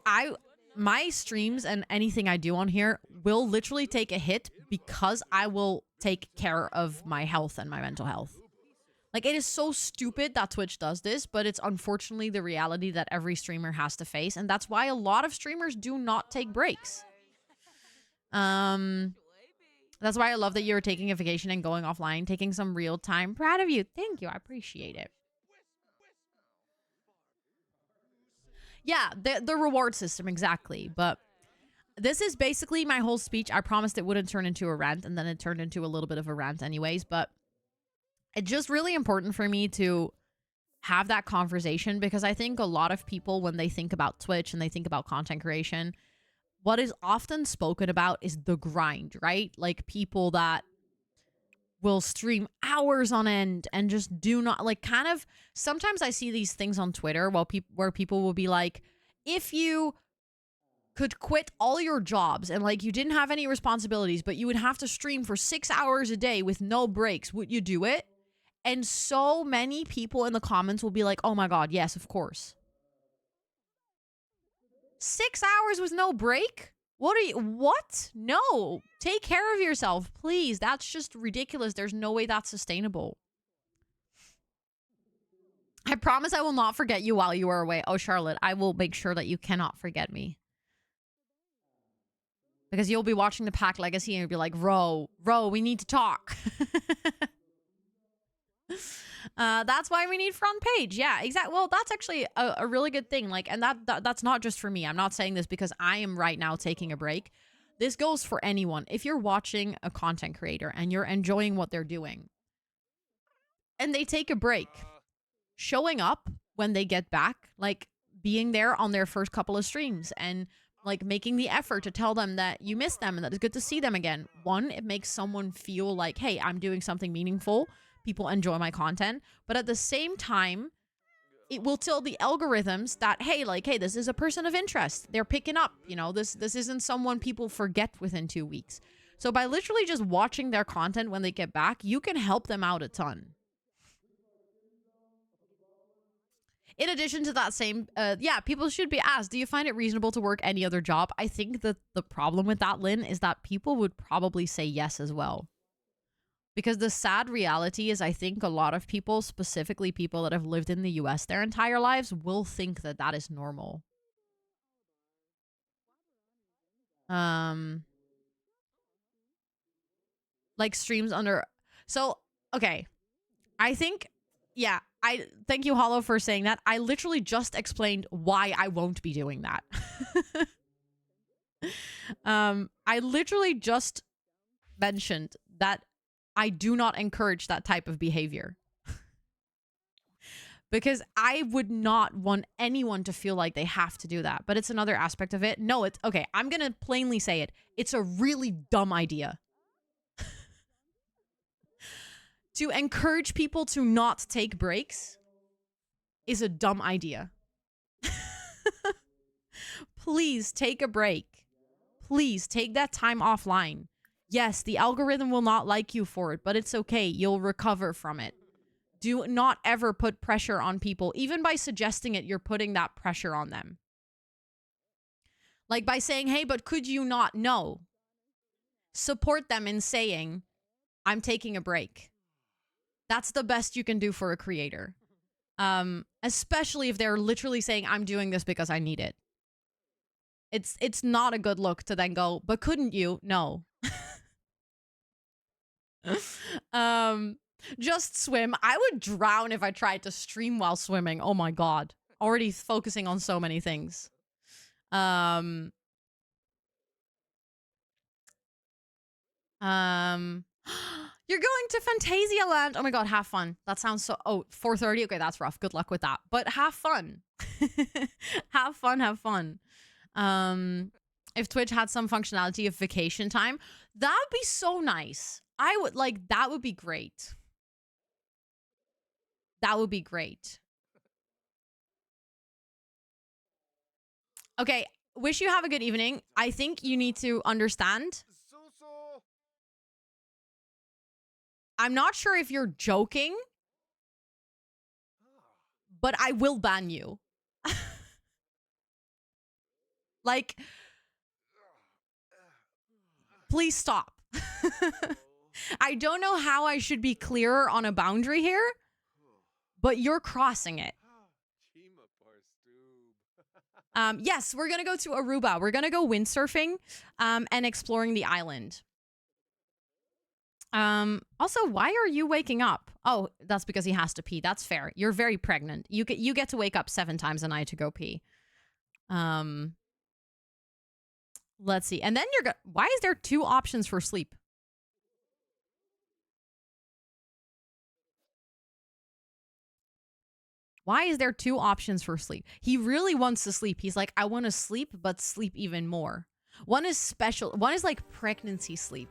Speaker 2: my streams and anything I do on here will literally take a hit because I will take care of my health and my mental health. Like, it is so stupid that Twitch does this, but it's unfortunately the reality that every streamer has to face. And that's why a lot of streamers do not take breaks. That's why I love that you're taking a vacation and going offline, taking some real time. Proud of you. Thank you. I appreciate it. Yeah, the reward system, exactly. But this is basically my whole speech. I promised it wouldn't turn into a rant, and then it turned into a little bit of a rant anyways. But it's just really important for me to have that conversation because I think a lot of people, when they think about Twitch and they think about content creation, what is often spoken about is the grind, right? Like, people that will stream hours on end and just do not, like, kind of, sometimes I see these things on Twitter where people will be like, if you could quit all your jobs and like you didn't have any responsibilities, but you would have to stream for 6 hours a day with no breaks, would you do it? And so many people in the comments will be like, oh my God, yes, of course. 6 hours with no break? What? No. Take care of yourself, please. That's just ridiculous. There's no way that's sustainable. I promise I will not forget you while you are away. Oh, Charlotte, I will make sure that you cannot forget me. Because you'll be watching the Pack Legacy and you'll be like, Ro, we need to talk. That's why we need front page. Yeah, exactly. Well, that's actually a really good thing. Like, and that's not just for me. I'm not saying this because I am right now taking a break. This goes for anyone. If you're watching a content creator and you're enjoying what they're doing and they take a break, showing up when they get back, like being there on their first couple of streams and like making the effort to tell them that you miss them and that it's good to see them again. One, it makes someone feel like, hey, I'm doing something meaningful. People enjoy my content. But at the same time, it will tell the algorithms that, hey, this is a person of interest. They're picking up, you know, this isn't someone people forget within 2 weeks. So by literally just watching their content when they get back, you can help them out a ton. In addition to that same, people should be asked, do you find it reasonable to work any other job? I think that the problem with that, Lynn, is that people would probably say yes as well. Because the sad reality is, I think a lot of people, specifically people that have lived in the US their entire lives, will think that that is normal. Like streams under. So, okay. I think, yeah, I thank you, Hollow, for saying that. I literally just explained why I won't be doing that. I literally just mentioned that I do not encourage that type of behavior. Because I would not want anyone to feel like they have to do that. But it's another aspect of it. No, it's okay. I'm going to plainly say it. It's a really dumb idea. To encourage people to not take breaks is a dumb idea. Please take a break. Please take that time offline. Yes, the algorithm will not like you for it, but it's okay. You'll recover from it. Do not ever put pressure on people. Even by suggesting it, you're putting that pressure on them. Like by saying, hey, but could you not? No. Support them in saying, I'm taking a break. That's the best you can do for a creator. Especially if they're literally saying, I'm doing this because I need it. It's not a good look to then go, but couldn't you? No. Just swim. I would drown if I tried to stream while swimming. Oh my God. Already focusing on so many things. You're going to Fantasia Land. Oh my God, have fun. That sounds so... Oh, 4:30? Okay, that's rough. Good luck with that. But have fun. Have fun, have fun. If Twitch had some functionality of vacation time, that would be so nice. I would like... That would be great. That would be great. Okay, wish you have a good evening. I think you need to understand... I'm not sure if you're joking, but I will ban you. Like, please stop. I don't know how I should be clearer on a boundary here, but you're crossing it. Yes, we're going to go to Aruba. We're going to go windsurfing and exploring the island. Also, why are you waking up? Oh, that's because he has to pee. That's fair. You're very pregnant. You get to wake up 7 times a night to go pee. Let's see. And then why is there 2 options for sleep? Why is there 2 options for sleep? He really wants to sleep. He's like, I want to sleep, but sleep even more. One is special. One is like pregnancy sleep.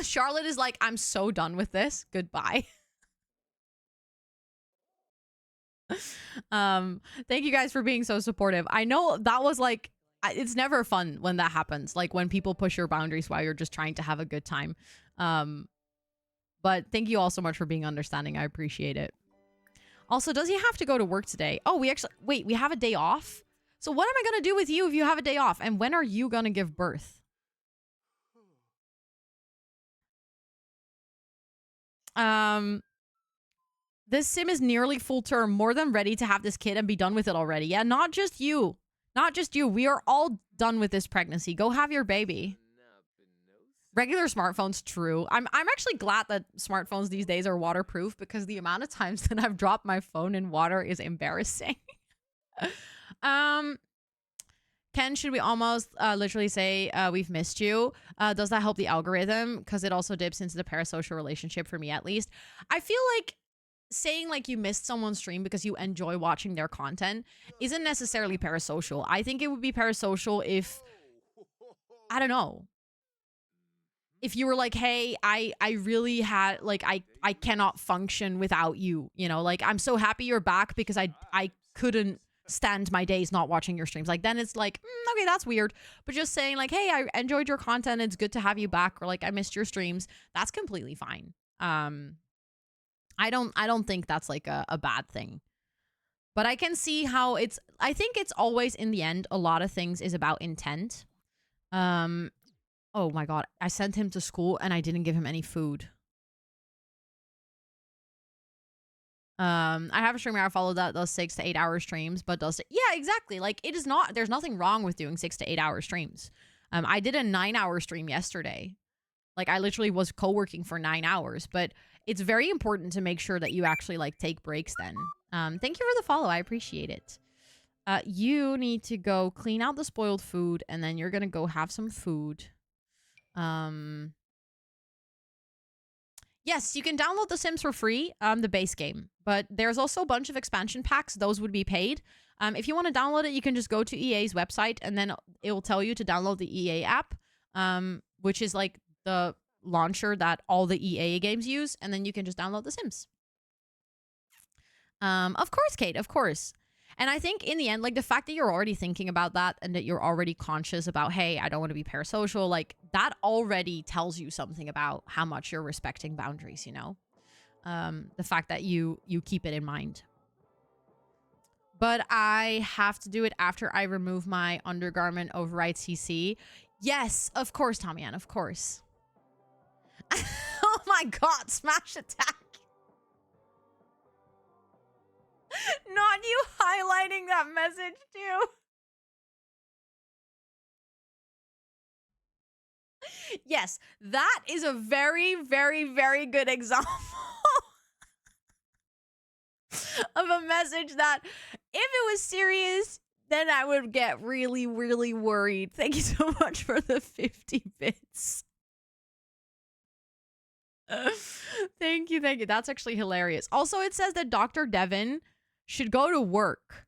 Speaker 2: Charlotte is like, I'm so done with this. Goodbye. Thank you guys for being so supportive. I know that was like, it's never fun when that happens. Like when people push your boundaries while you're just trying to have a good time. But thank you all so much for being understanding. I appreciate it. Also, does he have to go to work today? Oh, wait, we have a day off? So what am I going to do with you if you have a day off? And when are you going to give birth? This sim is nearly full term, more than ready to have this kid and be done with it already. Yeah, not just you. Not just you. We are all done with this pregnancy. Go have your baby. Regular smartphones, true. I'm actually glad that smartphones these days are waterproof because the amount of times that I've dropped my phone in water is embarrassing. Ken, should we almost literally say we've missed you? Does that help the algorithm? Because it also dips into the parasocial relationship for me, at least. I feel like saying like you missed someone's stream because you enjoy watching their content isn't necessarily parasocial. I think it would be parasocial if, I don't know, if you were like, hey, I really had, like, I cannot function without you, you know, like, I'm so happy you're back because I couldn't stand my days not watching your streams. Like, then it's like, okay, that's weird. But just saying like, hey, I enjoyed your content. It's good to have you back. Or like, I missed your streams. That's completely fine. I don't think that's like a bad thing. But I can see how I think it's always, in the end, a lot of things is about intent. Oh my god, I sent him to school and I didn't give him any food. I have a streamer I follow that does 6 to 8 hour streams, but does it. Yeah, exactly. Like, it is not, there's nothing wrong with doing 6 to 8 hour streams. I did a 9-hour stream yesterday. Like, I literally was co-working for 9 hours, but it's very important to make sure that you actually, like, take breaks then. Thank you for the follow. I appreciate it. You need to go clean out the spoiled food, and then you're gonna go have some food. Yes, you can download The Sims for free, the base game. But there's also a bunch of expansion packs. Those would be paid. If you want to download it, you can just go to EA's website, and then it will tell you to download the EA app, which is like the launcher that all the EA games use, and then you can just download The Sims. Of course, Kate, of course. And I think in the end, like, the fact that you're already thinking about that and that you're already conscious about, hey, I don't want to be parasocial, like, that already tells you something about how much you're respecting boundaries, you know? The fact that you keep it in mind. But I have to do it after I remove my undergarment override CC. Yes, of course, Tommy Ann, of course. Oh my god, smash attack. Not you highlighting that message too. Yes, that is a very, very, very good example of a message that, if it was serious, then I would get really, really worried. Thank you so much for the 50 bits. Thank you, thank you. That's actually hilarious. Also, it says that Dr. Devin should go to work.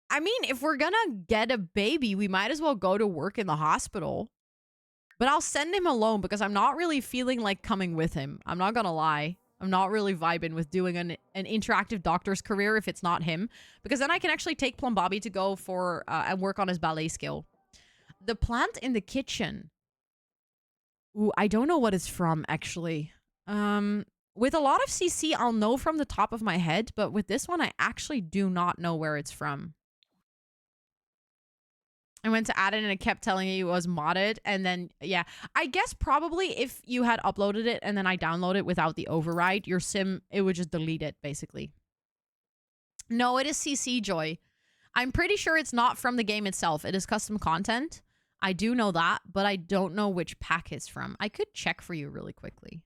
Speaker 2: I mean, if we're gonna get a baby, we might as well go to work in the hospital. But I'll send him alone because I'm not really feeling like coming with him. I'm not gonna lie. I'm not really vibing with doing an interactive doctor's career if it's not him. Because then I can actually take Plum Bobby to go for and work on his ballet skill. The plant in the kitchen. Ooh, I don't know what it's from, actually. With a lot of CC, I'll know from the top of my head. But with this one, I actually do not know where it's from. I went to add it and it kept telling you it was modded. And then, yeah, I guess probably if you had uploaded it and then I download it without the override, your sim, it would just delete it, basically. No, it is CC, Joy. I'm pretty sure it's not from the game itself. It is custom content. I do know that, but I don't know which pack it's from. I could check for you really quickly.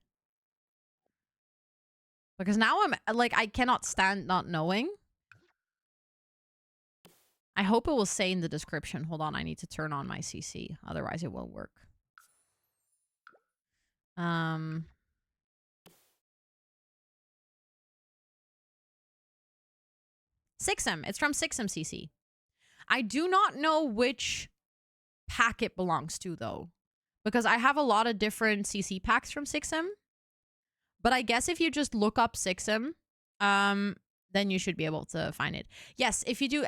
Speaker 2: Because now I'm, like, I cannot stand not knowing. I hope it will say in the description. Hold on, I need to turn on my CC. Otherwise, it won't work. Sixem. It's from Sixem CC. I do not know which pack it belongs to, though. Because I have a lot of different CC packs from Sixem. But I guess if you just look up Sixem, then you should be able to find it. Yes, if you do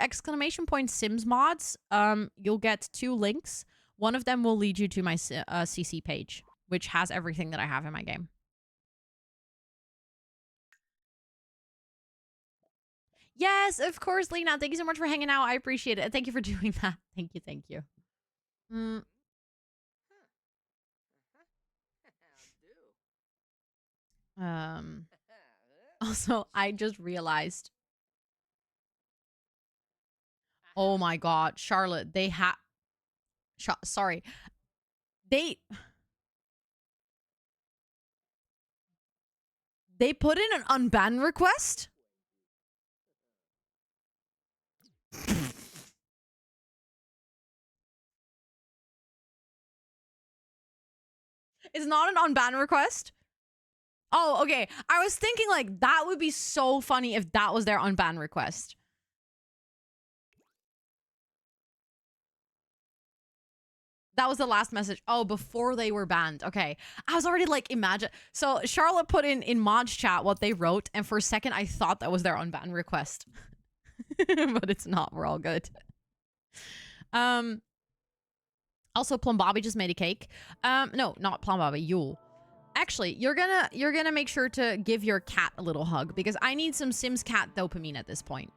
Speaker 2: !Sims mods, you'll get 2 links. One of them will lead you to my CC page, which has everything that I have in my game. Yes, of course, Lena. Thank you so much for hanging out. I appreciate it. And thank you for doing that. Thank you, thank you. Also, I just realized. Oh my god, Charlotte, they have... sorry. They put in an unban request? It's not an unban request? Oh, okay. I was thinking, like, that would be so funny if that was their unban request. That was the last message. Oh, before they were banned. Okay. I was already like, imagine. So Charlotte put in Mod's chat what they wrote, and for a second I thought that was their unban request. But it's not. We're all good. Also, Plum Bobby just made a cake. No, not Plum Bobby, Yule. Actually, you're gonna make sure to give your cat a little hug because I need some Sims cat dopamine at this point.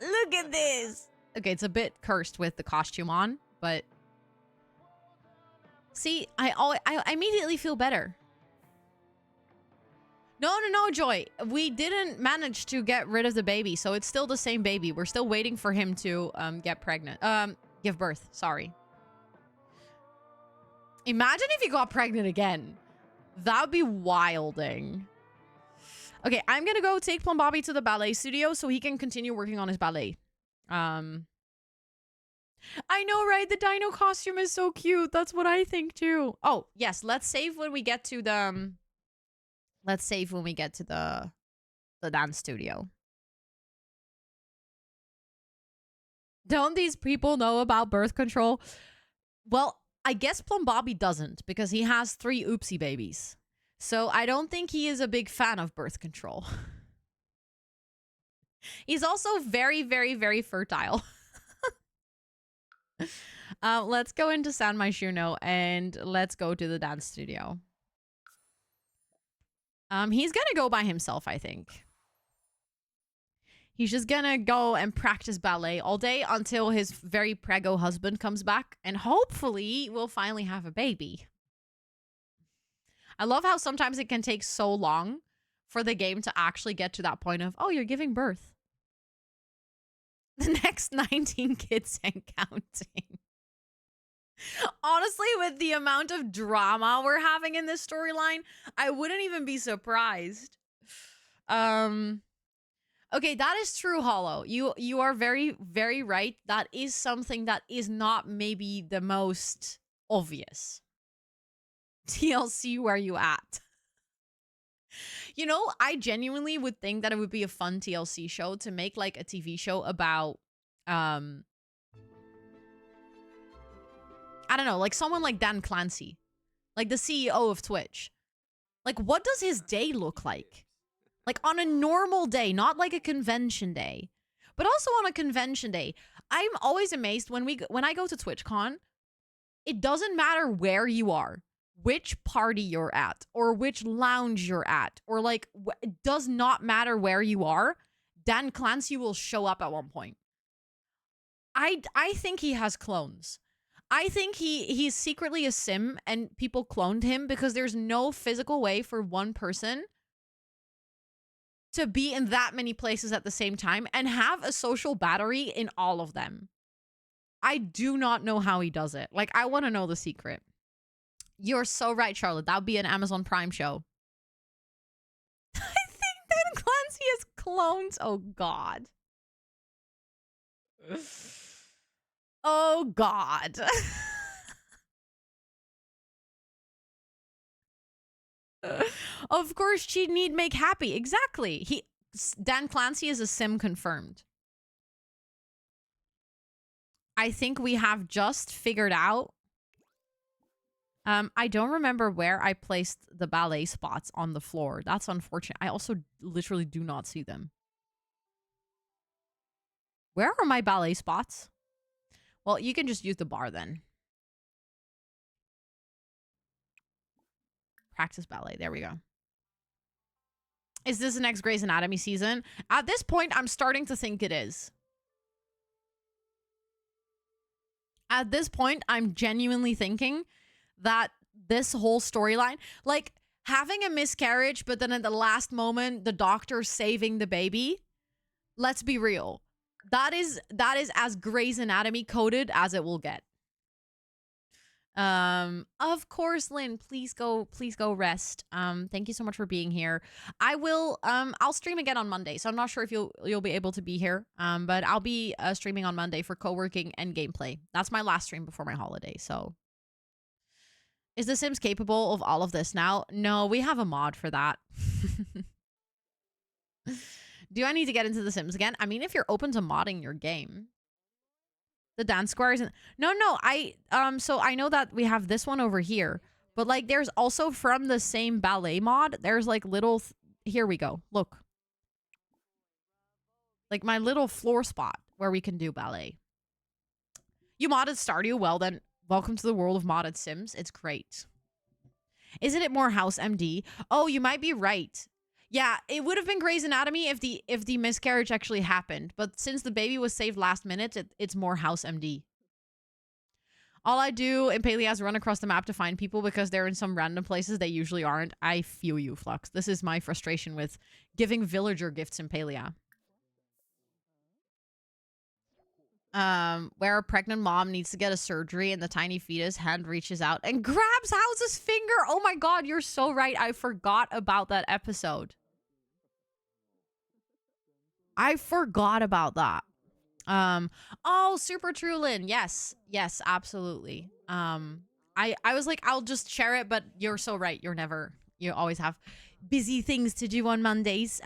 Speaker 2: Look at this. Okay, it's a bit cursed with the costume on, but see, I immediately feel better. No, Joy. We didn't manage to get rid of the baby, so it's still the same baby. We're still waiting for him to get pregnant. Give birth. Sorry. Imagine if you got pregnant again. That would be wilding. Okay, I'm gonna go take Plum Bobby to the ballet studio so he can continue working on his ballet. I know, right? The dino costume is so cute. That's what I think too. Oh, yes. Let's save when we get to the... Let's save when we get to the dance studio. Don't these people know about birth control? Well, I guess Plum Bobby doesn't because he has 3 oopsie babies. So I don't think he is a big fan of birth control. He's also very, very, very fertile. Let's go into San Myshuno and let's go to the dance studio. He's gonna go by himself, I think. He's just gonna go and practice ballet all day until his very prego husband comes back, and hopefully we'll finally have a baby. I love how sometimes it can take so long for the game to actually get to that point of, oh, you're giving birth. The next 19 kids and counting. Honestly, with the amount of drama we're having in this storyline, I wouldn't even be surprised. Okay, that is true, Hollow. You are very, very right. That is something that is not maybe the most obvious. TLC, where you at? You know, I genuinely would think that it would be a fun TLC show to make like a TV show about I don't know, like someone like Dan Clancy, like the CEO of Twitch. Like, what does his day look like? Like on a normal day, not like a convention day, but also on a convention day. I'm always amazed when I go to TwitchCon, it doesn't matter where you are, which party you're at, or which lounge you're at, or like, it does not matter where you are. Dan Clancy will show up at one point. I think he has clones. I think he's secretly a sim and people cloned him because there's no physical way for one person to be in that many places at the same time and have a social battery in all of them. I do not know how he does it. Like, I want to know the secret. You're so right, Charlotte. That would be an Amazon Prime show. I think that Clancy has clones. Oh, God. Oh, God. Of course, she need make happy. Exactly. Dan Clancy is a sim confirmed. I think we have just figured out. I don't remember where I placed the ballet spots on the floor. That's unfortunate. I also literally do not see them. Where are my ballet spots? Well, you can just use the bar then. Practice ballet. There we go. Is this the next Grey's Anatomy season? At this point, I'm starting to think it is. At this point, I'm genuinely thinking that this whole storyline, like having a miscarriage, but then at the last moment, the doctor saving the baby. Let's be real. That is as Grey's Anatomy coded as it will get. Of course, Lynn, please go rest. Thank you so much for being here. I'll stream again on Monday, so I'm not sure if you'll be able to be here. But I'll be streaming on Monday for co-working and gameplay. That's my last stream before my holiday, so. Is The Sims capable of all of this now? No, we have a mod for that. Do I need to get into The Sims again? I mean, if you're open to modding your game. The dance squares. No, so I know that we have this one over here, but like there's also from the same ballet mod, there's like little, here we go. Look. Like my little floor spot where we can do ballet. You modded Stardew? Well then, welcome to the world of modded Sims. It's great. Isn't it more House MD? Oh, you might be right. Yeah, it would have been Grey's Anatomy if the miscarriage actually happened. But since the baby was saved last minute, it's more House MD. All I do in Palea is run across the map to find people because they're in some random places they usually aren't. I feel you, Flux. This is my frustration with giving villager gifts in Palea. Where a pregnant mom needs to get a surgery and the tiny fetus hand reaches out and grabs House's finger. Oh my god, you're so right. I forgot about that episode. I forgot about that. Oh, Super Trulin. Yes, absolutely. I was like, I'll just share it, but you're so right. You always have busy things to do on Mondays.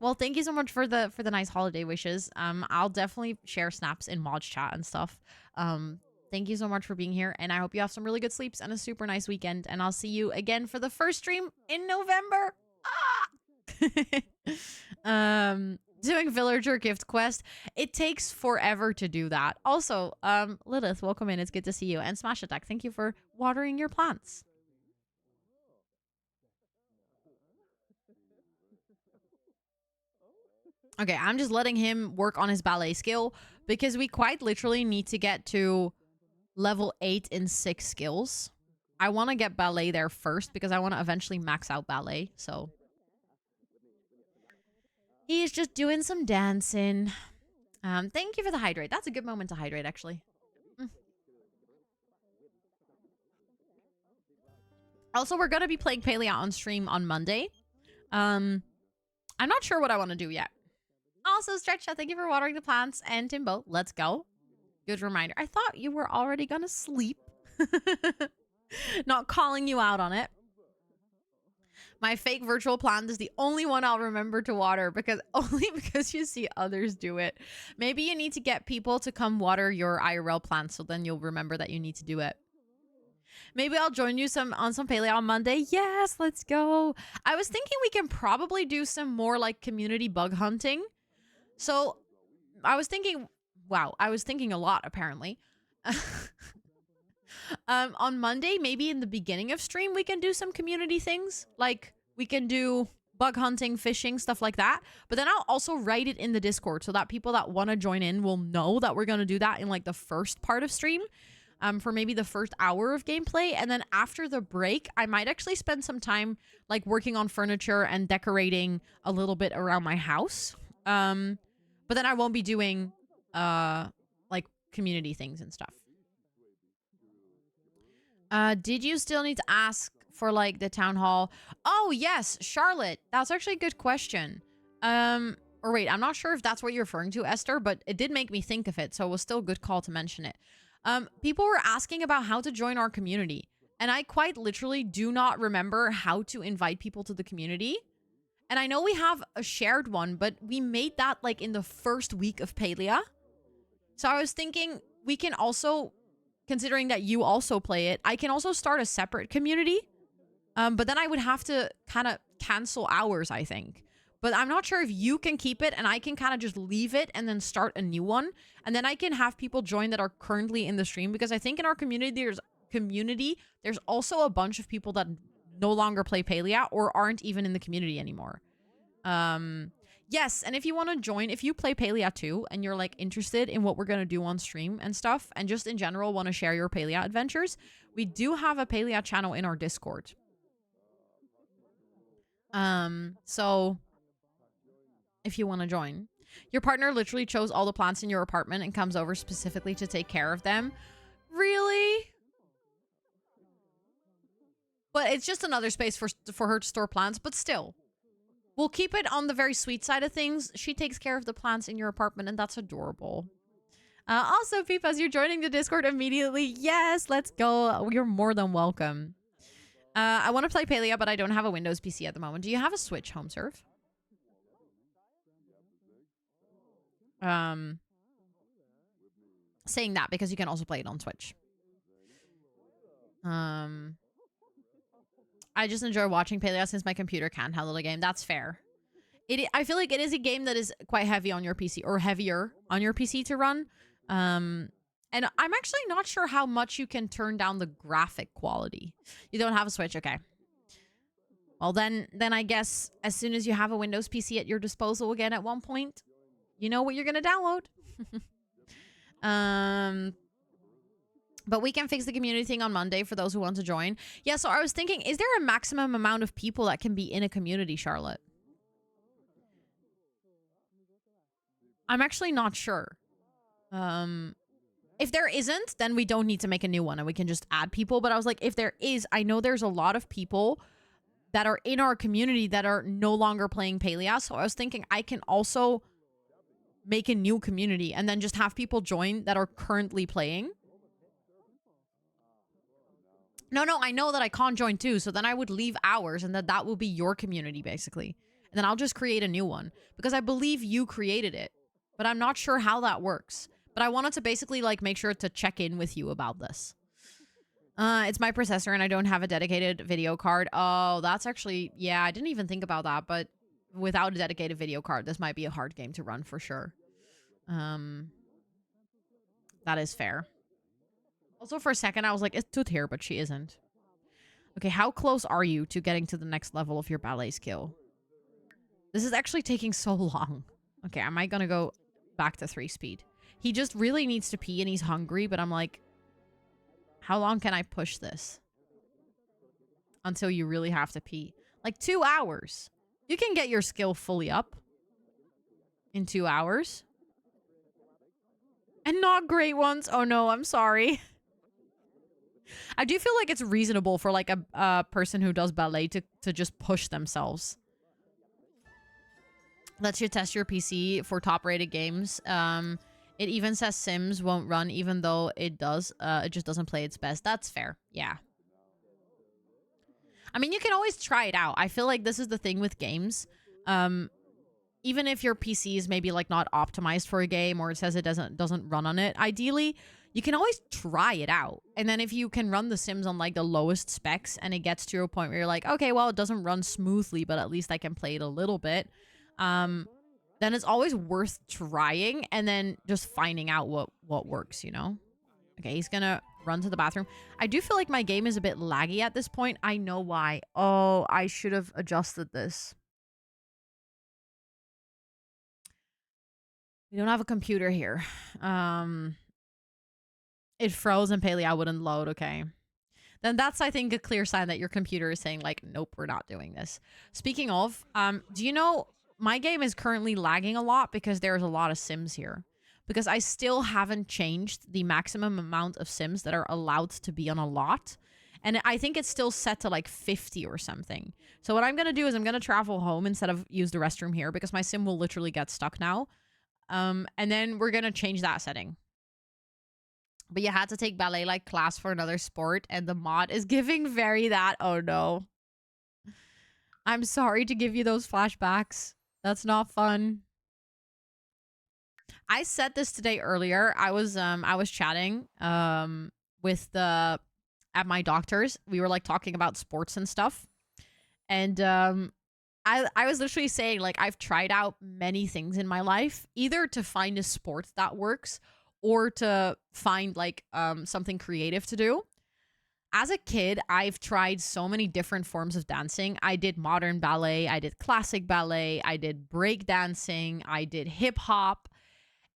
Speaker 2: Well, thank you so much for the nice holiday wishes. I'll definitely share snaps in mod chat and stuff. Thank you so much for being here, and I hope you have some really good sleeps and a super nice weekend, and I'll see you again for the first stream in November. Doing villager gift quest, it takes forever to do that. Also, Lilith, welcome in. It's good to see you. And Smash Attack, thank you for watering your plants. Okay, I'm just letting him work on his ballet skill because we quite literally need to get to level 8 in 6 skills. I want to get ballet there first because I want to eventually max out ballet. So he's just doing some dancing. Thank you for the hydrate. That's a good moment to hydrate, actually. Also, we're going to be playing Palea on stream on Monday. I'm not sure what I want to do yet. Also, Stretch Chat, thank you for watering the plants. And Timbo, let's go. Good reminder. I thought you were already going to sleep. Not calling you out on it. My fake virtual plant is the only one I'll remember to water because you see others do it. Maybe you need to get people to come water your IRL plants so then you'll remember that you need to do it. Maybe I'll join you on some Palea on Monday. Yes, let's go. I was thinking we can probably do some more like community bug hunting. So I was thinking, wow, I was thinking a lot apparently. On Monday, maybe in the beginning of stream, we can do some community things. Like we can do bug hunting, fishing, stuff like that. But then I'll also write it in the Discord so that people that want to join in will know that we're going to do that in like the first part of stream. For maybe the first hour of gameplay. And then after the break, I might actually spend some time like working on furniture and decorating a little bit around my house. But then I won't be doing like community things and stuff. Did you still need to ask for like the town hall? Oh yes, Charlotte. That's actually a good question. Or wait, I'm not sure if that's what you're referring to, Esther, but it did make me think of it, so it was still a good call to mention it. People were asking about how to join our community, and I quite literally do not remember how to invite people to the community. And I know we have a shared one, but we made that like in the first week of Palea. So I was thinking we can also, considering that you also play it, I can also start a separate community. But then I would have to kind of cancel hours, I think. But I'm not sure if you can keep it and I can kind of just leave it and then start a new one. And then I can have people join that are currently in the stream. Because I think in our community, there's also a bunch of people that no longer play Palea or aren't even in the community anymore. Yes, and if you want to join, if you play Palea too, and you're like interested in what we're going to do on stream and stuff, and just in general want to share your Palea adventures, we do have a Palea channel in our Discord. So if you want to join, your partner literally chose all the plants in your apartment and comes over specifically to take care of them. Really? But it's just another space for her to store plants, but still. We'll keep it on the very sweet side of things. She takes care of the plants in your apartment, and that's adorable. Also, Peepas, you're joining the Discord immediately. Yes, let's go. You're more than welcome. I want to play Palea, but I don't have a Windows PC at the moment. Do you have a Switch, HomeServe? Saying that because you can also play it on Switch. I just enjoy watching Palea since my computer can't handle the game. That's fair. I feel like it is a game that is quite heavy on your PC, or heavier on your PC to run. And And I'm actually not sure how much you can turn down the graphic quality. You don't have a Switch, okay. Well, then I guess as soon as you have a Windows PC at your disposal again at one point, you know what you're going to download. But we can fix the community thing on Monday for those who want to join. Yeah, so I was thinking, is there a maximum amount of people that can be in a community, Charlotte? I'm actually not sure. If there isn't, then we don't need to make a new one and we can just add people. But I was like, if there is, I know there's a lot of people that are in our community that are no longer playing Palia. So I was thinking I can also make a new community and then just have people join that are currently playing. No, I know that I can't join too. So then I would leave ours and that will be your community basically. And then I'll just create a new one because I believe you created it, but I'm not sure how that works. But I wanted to basically like make sure to check in with you about this. It's my processor and I don't have a dedicated video card. Oh, that's actually, yeah, I didn't even think about that. But without a dedicated video card, this might be a hard game to run for sure. That is fair. Also, for a second, I was like, it's Toot here, but she isn't. Okay, how close are you to getting to the next level of your ballet skill? This is actually taking so long. Okay, am I gonna go back to 3 speed? He just really needs to pee and he's hungry, but I'm like, how long can I push this? Until you really have to pee. Like 2 hours. You can get your skill fully up in 2 hours. And not great ones. Oh no, I'm sorry. I do feel like it's reasonable for like a person who does ballet to just push themselves. Lets you test your PC for top rated games. It even says Sims won't run even though it does. It just doesn't play its best. That's fair. Yeah. I mean, you can always try it out. I feel like this is the thing with games. Even if your PC is maybe like not optimized for a game or it says it doesn't run on it, ideally, you can always try it out. And then if you can run the Sims on like the lowest specs and it gets to a point where you're like, okay, well, it doesn't run smoothly, but at least I can play it a little bit. Then it's always worth trying and then just finding out what works, you know? Okay, he's gonna run to the bathroom. I do feel like my game is a bit laggy at this point. I know why. Oh, I should have adjusted this. We don't have a computer here. It froze and Paleo wouldn't load. Okay. Then that's, I think, a clear sign that your computer is saying, like, nope, we're not doing this. Speaking of, do you know, my game is currently lagging a lot because there's a lot of Sims here. Because I still haven't changed the maximum amount of Sims that are allowed to be on a lot. And I think it's still set to like 50 or something. So what I'm going to do is I'm going to travel home instead of use the restroom here because my Sim will literally get stuck now. And then we're going to change that setting. But you had to take ballet like class for another sport and the mod is giving very that. Oh no. I'm sorry to give you those flashbacks. That's not fun. I said this today earlier. I was chatting with the at my doctor's. We were like talking about sports and stuff. And I was literally saying like I've tried out many things in my life, either to find a sport that works or to find like something creative to do. As a kid, I've tried so many different forms of dancing. I did modern ballet, I did classic ballet, I did break dancing, I did hip hop.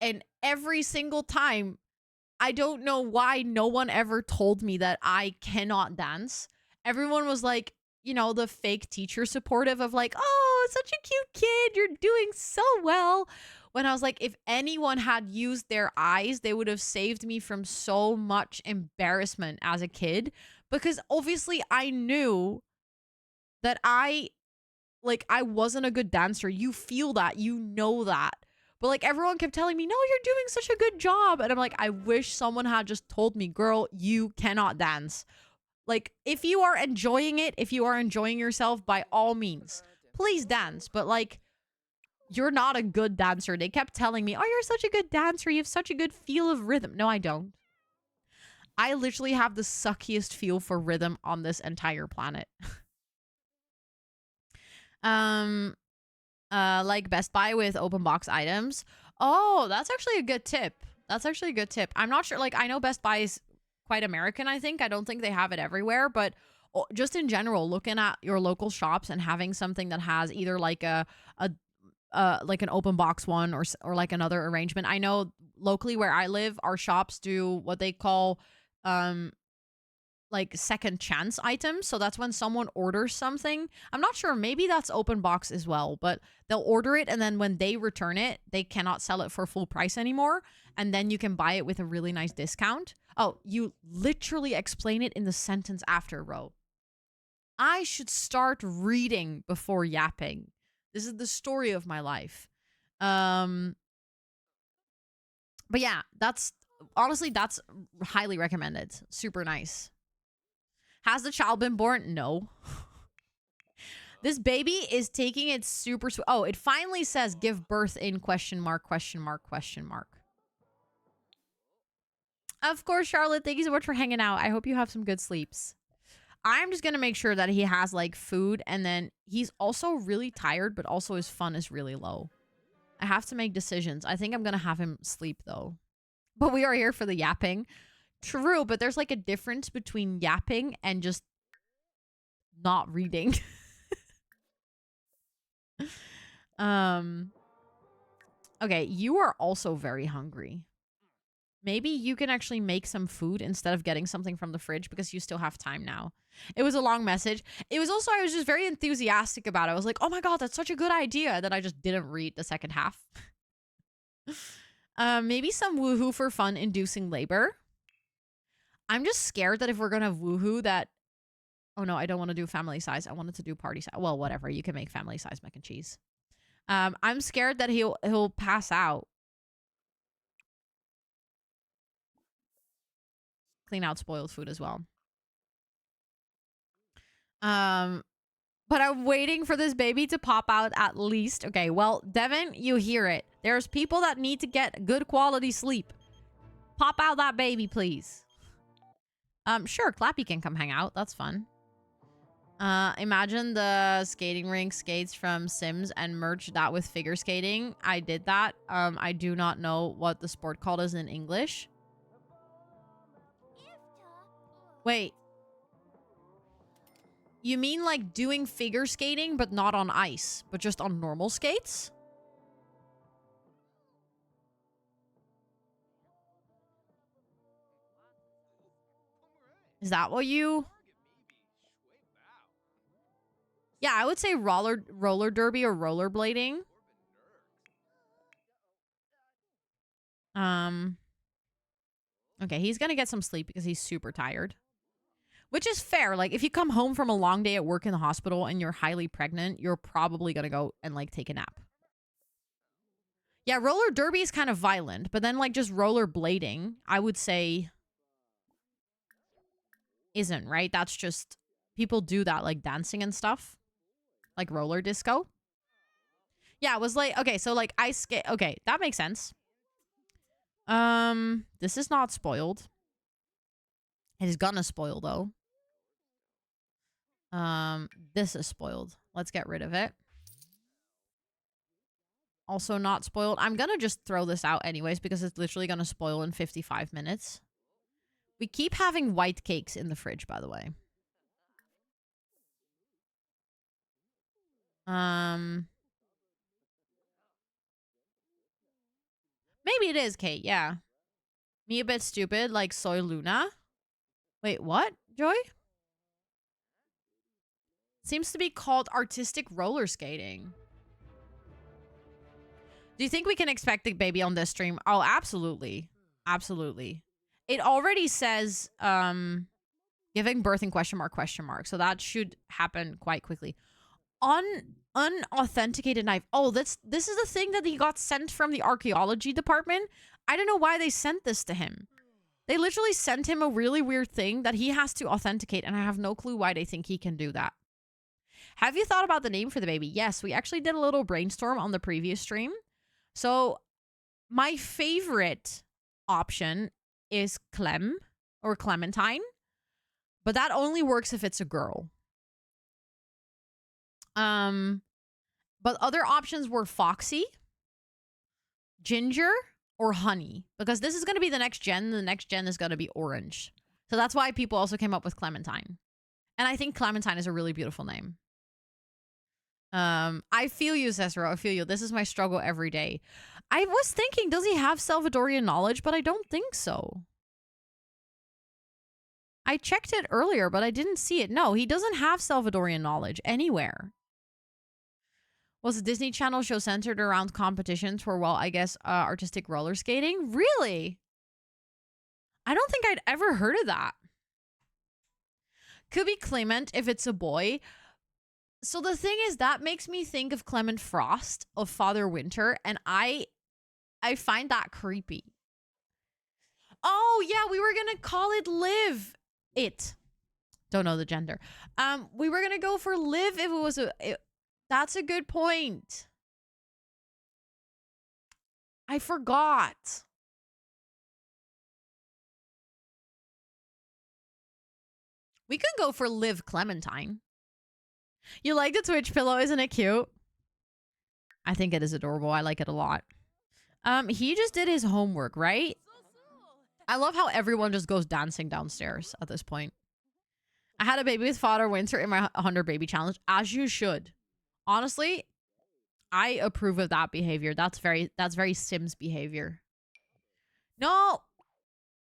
Speaker 2: And every single time, I don't know why no one ever told me that I cannot dance. Everyone was like, you know, the fake teacher supportive of like, oh, such a cute kid. You're doing so well. When I was like, if anyone had used their eyes, they would have saved me from so much embarrassment as a kid. Because obviously I knew that I wasn't a good dancer. You feel that. You know that. But like everyone kept telling me, no, you're doing such a good job. And I'm like, I wish someone had just told me, girl, you cannot dance. Like if you are enjoying it, if you are enjoying yourself, by all means, please dance. But like, you're not a good dancer. They kept telling me, oh, you're such a good dancer. You have such a good feel of rhythm. No, I don't. I literally have the suckiest feel for rhythm on this entire planet. Like Best Buy with open box items. Oh, that's actually a good tip. That's actually a good tip. I'm not sure. Like, I know Best Buy is quite American, I think. I don't think they have it everywhere, but just in general, looking at your local shops and having something that has either like a like an open box one or like another arrangement. I know locally where I live, our shops do what they call um like second chance items. So that's when someone orders something. I'm not sure, maybe that's open box as well, but they'll order it and then when they return it, they cannot sell it for full price anymore. And then you can buy it with a really nice discount. Oh, you literally explain it in the sentence after, Ro. I should start reading before yapping. This is the story of my life. But yeah, that's honestly, that's highly recommended. Super nice. Has the child been born? No. This baby is taking it super sweet. Oh, it finally says give birth in question mark, question mark, question mark. Of course, Charlotte, thank you so much for hanging out. I hope you have some good sleeps. I'm just going to make sure that he has like food and then he's also really tired, but also his fun is really low. I have to make decisions. I think I'm going to have him sleep though. But we are here for the yapping. True, but there's like a difference between yapping and just not reading. Okay, you are also very hungry. Maybe you can actually make some food instead of getting something from the fridge because you still have time now. It was a long message. It was also, I was just very enthusiastic about it. I was like, oh my God, that's such a good idea. That I just didn't read the second half. Maybe some woohoo for fun inducing labor. I'm just scared that if we're going to woohoo that, oh no, I don't want to do family size. I wanted to do party size. Well, whatever. You can make family size mac and cheese. I'm scared that he'll pass out. Clean out spoiled food as well. But I'm waiting for this baby to pop out at least. Okay, well, Devin, you hear it. There's people that need to get good quality sleep. Pop out that baby, please. Sure, Clappy can come hang out. That's fun. Imagine the skating rink skates from Sims and merge that with figure skating. I did that. I do not know what the sport called is in English. Wait. You mean like doing figure skating, but not on ice, but just on normal skates? Is that what you... Yeah, I would say roller derby or rollerblading. Okay, he's gonna get some sleep because he's super tired. Which is fair. Like, if you come home from a long day at work in the hospital and you're highly pregnant, you're probably gonna go and, like, take a nap. Yeah, roller derby is kind of violent, but then, like, just rollerblading, I would say, isn't, right? That's just... People do that, like, dancing and stuff. Like roller disco. Yeah, it was like... Okay, so, like, ice skate... Okay, that makes sense. This is not spoiled. It is gonna spoil, though. This is spoiled. Let's get rid of it. Also not spoiled. I'm gonna just throw this out anyways because it's literally gonna spoil in 55 minutes. We keep having white cakes in the fridge, by the way. Maybe it is Kate, yeah. Me a bit stupid, like Soy Luna. Wait, what, Joy? Seems to be called artistic roller skating. Do you think we can expect the baby on this stream? Oh, absolutely. Absolutely. It already says giving birth in question mark, question mark. So that should happen quite quickly. Unauthenticated knife. Oh, this is the thing that he got sent from the archaeology department. I don't know why they sent this to him. They literally sent him a really weird thing that he has to authenticate, and I have no clue why they think he can do that. Have you thought about the name for the baby? Yes, we actually did a little brainstorm on the previous stream. So my favorite option is Clem or Clementine, but that only works if it's a girl. But other options were Foxy, Ginger, or honey, because this is going to be the next gen. The next gen is going to be orange. So that's why people also came up with Clementine. And I think Clementine is a really beautiful name. I feel you, Cicero. I feel you. This is my struggle every day. I was thinking, does he have Salvadorian knowledge? But I don't think so. I checked it earlier, but I didn't see it. No, he doesn't have Salvadorian knowledge anywhere. Was the Disney Channel show centered around competitions for, well, I guess, artistic roller skating? Really? I don't think I'd ever heard of that. Could be Clement if it's a boy. So the thing is, that makes me think of Clement Frost of Father Winter, and I find that creepy. Oh, yeah, we were going to call it Liv. It. Don't know the gender. We were going to go for Liv if it was a... That's a good point. I forgot. We could go for Liv Clementine. You like the Twitch pillow, isn't it cute? I think it is adorable. I like it a lot. He just did his homework, right? I love how everyone just goes dancing downstairs at this point. I had a baby with Father Winter in my 100 baby challenge, as you should. Honestly, I approve of that behavior. That's very Sims behavior. No,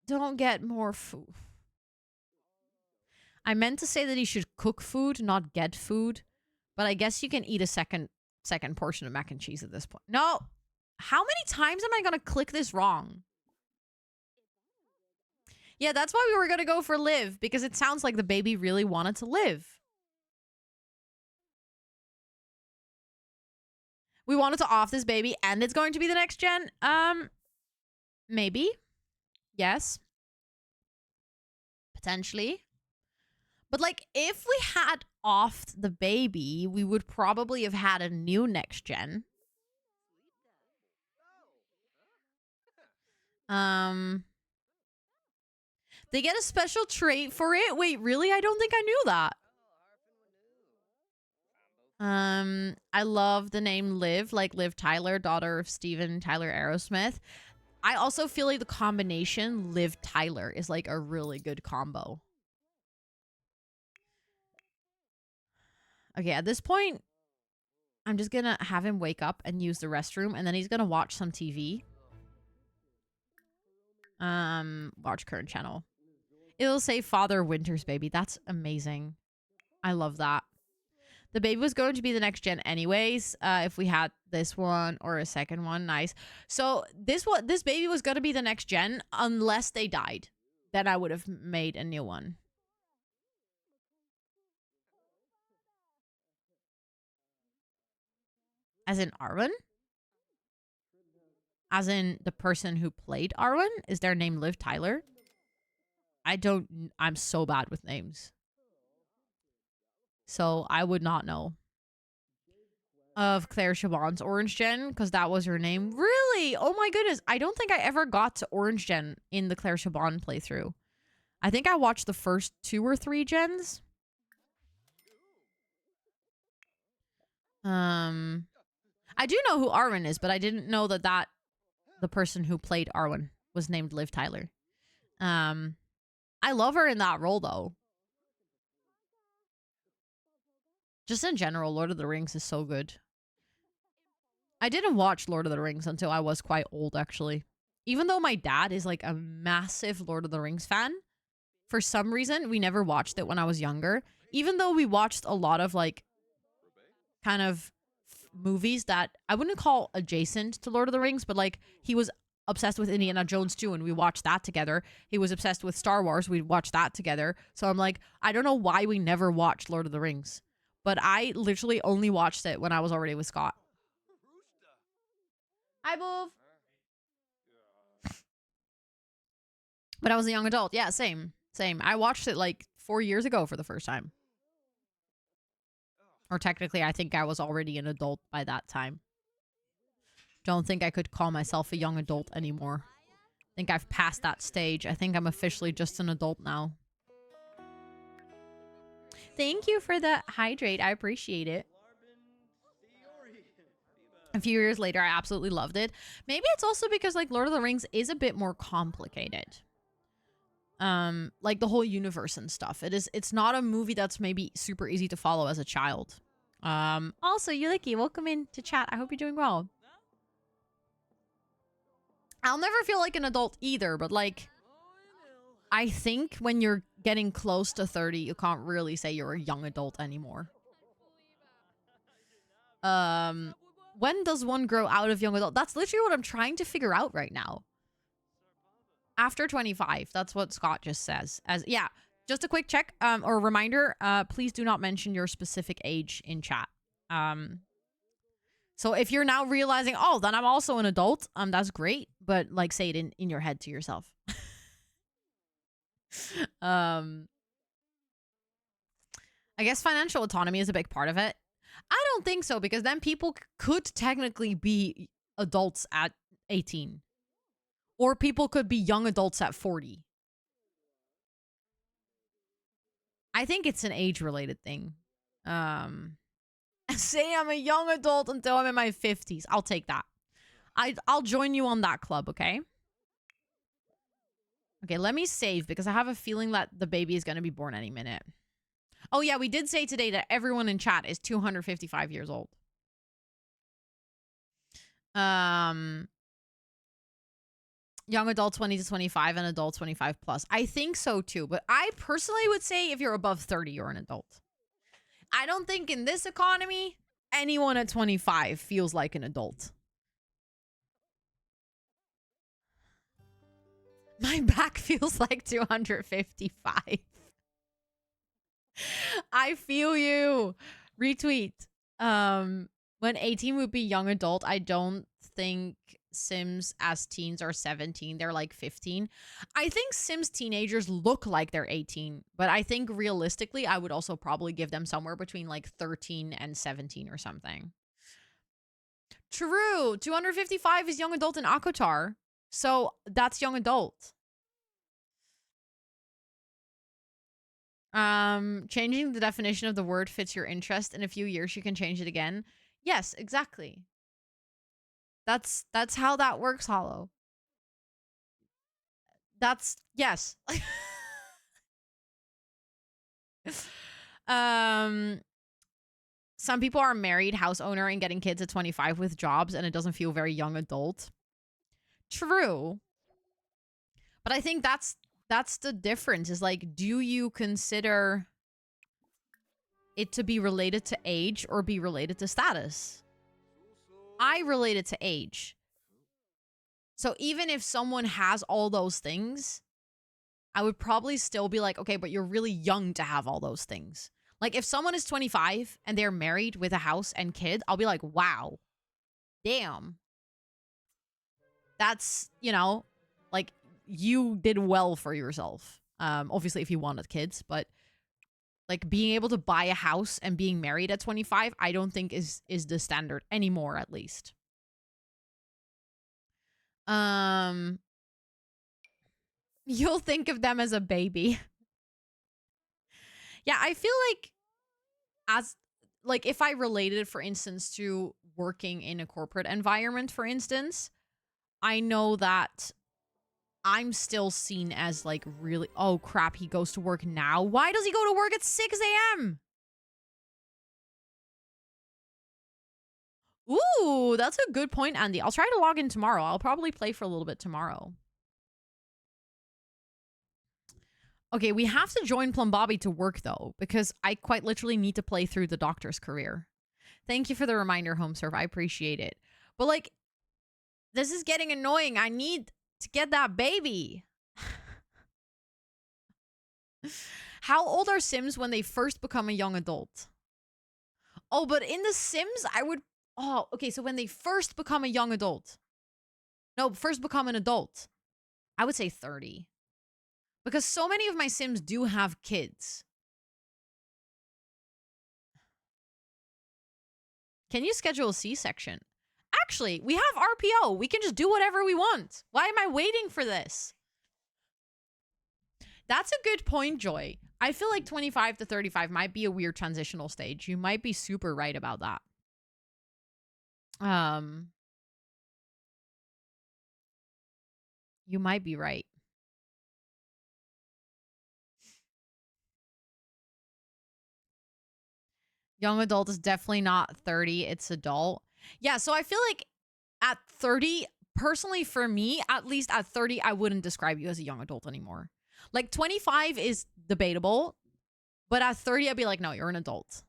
Speaker 2: don't get more food. I meant to say that he should cook food, not get food. But I guess you can eat a second portion of mac and cheese at this point. No. How many times am I going to click this wrong? Yeah, that's why we were going to go for Liv. Because it sounds like the baby really wanted to live. We wanted to off this baby and it's going to be the next gen. Maybe. Yes. Potentially. But, like, if we had offed the baby, we would probably have had a new next gen. They get a special trait for it? Wait, really? I don't think I knew that. I love the name Liv, like Liv Tyler, daughter of Steven Tyler Aerosmith. I also feel like the combination Liv Tyler is, like, a really good combo. Okay, at this point, I'm just gonna have him wake up and use the restroom, and then he's gonna watch some TV. Watch current channel. It'll say Father Winter's baby. That's amazing. I love that. The baby was going to be the next gen anyways, if we had this one or a second one. Nice. So this baby was going to be the next gen unless they died. Then I would have made a new one. As in Arwen? As in the person who played Arwen? Is their name Liv Tyler? I'm so bad with names. So I would not know. Of Claire Chabon's Orange Gen, because that was her name. Really? Oh my goodness. I don't think I ever got to Orange Gen in the Claire Chabon playthrough. I think I watched the first 2 or 3 gens. I do know who Arwen is, but I didn't know that the person who played Arwen was named Liv Tyler. I love her in that role, though. Just in general, Lord of the Rings is so good. I didn't watch Lord of the Rings until I was quite old, actually. Even though my dad is, like, a massive Lord of the Rings fan, for some reason, we never watched it when I was younger. Even though we watched a lot of, like, kind of movies that I wouldn't call adjacent to Lord of the Rings, but, like, he was obsessed with Indiana Jones too, and we watched that together. He was obsessed with Star Wars. We watched that together. So I'm like, I don't know why we never watched Lord of the Rings, but I literally only watched it when I was already with Scott. Hi, Boov. But I was a young adult. Yeah, same. I watched it like 4 years ago for the first time. Or technically, I think I was already an adult by that time. Don't think I could call myself a young adult anymore. I think I've passed that stage. I think I'm officially just an adult now. Thank you for the hydrate. I appreciate it. A few years later, I absolutely loved it. Maybe it's also because like Lord of the Rings is a bit more complicated. Like the whole universe and stuff. It's not a movie that's maybe super easy to follow as a child. Also, Yuliki, welcome in to chat. I hope you're doing well. I'll never feel like an adult either, but like I think when you're getting close to 30, you can't really say you're a young adult anymore. When does one grow out of young adult? That's literally what I'm trying to figure out right now. After 25, that's what Scott just says. Yeah, just a quick check or reminder, please do not mention your specific age in chat. So if you're now realizing, oh, then I'm also an adult, that's great, but like say it in your head to yourself. I guess financial autonomy is a big part of it. I don't think so, because then people could technically be adults at 18. Or people could be young adults at 40. I think it's an age-related thing. Say I'm a young adult until I'm in my 50s. I'll take that. I'll join you on that club, okay? Okay, let me save, because I have a feeling that the baby is going to be born any minute. Oh, yeah, we did say today that everyone in chat is 255 years old. Young adult 20 to 25 and adult 25 plus. I think so too, but I personally would say if you're above 30, you're an adult. I don't think in this economy, anyone at 25 feels like an adult. My back feels like 255. I feel you. Retweet. When 18 would be young adult, I don't think Sims as teens are 17. They're like 15. I think Sims teenagers look like they're 18, but I think realistically, I would also probably give them somewhere between like 13 and 17 or something. True. 255 is young adult in Akotar. So that's young adult. Changing the definition of the word fits your interest. In a few years, you can change it again. Yes, exactly. That's how that works, Hollow. Yes. Some people are married, house owner, and getting kids at 25 with jobs, and it doesn't feel very young adult. True. But I think that's the difference, is like, do you consider it to be related to age or be related to status? I relate it to age. So even if someone has all those things, I would probably still be like, okay, but you're really young to have all those things. Like if someone is 25 and they're married with a house and kids, I'll be like, wow, damn. That's, you know, like you did well for yourself. Obviously if you wanted kids, but like being able to buy a house and being married at 25, I don't think is the standard anymore, at least. You'll think of them as a baby. Yeah, I feel like if I related, for instance, to working in a corporate environment, for instance, I know that I'm still seen as like really, oh crap, he goes to work now. Why does he go to work at 6 a.m.? Ooh, that's a good point, Andy. I'll try to log in tomorrow. I'll probably play for a little bit tomorrow. Okay, we have to join Plum Bobby to work, though, because I quite literally need to play through the Doctor's career. Thank you for the reminder, HomeServe. I appreciate it. But, like, this is getting annoying. I need to get that baby. How old are Sims when they first become a young adult? Oh, but in The Sims, I would... Oh, okay, so when they first become a young adult. No, first become an adult. I would say 30. Because so many of my Sims do have kids. Can you schedule a C-section? Actually, we have RPO. We can just do whatever we want. Why am I waiting for this? That's a good point, Joy. I feel like 25 to 35 might be a weird transitional stage. You might be super right about that. Um, you might be right. Young adult is definitely not 30, it's adult. Yeah, so I feel like at 30, personally for me, at least at 30, I wouldn't describe you as a young adult anymore. Like 25 is debatable, but at 30, I'd be like, no, you're an adult.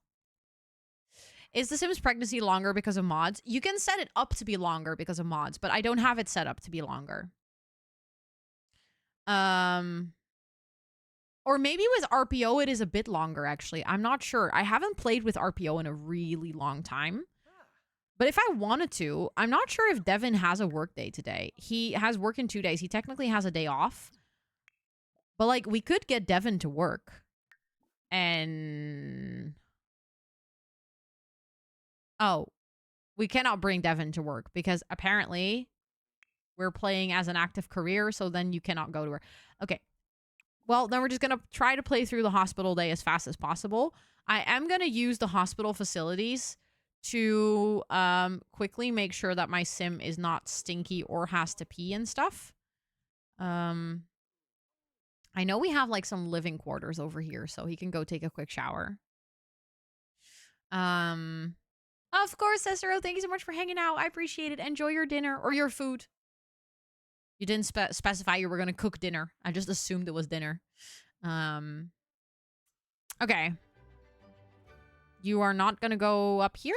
Speaker 2: Is The Sims pregnancy longer because of mods? You can set it up to be longer because of mods, but I don't have it set up to be longer. Or maybe with RPO, it is a bit longer, actually. I'm not sure. I haven't played with RPO in a really long time. But if I wanted to, I'm not sure if Devin has a work day today. He has work in 2 days. He technically has a day off. But, like, we could get Devin to work. And... Oh. We cannot bring Devin to work because apparently we're playing as an active career, so then you cannot go to work. Okay. Well, then we're just going to try to play through the hospital day as fast as possible. I am going to use the hospital facilities to quickly make sure that my sim is not stinky or has to pee and stuff. I know we have like some living quarters over here, so he can go take a quick shower. Of course, Cicero, thank you so much for hanging out. I appreciate it. Enjoy your dinner or your food. You didn't specify you were going to cook dinner. I just assumed it was dinner. Okay. You are not going to go up here?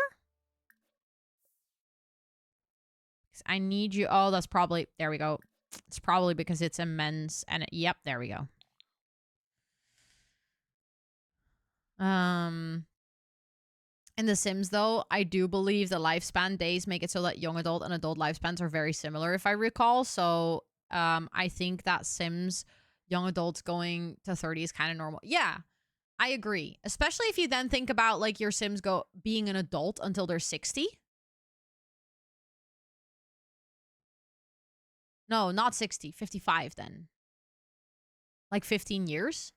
Speaker 2: I need you. Oh, that's probably... There we go. It's probably because it's immense. And yep, there we go. In The Sims, though, I do believe the lifespan days make it so that young adult and adult lifespans are very similar, if I recall. So, I think that Sims young adults going to 30 is kind of normal. Yeah, I agree. Especially if you then think about, like, your Sims being an adult until they're 60. No, not 60. 55 then. Like 15 years?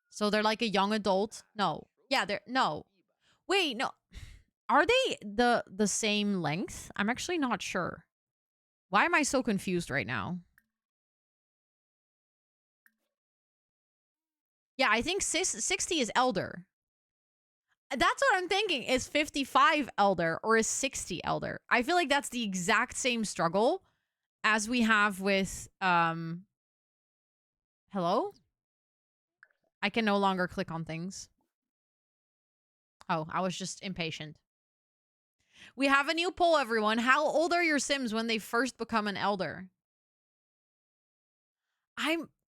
Speaker 2: So they're like a young adult. No. Yeah, they're... No. Wait, no. Are they the same length? I'm actually not sure. Why am I so confused right now? Yeah, I think 60 is elder. That's what I'm thinking. Is 55 elder or is 60 elder? I feel like that's the exact same struggle as we have with... Hello? I can no longer click on things. Oh, I was just impatient. We have a new poll, everyone. How old are your Sims when they first become an elder?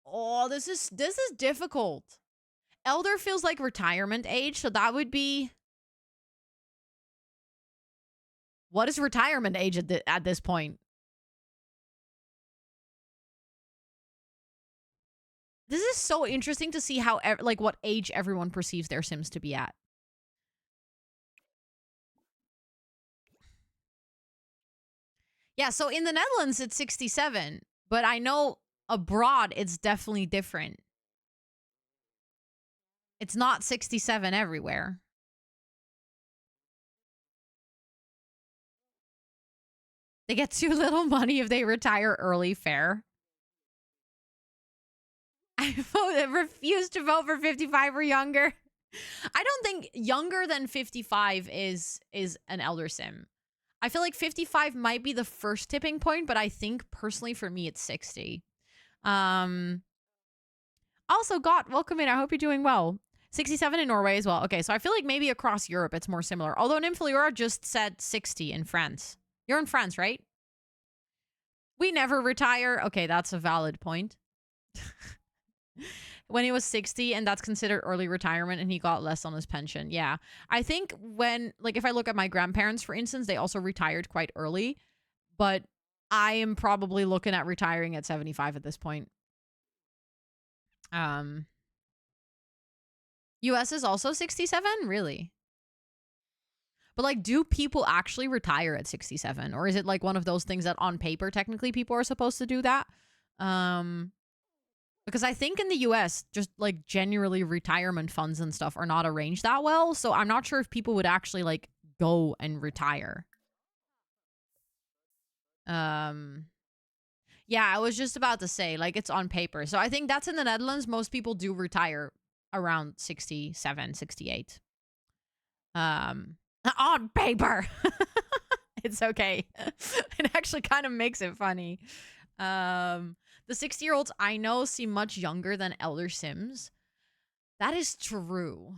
Speaker 2: Oh, this is difficult. Elder feels like retirement age, so that would be... What is retirement age at this point? This is so interesting to see how, like, what age everyone perceives their Sims to be at. Yeah, so in the Netherlands, it's 67. But I know abroad, it's definitely different. It's not 67 everywhere. They get too little money if they retire early, fair. I refuse to vote for 55 or younger. I don't think younger than 55 is an elder sim. I feel like 55 might be the first tipping point, but I think personally for me it's 60. Also, Got, welcome in. I hope you're doing well. 67 in Norway as well. Okay, so I feel like maybe across Europe it's more similar. Although Nymphalura just said 60 in France. You're in France, right? We never retire. Okay, that's a valid point. When he was 60, and that's considered early retirement, and he got less on his pension. Yeah. I think when, like, if I look at my grandparents, for instance, they also retired quite early. But I am probably looking at retiring at 75 at this point. US is also 67? Really? But, like, do people actually retire at 67? Or is it, like, one of those things that on paper, technically, people are supposed to do that? Because I think in the US, just, like, generally retirement funds and stuff are not arranged that well. So I'm not sure if people would actually, like, go and retire. Yeah, I was just about to say, like, it's on paper. So I think that's in the Netherlands. Most people do retire around 67, 68. On paper. It's okay. It actually kind of makes it funny. The 60-year-olds I know seem much younger than elder Sims. That is true.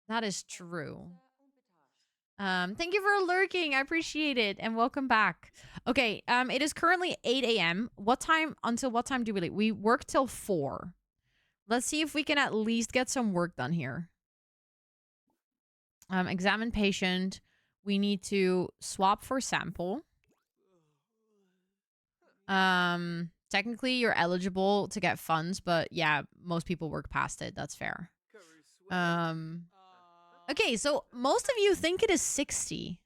Speaker 2: That is true. Thank you for lurking. I appreciate it. And welcome back. Okay, it is currently 8 a.m. Until what time do we leave? We work till 4. Let's see if we can at least get some work done here. Examine patient. We need to swap for sample. Technically you're eligible to get funds, but yeah, most people work past it. That's fair. Okay, so most of you think it is 60.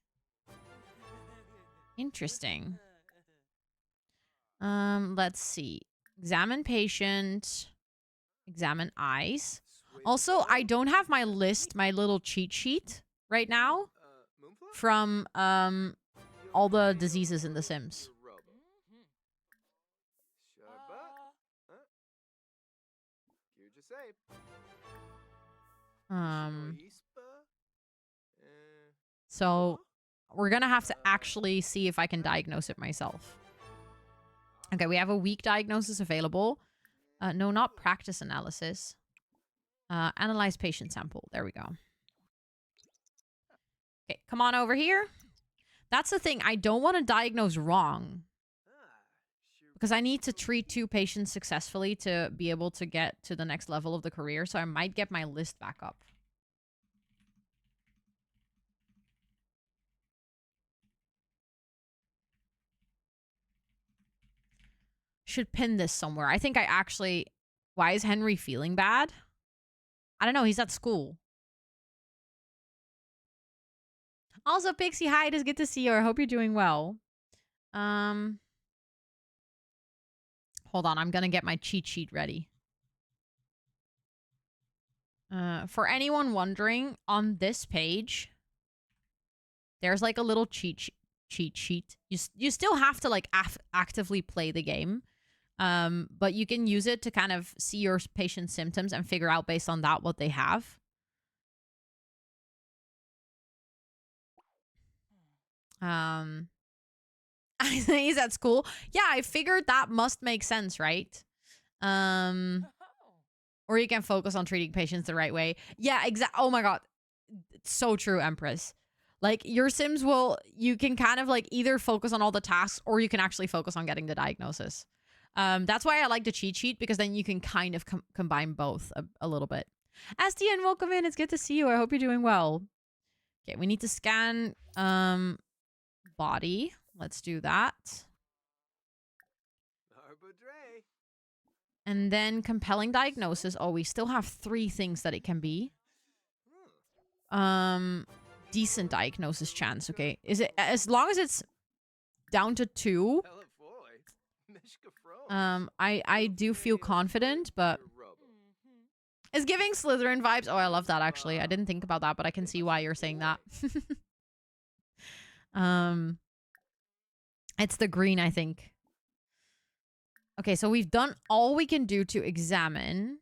Speaker 2: Interesting. Let's see. Examine patient. Examine eyes. Also, I don't have my list, my little cheat sheet right now from all the diseases in The Sims. So we're gonna have to actually see if I can diagnose it myself. Okay, we have a weak diagnosis available. No, not practice analysis. Analyze patient sample. There we go. Okay, come on over here. That's the thing. I don't want to diagnose wrong. Because I need to treat 2 patients successfully to be able to get to the next level of the career. So I might get my list back up. Should pin this somewhere. I think I actually... Why is Henry feeling bad? I don't know. He's at school. Also, Pixie, hi. It is good to see you. I hope you're doing well. Hold on. I'm going to get my cheat sheet ready. For anyone wondering, on this page, there's like a little cheat sheet. You still have to like actively play the game. But you can use it to kind of see your patient's symptoms and figure out based on that what they have. He's at school. Yeah, I figured that must make sense, right? Or you can focus on treating patients the right way. Yeah, exactly. Oh my god. It's so true, Empress. Like, your Sims you can kind of like either focus on all the tasks or you can actually focus on getting the diagnosis. That's why I like the cheat sheet, because then you can kind of combine both a little bit. SDN, welcome in. It's good to see you. I hope you're doing well. Okay, we need to scan body. Let's do that. And then compelling diagnosis. Oh, we still have 3 things that it can be. Decent diagnosis chance. Okay, is it as long as it's down to 2? I do feel confident, but it's giving Slytherin vibes. Oh, I love that, actually. I didn't think about that, but I can see why you're saying that. It's the green, I think. Okay, so we've done all we can do to examine.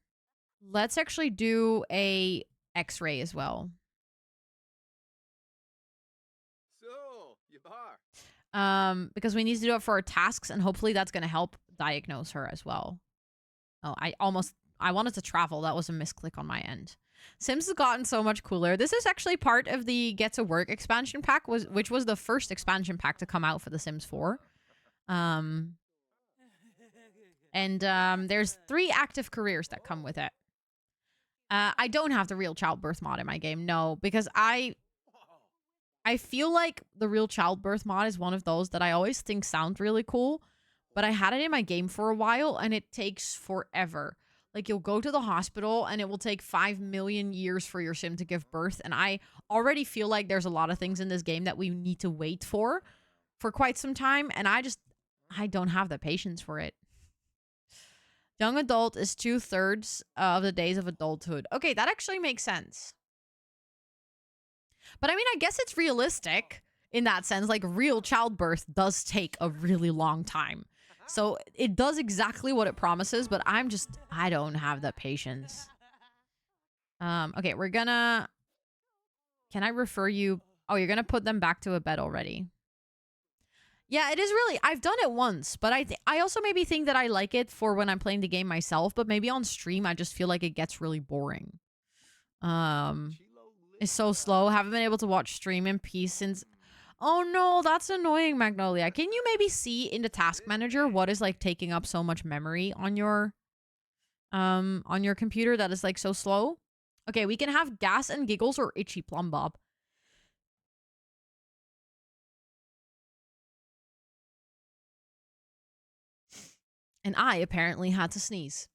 Speaker 2: Let's actually do a X-ray as well. Because we need to do it for our tasks, and hopefully that's going to help diagnose her as well. Oh, I wanted to travel. That was a misclick on my end. Sims has gotten so much cooler. This is actually part of the Get to Work expansion pack, which was the first expansion pack to come out for The Sims 4. There's 3 active careers that come with it. I don't have the real childbirth mod in my game, no, because I feel like the real childbirth mod is one of those that I always think sound really cool, but I had it in my game for a while and it takes forever. Like, you'll go to the hospital and it will take 5 million years for your sim to give birth, and I already feel like there's a lot of things in this game that we need to wait for quite some time, and I don't have the patience for it. Young adult is 2/3 of the days of adulthood. Okay, that actually makes sense. But I mean, I guess it's realistic in that sense. Like, real childbirth does take a really long time. So it does exactly what it promises, but I don't have the patience. Okay, we're gonna... Can I refer you? Oh, you're gonna put them back to a bed already. Yeah, it is really... I've done it once, but I also maybe think that I like it for when I'm playing the game myself, but maybe on stream, I just feel like it gets really boring. It's so slow. Haven't been able to watch stream in peace since... Oh no, that's annoying, Magnolia. Can you maybe see in the task manager what is like taking up so much memory on your computer that is like so slow? Okay, we can have gas and giggles or itchy plum bob. And I apparently had to sneeze.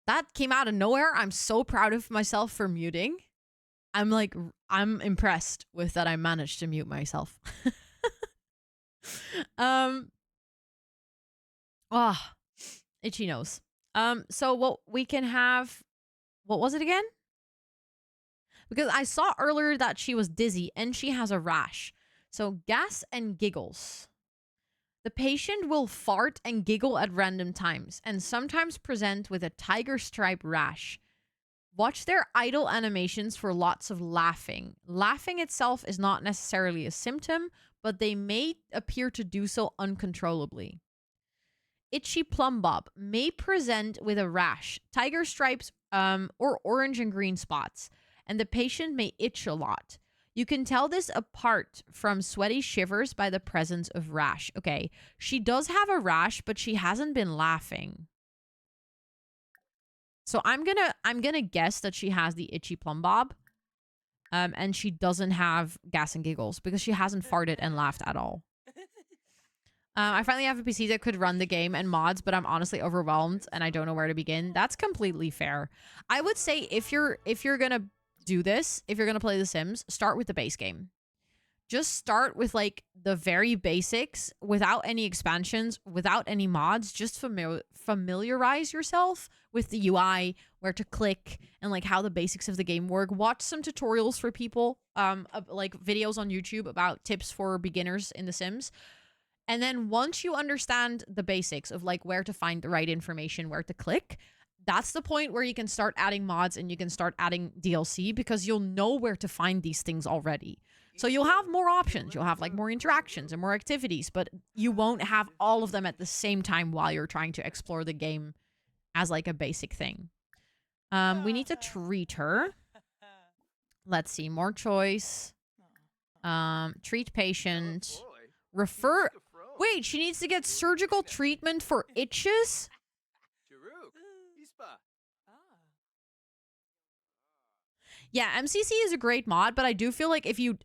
Speaker 2: That came out of nowhere. I'm so proud of myself for muting. I'm impressed with that I managed to mute myself. Itchy nose. So what we can have, what was it again? Because I saw earlier that she was dizzy and she has a rash. So gas and giggles. The patient will fart and giggle at random times and sometimes present with a tiger stripe rash. Watch their idle animations for lots of laughing. Laughing itself is not necessarily a symptom, but they may appear to do so uncontrollably. Itchy plum bob may present with a rash, tiger stripes, or orange and green spots, and the patient may itch a lot. You can tell this apart from sweaty shivers by the presence of rash. Okay, she does have a rash, but she hasn't been laughing. So I'm gonna guess that she has the itchy plum bob, and she doesn't have gas and giggles because she hasn't farted and laughed at all. I finally have a PC that could run the game and mods, but I'm honestly overwhelmed and I don't know where to begin. That's completely fair. I would say if you're gonna do this, if you're gonna play The Sims, start with the base game. Just start with like the very basics without any expansions, without any mods. Just familiarize yourself with the UI, where to click, and like how the basics of the game work. Watch some tutorials for people, like videos on YouTube about tips for beginners in The Sims. And then once you understand the basics of like where to find the right information, where to click, that's the point where you can start adding mods and you can start adding DLC because you'll know where to find these things already. So you'll have more options. You'll have like more interactions and more activities, but you won't have all of them at the same time while you're trying to explore the game as like a basic thing. We need to treat her. Let's see, more choice. Treat patient. Refer. Wait, she needs to get surgical treatment for itches? Yeah, MCC is a great mod, but I do feel like if you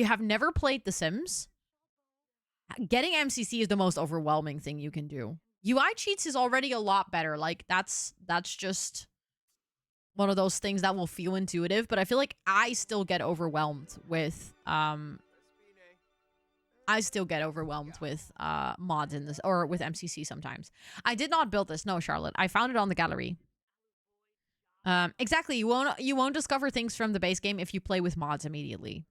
Speaker 2: have never played The Sims, getting MCC is the most overwhelming thing you can do. UI cheats is already a lot better. Like that's just one of those things that will feel intuitive, but I feel like I still get overwhelmed with mods in this, or with MCC sometimes. I did not build this, no, Charlotte. I found it on the gallery. Exactly. You won't discover things from the base game if you play with mods immediately.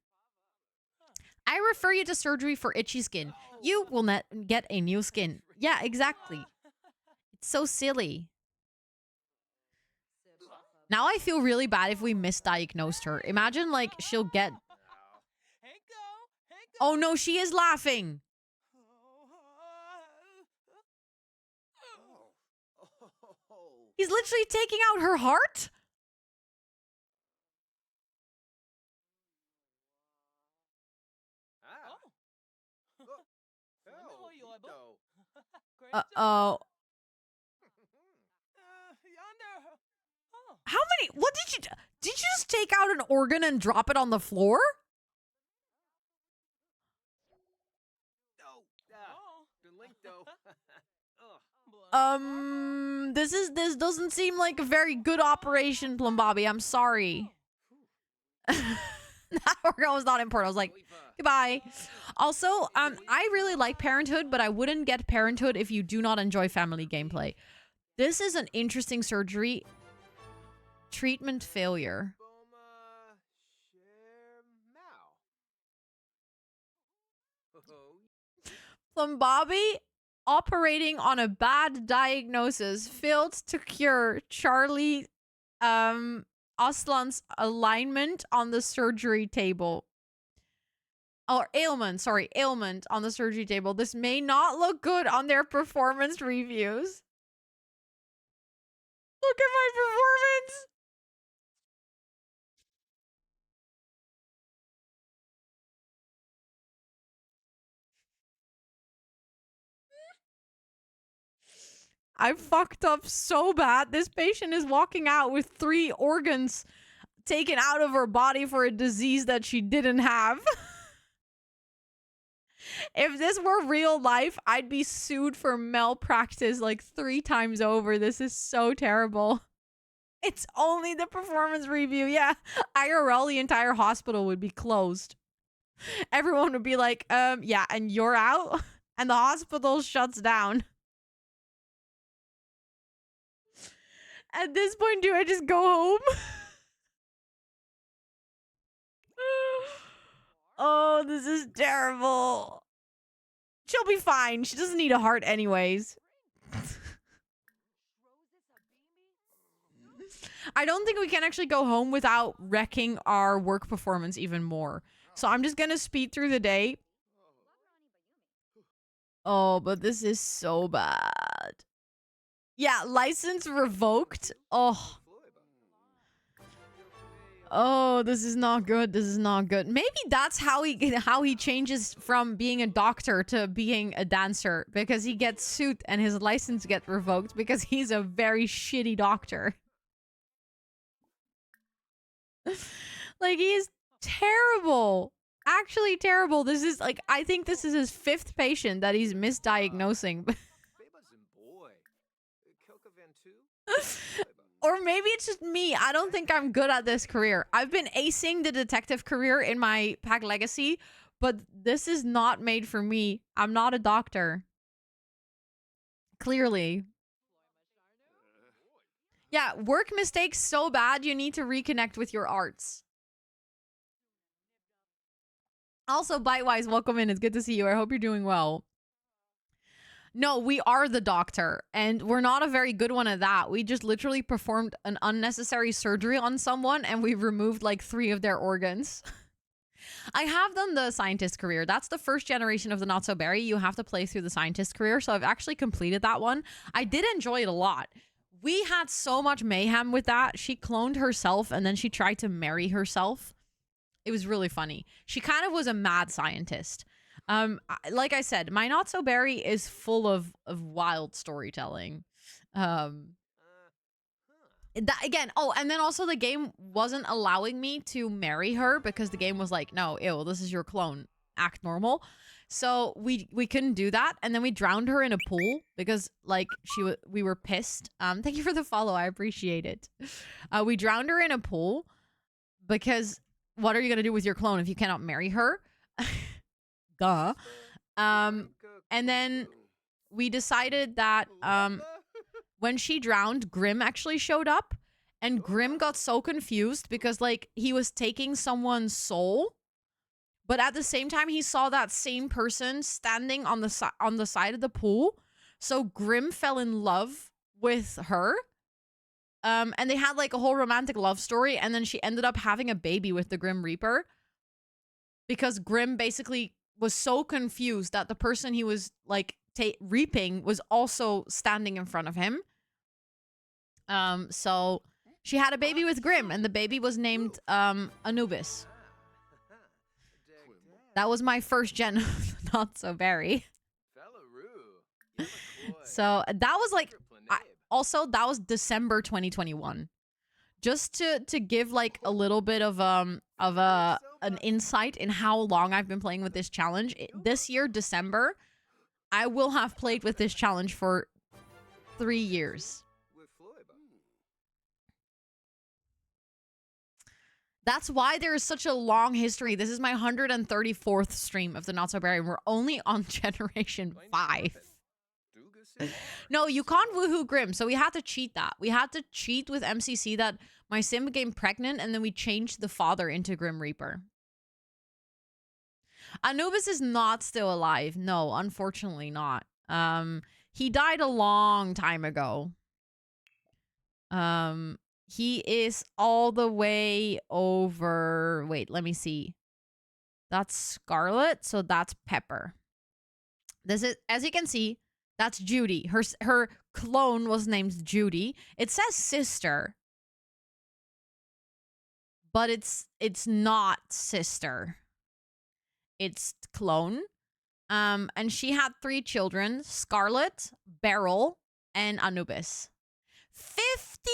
Speaker 2: I refer you to surgery for itchy skin. You will not get a new skin. Yeah, exactly. It's so silly. Now I feel really bad if we misdiagnosed her. Imagine like she'll get... Oh no, she is laughing. He's literally taking out her heart? Uh-oh. How many? What did you just take out an organ and drop it on the floor? This doesn't seem like a very good operation, Plumbobby. I'm sorry. That organ was not important. I was like, goodbye. Also, I really like Parenthood, but I wouldn't get Parenthood if you do not enjoy family gameplay. This is an interesting surgery. Treatment failure. Thumbabi operating on a bad diagnosis failed to cure Charlie Aslan's alignment on the surgery table. Or ailment on the surgery table. This may not look good on their performance reviews. Look at my performance. I fucked up so bad. This patient is walking out with 3 organs taken out of her body for a disease that she didn't have. If this were real life, I'd be sued for malpractice like 3 times over. This is so terrible. It's only the performance review. Yeah, IRL, the entire hospital would be closed. Everyone would be like, yeah, and you're out? And the hospital shuts down. At this point, do I just go home? Oh, this is terrible. She'll be fine. She doesn't need a heart anyways. I don't think we can actually go home without wrecking our work performance even more. So I'm just gonna speed through the day. Oh, but this is so bad. Yeah, license revoked. Oh. Oh, this is not good. This is not good. Maybe that's how he changes from being a doctor to being a dancer, because he gets sued and his license gets revoked because he's a very shitty doctor. Like, he is terrible. Actually terrible. This is like, I think this is his 5th patient that he's misdiagnosing. Or maybe it's just me. I don't think I'm good at this career. I've been acing the detective career in my Pack Legacy, but this is not made for me. I'm not a doctor. Clearly. Yeah, work mistakes so bad you need to reconnect with your arts. Also, Bitewise, welcome in. It's good to see you. I hope you're doing well. No, we are the doctor, and we're not a very good one at that. We just literally performed an unnecessary surgery on someone, and we removed like 3 of their organs. I have done the scientist career. That's the first generation of the Not So Berry. You have to play through the scientist career, so I've actually completed that one. I did enjoy it a lot. We had so much mayhem with that. She cloned herself, and then she tried to marry herself. It was really funny. She kind of was a mad scientist. Like I said, my Not So Berry is full of wild storytelling. Again, oh, and then also the game wasn't allowing me to marry her because the game was like, no, ew, this is your clone. Act normal. So we couldn't do that, and then we drowned her in a pool because like we were pissed. Thank you for the follow. I appreciate it. We drowned her in a pool because what are you gonna do with your clone if you cannot marry her? Duh. And then we decided that when she drowned, Grim actually showed up, and Grim got so confused because like he was taking someone's soul, but at the same time he saw that same person standing on the side of the pool. So Grim fell in love with her. And they had like a whole romantic love story, and then she ended up having a baby with the Grim Reaper because Grim basically was so confused that the person he was like reaping was also standing in front of him. So she had a baby with Grim, and the baby was named Anubis. That was my first gen of Not So Berry. So that was like, also that was December 2021. Just to give like a little bit of an insight in how long I've been playing with this challenge. This year, December, I will have played with this challenge for 3 years. That's why there is such a long history. This is my 134th stream of the Not So Berry, and we're only on generation 5. No, you can't woohoo Grim, so we had to cheat that. We had to cheat with MCC that my sim became pregnant, and then we changed the father into Grim Reaper. Anubis is not still alive. No, unfortunately not. He died a long time ago. He is all the way over. Wait, let me see. That's Scarlet, so that's Pepper. This is, as you can see, that's Judy. Her clone was named Judy. It says sister, but it's not sister. It's clone. And she had 3 children: Scarlet, Beryl, and Anubis. 50?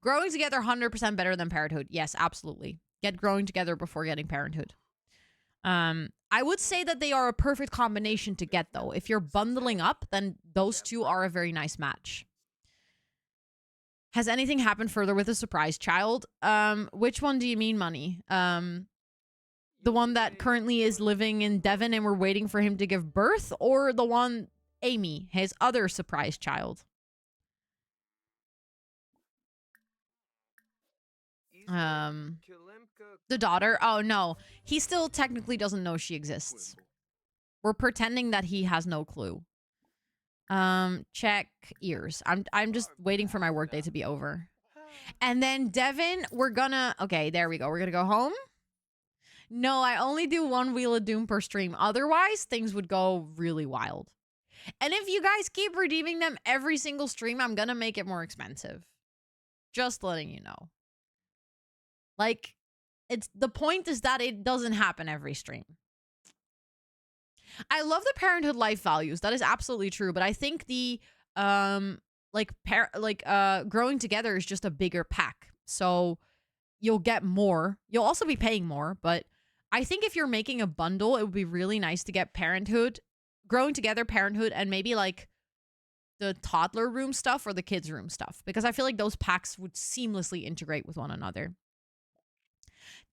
Speaker 2: Growing together 100% better than parenthood. Yes, absolutely. Get growing together before getting parenthood. I would say that they are a perfect combination to get, though. If you're bundling up, then those two are a very nice match. Has anything happened further with a surprise child? Which one do you mean, Money? The one that currently is living in Devon and we're waiting for him to give birth, or the one, Amy, his other surprise child? The daughter? Oh, no. He still technically doesn't know she exists. We're pretending that he has no clue. Check ears. I'm just waiting for my workday to be over. And then Devin, we're gonna... Okay, there we go. We're gonna go home. No, I only do 1 Wheel of Doom per stream. Otherwise, things would go really wild. And if you guys keep redeeming them every single stream, I'm gonna make it more expensive. Just letting you know. Like, the point is that it doesn't happen every stream. I love the parenthood life values. That is absolutely true. But I think the growing together is just a bigger pack. So you'll get more. You'll also be paying more. But I think if you're making a bundle, it would be really nice to get parenthood, growing together, parenthood, and maybe like the toddler room stuff or the kids room stuff. Because I feel like those packs would seamlessly integrate with one another.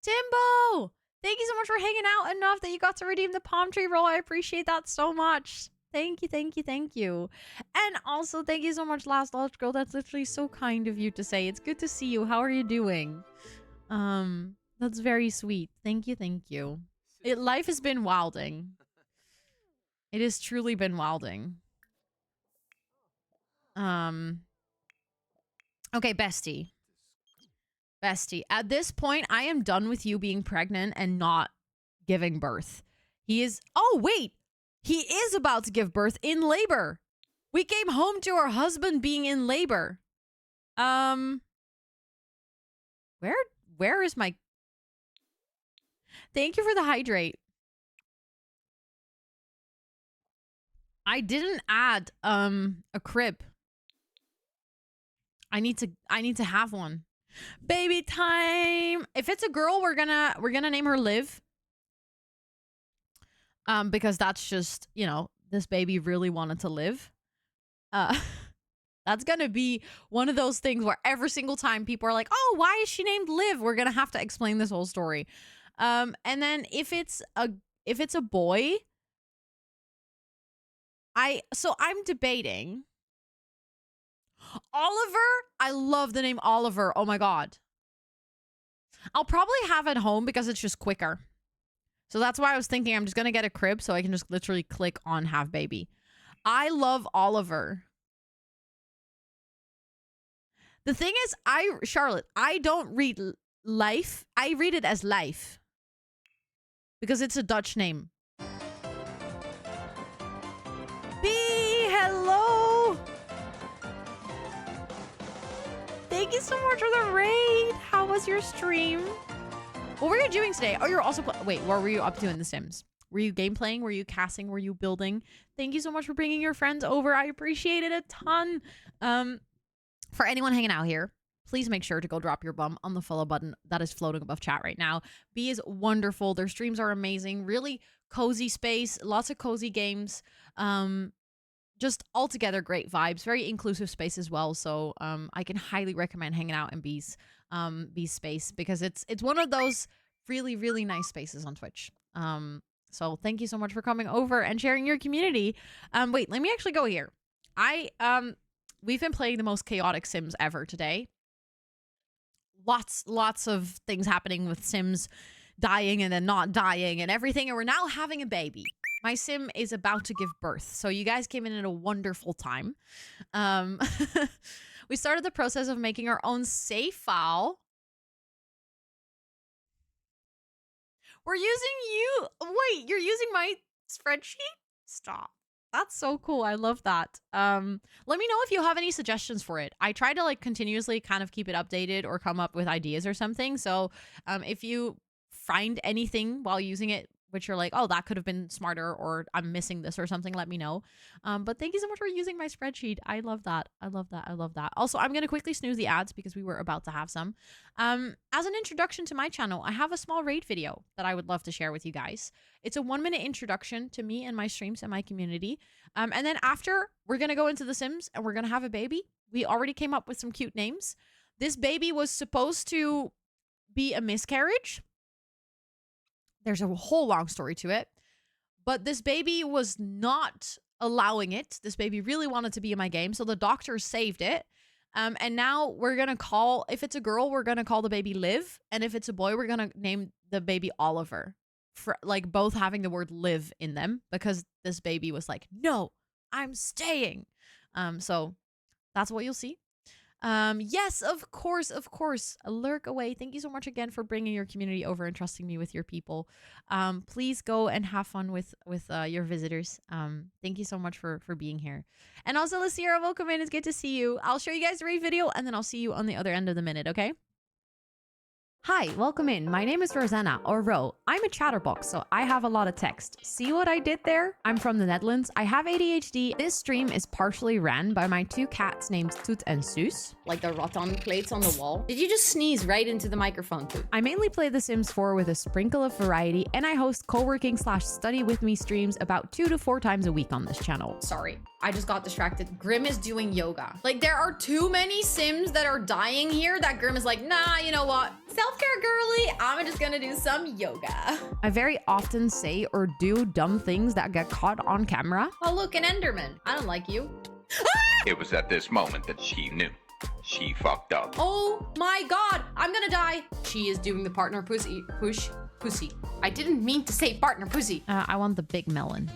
Speaker 2: Timbo! Thank you so much for hanging out enough that you got to redeem the palm tree roll. I appreciate that so much. Thank you, thank you, thank you. And also, thank you so much, Last Lost Girl. That's literally so kind of you to say. It's good to see you. How are you doing? That's very sweet. Thank you, thank you. Life has been wilding. It has truly been wilding. Okay, bestie. Bestie, at this point, I am done with you being pregnant and not giving birth. He is... Oh, wait! He is about to give birth in labor. We came home to our husband being in labor. Where is my... Thank you for the hydrate. I didn't add, a crib. I need to have one. Baby time. If it's a girl, we're gonna name her Liv. Because that's just, you know, this baby really wanted to live. That's gonna be one of those things where every single time people are like, "Oh, why is she named Liv?" We're gonna have to explain this whole story. And then if it's a boy, I'm debating. Oliver, I love the name Oliver. Oh my god. I'll probably have it home because it's just quicker. So that's why I was thinking I'm just going to get a crib so I can just literally click on have baby. I love Oliver. The thing is, Charlotte, I don't read life. I read it as life. Because it's a Dutch name. Hello. Thank you so much for the raid. How was your stream? What were you doing today? Oh, you're also... Wait, what were you up to in The Sims? Were you game playing? Were you casting? Were you building? Thank you so much for bringing your friends over. I appreciate it a ton. For anyone hanging out here, please make sure to go drop your bum on the follow button that is floating above chat right now. B is wonderful. Their streams are amazing. Really cozy space. Lots of cozy games. Just altogether great vibes. Very inclusive space as well. So I can highly recommend hanging out in B's space because it's one of those really, really nice spaces on Twitch. So thank you so much for coming over and sharing your community. Wait, let me actually go here. We've been playing the most chaotic Sims ever today. Lots of things happening with Sims dying and then not dying and everything. And we're now having a baby. My sim is about to give birth. So you guys came in at a wonderful time. We started the process of making our own save file. We're using you. Wait, you're using my spreadsheet? Stop. That's so cool. I love that. Let me know if you have any suggestions for it. I try to like continuously kind of keep it updated or come up with ideas or something. So if you find anything while using it, which you're like, oh, that could have been smarter, or I'm missing this or something, let me know. But thank you so much for using my spreadsheet. I love that. I love that. I love that. Also, I'm going to quickly snooze the ads because we were about to have some. As an introduction to my channel, I have a small raid video that I would love to share with you guys. It's a 1-minute introduction to me and my streams and my community. And then after, we're going to go into The Sims and we're going to have a baby. We already came up with some cute names. This baby was supposed to be a miscarriage. There's a whole long story to it. But this baby was not allowing it. This baby really wanted to be in my game. So the doctor saved it. And now we're going to call, if it's a girl, we're going to call the baby Liv. And if it's a boy, we're going to name the baby Oliver. For like both having the word live in them. Because this baby was like, no, I'm staying. So that's what you'll see. Yes, of course. Lurk away. Thank you so much again for bringing your community over and trusting me with your people. Please go and have fun with your visitors. Thank you so much for being here. And also, ELSWHERE, welcome in. It's good to see you. I'll show you guys the raid video and then I'll see you on the other end of the minute, okay? Hi, welcome in. My name is Rosanna, or Ro. I'm a chatterbox, so I have a lot of text. See what I did there? I'm from the Netherlands. I have ADHD. This stream is partially ran by my 2 cats named Toet and Soes. Like the rattan plates on the wall. Did you just sneeze right into the microphone, Toet? I mainly play The Sims 4 with a sprinkle of variety, and I host co-working/study with me streams about 2 to 4 times a week on this channel. Sorry, I just got distracted. Grim is doing yoga. Like, there are too many Sims that are dying here that Grim is like, nah, you know what? Self-care girly, I'm just gonna do some yoga. I very often say or do dumb things that get caught on camera. Oh, look, an Enderman. I don't like you.
Speaker 1: It was at this moment that she knew. She fucked up.
Speaker 2: Oh my god, I'm gonna die. She is doing the partner pussy. Pussy. I didn't mean to say partner pussy. I want the big melon.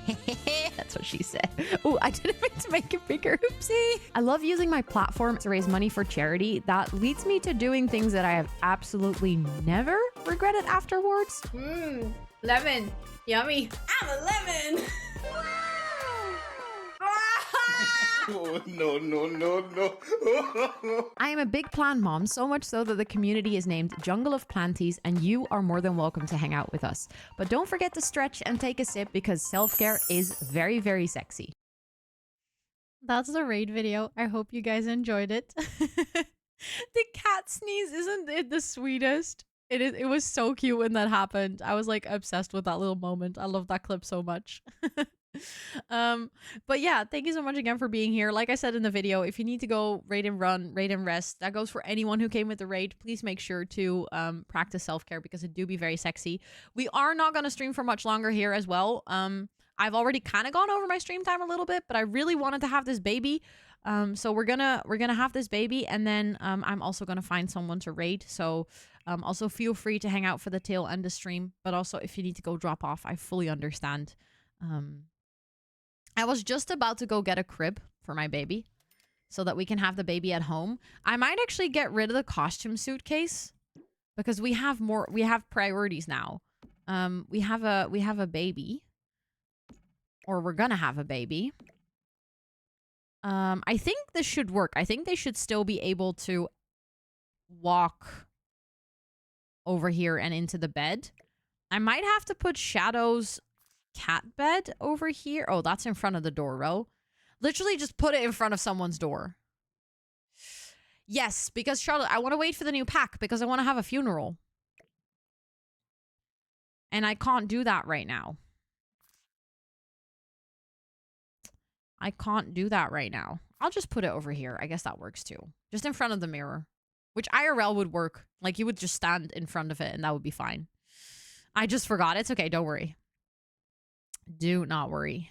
Speaker 2: That's what she said. Oh, I didn't mean to make it bigger. Oopsie. I love using my platform to raise money for charity. That leads me to doing things that I have absolutely never regretted afterwards. Lemon. Yummy. I'm a lemon.
Speaker 1: Oh, no.
Speaker 2: I am a big plant mom, so much so that the community is named Jungle of Planties, and you are more than welcome to hang out with us. But don't forget to stretch and take a sip because self-care is very, very sexy. That's the raid video. I hope you guys enjoyed it. The cat sneeze, isn't it the sweetest? It was so cute when that happened. I was like obsessed with that little moment. I love that clip so much. But yeah, thank you so much again for being here. Like I said in the video, if you need to go raid and run, raid and rest, that goes for anyone who came with the raid. Please make sure to practice self-care because it do be very sexy. We are not going to stream for much longer here as well. I've already kind of gone over my stream time a little bit, but I really wanted to have this baby. So we're gonna have this baby, and then I'm also gonna find someone to raid. So also feel free to hang out for the tail end of stream, but also if you need to go drop off, I fully understand. I was just about to go get a crib for my baby so that we can have the baby at home. I might actually get rid of the costume suitcase because we have priorities now. We have a baby, or we're gonna have a baby. I think this should work. I think they should still be able to walk over here and into the bed. I might have to put Shadow's cat bed over here. Oh, that's in front of the door, Ro. Literally just put it in front of someone's door. Yes, because Charlotte, I want to wait for the new pack because I want to have a funeral. And I can't do that right now. I can't do that right now. I'll just put it over here. I guess that works too. Just in front of the mirror. Which IRL would work. Like, you would just stand in front of it and that would be fine. I just forgot. It's okay. Don't worry. Do not worry.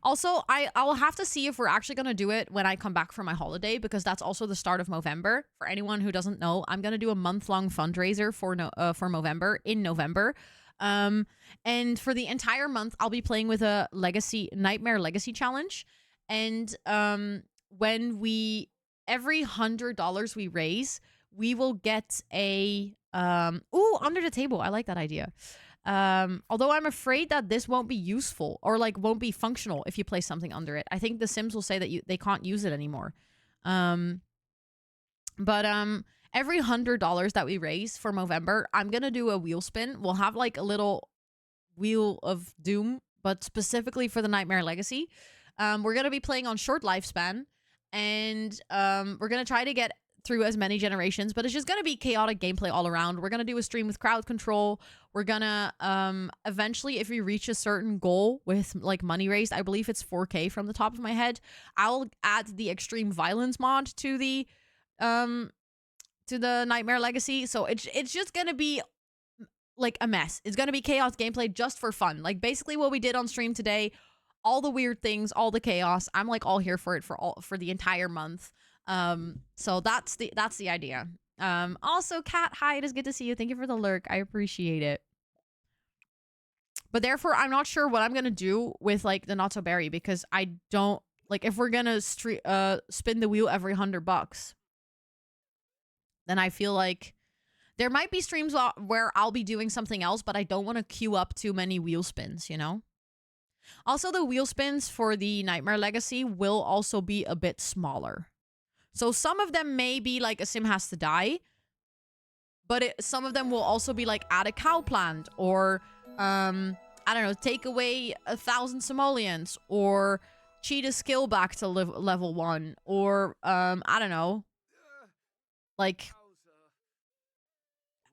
Speaker 2: Also, I'll have to see if we're actually going to do it when I come back from my holiday, because that's also the start of November. For anyone who doesn't know, I'm going to do a month-long fundraiser for November, in November. And for the entire month, I'll be playing with a Nightmare Legacy challenge. And when every $100 we raise, we will get a under the table. I like that idea. Although I'm afraid that this won't be useful, or like won't be functional if you place something under it. I think the Sims will say that they can't use it anymore. But every $100 that we raise for November, I'm gonna do a wheel spin. We'll have like a little wheel of doom, but specifically for the Nightmare Legacy. We're gonna be playing on short lifespan, and we're gonna try to get through as many generations, but it's just gonna be chaotic gameplay all around. We're gonna do a stream with crowd control. We're gonna eventually, if we reach a certain goal with like money raised, I believe it's 4K from the top of my head, I'll add the extreme violence mod to the Nightmare Legacy. So it's just gonna be like a mess. It's gonna be chaos gameplay just for fun. Like basically what we did on stream today, all the weird things, all the chaos. I'm like all here for it for the entire month. So that's the idea. Also, Kat, hi, it is good to see you. Thank you for the lurk. I appreciate it. But therefore, I'm not sure what I'm gonna do with like the not so berry, because I don't like, if we're gonna spin the wheel every $100, then I feel like there might be streams where I'll be doing something else, but I don't want to queue up too many wheel spins, you know? Also, the wheel spins for the Nightmare Legacy will also be a bit smaller. So some of them may be like a sim has to die, but some of them will also be like add a cow plant, or I don't know, take away 1,000 simoleons, or cheat a skill back to level 1, or I don't know, like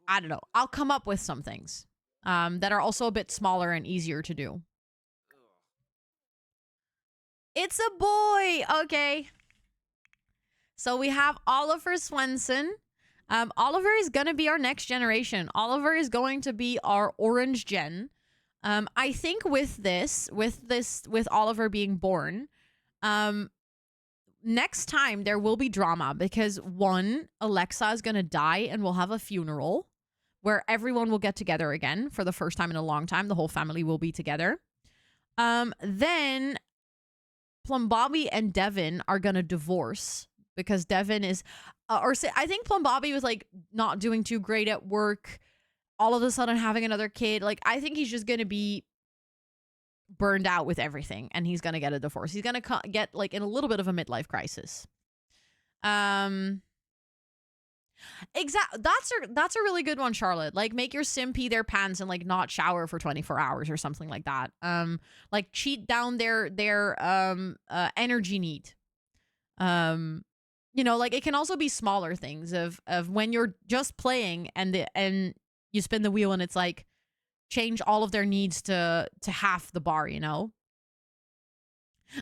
Speaker 2: I don't know. I'll come up with some things that are also a bit smaller and easier to do. It's a boy. Okay. So we have Oliver Swenson. Oliver is going to be our next generation. Oliver is going to be our orange gen. I think with Oliver being born, next time there will be drama, because one, Alexa is going to die and we'll have a funeral where everyone will get together again for the first time in a long time. The whole family will be together. Then Plum Bobby and Devin are going to divorce, because Devin is, I think Plum Bobby was like not doing too great at work, all of a sudden having another kid. Like, I think he's just going to be burned out with everything, and he's going to get a divorce. He's going to get like in a little bit of a midlife crisis. Exactly. That's a really good one, Charlotte. Like, make your sim pee their pants and like not shower for 24 hours or something like that. Like cheat down their energy need. You know, like it can also be smaller things of when you're just playing and you spin the wheel and it's like change all of their needs to half the bar, you know?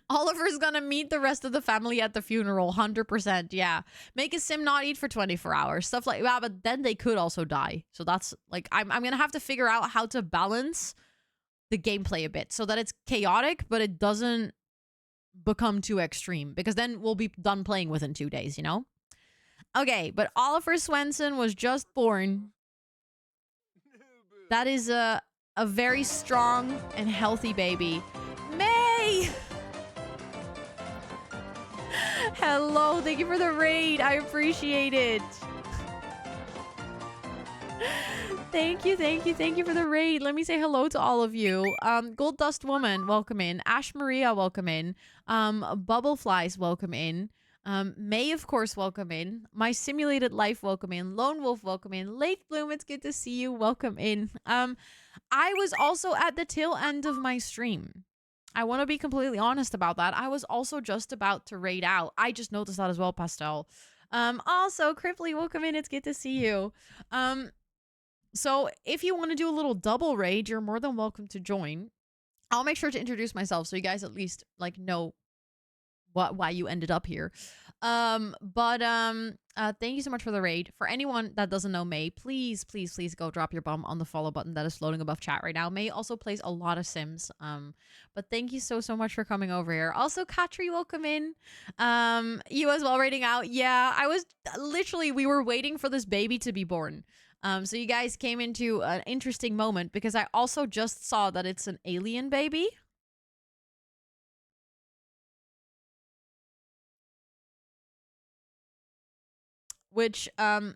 Speaker 2: Oliver's gonna meet the rest of the family at the funeral, 100%. Yeah. Make a sim not eat for 24 hours. Stuff like that, but then they could also die. So that's like, I'm gonna have to figure out how to balance the gameplay a bit so that it's chaotic, but it doesn't become too extreme, because then we'll be done playing within 2 days, you know? Okay, but Oliver Swenson was just born. That is a very strong and healthy baby. May! Hello, thank you for the raid. I appreciate it. Thank you for the raid. Let me say hello to all of you. Gold Dust Woman, welcome in. Ash Maria, welcome in. Bubble Flies, welcome in. May, of course, welcome in. My Simulated Life, welcome in. Lone Wolf, welcome in. Late Bloom, it's good to see you. Welcome in. I was also at the tail end of my stream. I want to be completely honest about that. I was also just about to raid out. I just noticed that as well, Pastel. Also, Cripply, welcome in. It's good to see you. So if you want to do a little double raid, you're more than welcome to join. I'll make sure to introduce myself so you guys at least like know why you ended up here. Thank you so much for the raid. For anyone that doesn't know May, please go drop your bum on the follow button that is floating above chat right now. May also plays a lot of Sims. But thank you so much for coming over here. Also, Katri, welcome in. You as well rating out. Yeah, I was literally, we were waiting for this baby to be born. So you guys came into an interesting moment because I also just saw that it's an alien baby. Which I'm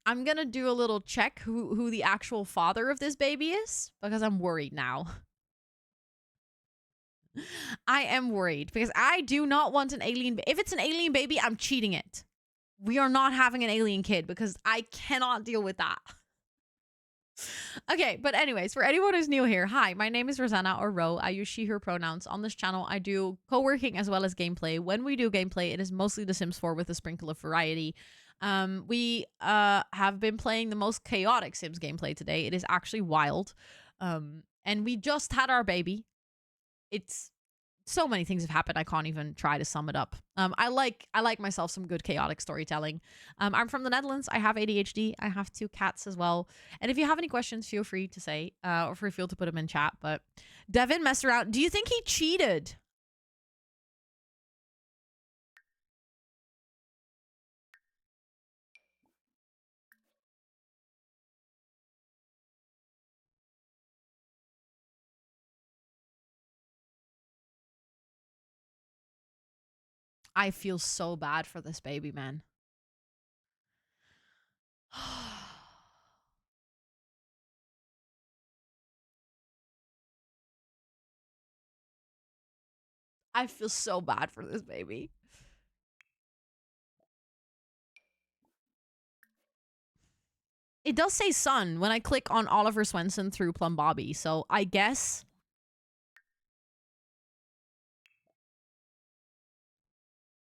Speaker 2: gonna do a little check who the actual father of this baby is because I'm worried now. I am worried because I do not want an alien. If it's an alien baby, I'm cheating it. We are not having an alien kid because I cannot deal with that. Okay, but anyways, for anyone who's new here, hi, my name is Rosanna or Ro. I use she, her pronouns. On this channel, I do co-working as well as gameplay. When we do gameplay, it is mostly The Sims 4 with a sprinkle of variety. We have been playing the most chaotic Sims gameplay today. It is actually wild. And we just had our baby. It's so many things have happened. I can't even try to sum it up. I like myself some good chaotic storytelling. I'm from the Netherlands. I have ADHD. I have 2 cats as well. And if you have any questions, feel free to say, or feel free to put them in chat. But Devin messed around. Do you think he cheated? I feel so bad for this baby, man. I feel so bad for this baby. It does say son when I click on Oliver Swenson through Plum Bobby, so I guess...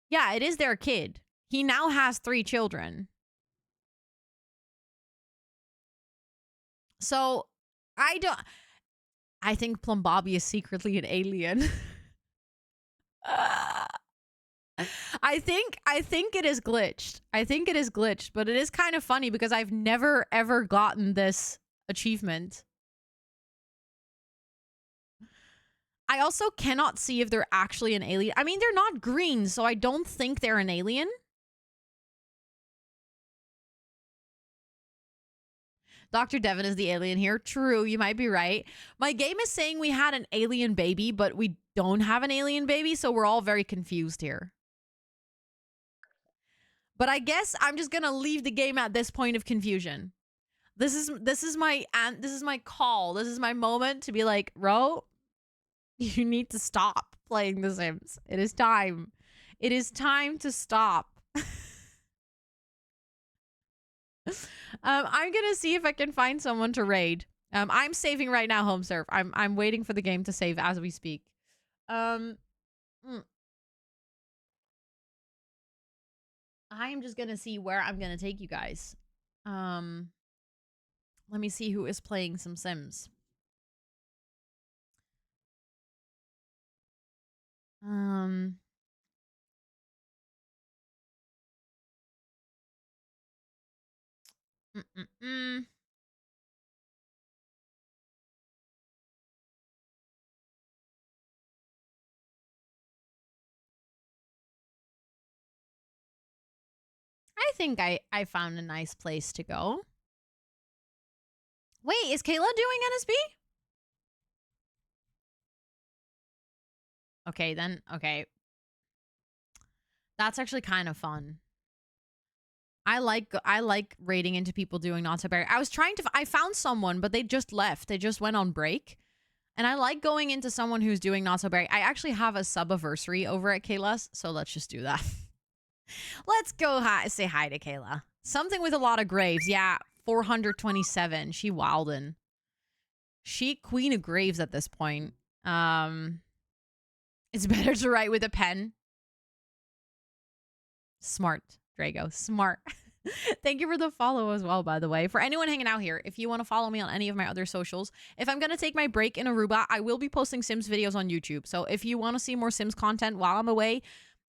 Speaker 2: Yeah, it is their kid. He now has 3 children. So, I think Plum Bobby is secretly an alien. I think it is glitched. I think it is glitched, but it is kind of funny because I've never ever gotten this achievement. I also cannot see if they're actually an alien. I mean, they're not green, so I don't think they're an alien. Dr. Devin is the alien here. True, you might be right. My game is saying we had an alien baby, but we don't have an alien baby, so we're all very confused here. But I guess I'm just gonna leave the game at this point of confusion. This is my call. This is my moment to be like, Ro, you need to stop playing The Sims. It is time. It is time to stop. I'm gonna see if I can find someone to raid. I'm saving right now, home serve. I'm waiting for the game to save as we speak. I am just gonna see where I'm gonna take you guys. Let me see who is playing some Sims. I think I found a nice place to go. Wait, is Kayla doing NSB? Okay, then. Okay. That's actually kind of fun. I like raiding into people doing Not So Berry. I found someone, but they just left. They just went on break. And I like going into someone who's doing Not So Berry. I actually have a sub-anniversary over at Kayla's, so let's just do that. Let's go say hi to Kayla. Something with a lot of graves. Yeah, 427. She wildin'. She queen of graves at this point. It's better to write with a pen. Smart, Drago. Smart. Thank you for the follow as well, by the way. For anyone hanging out here, if you want to follow me on any of my other socials, if I'm going to take my break in Aruba, I will be posting Sims videos on YouTube. So if you want to see more Sims content while I'm away,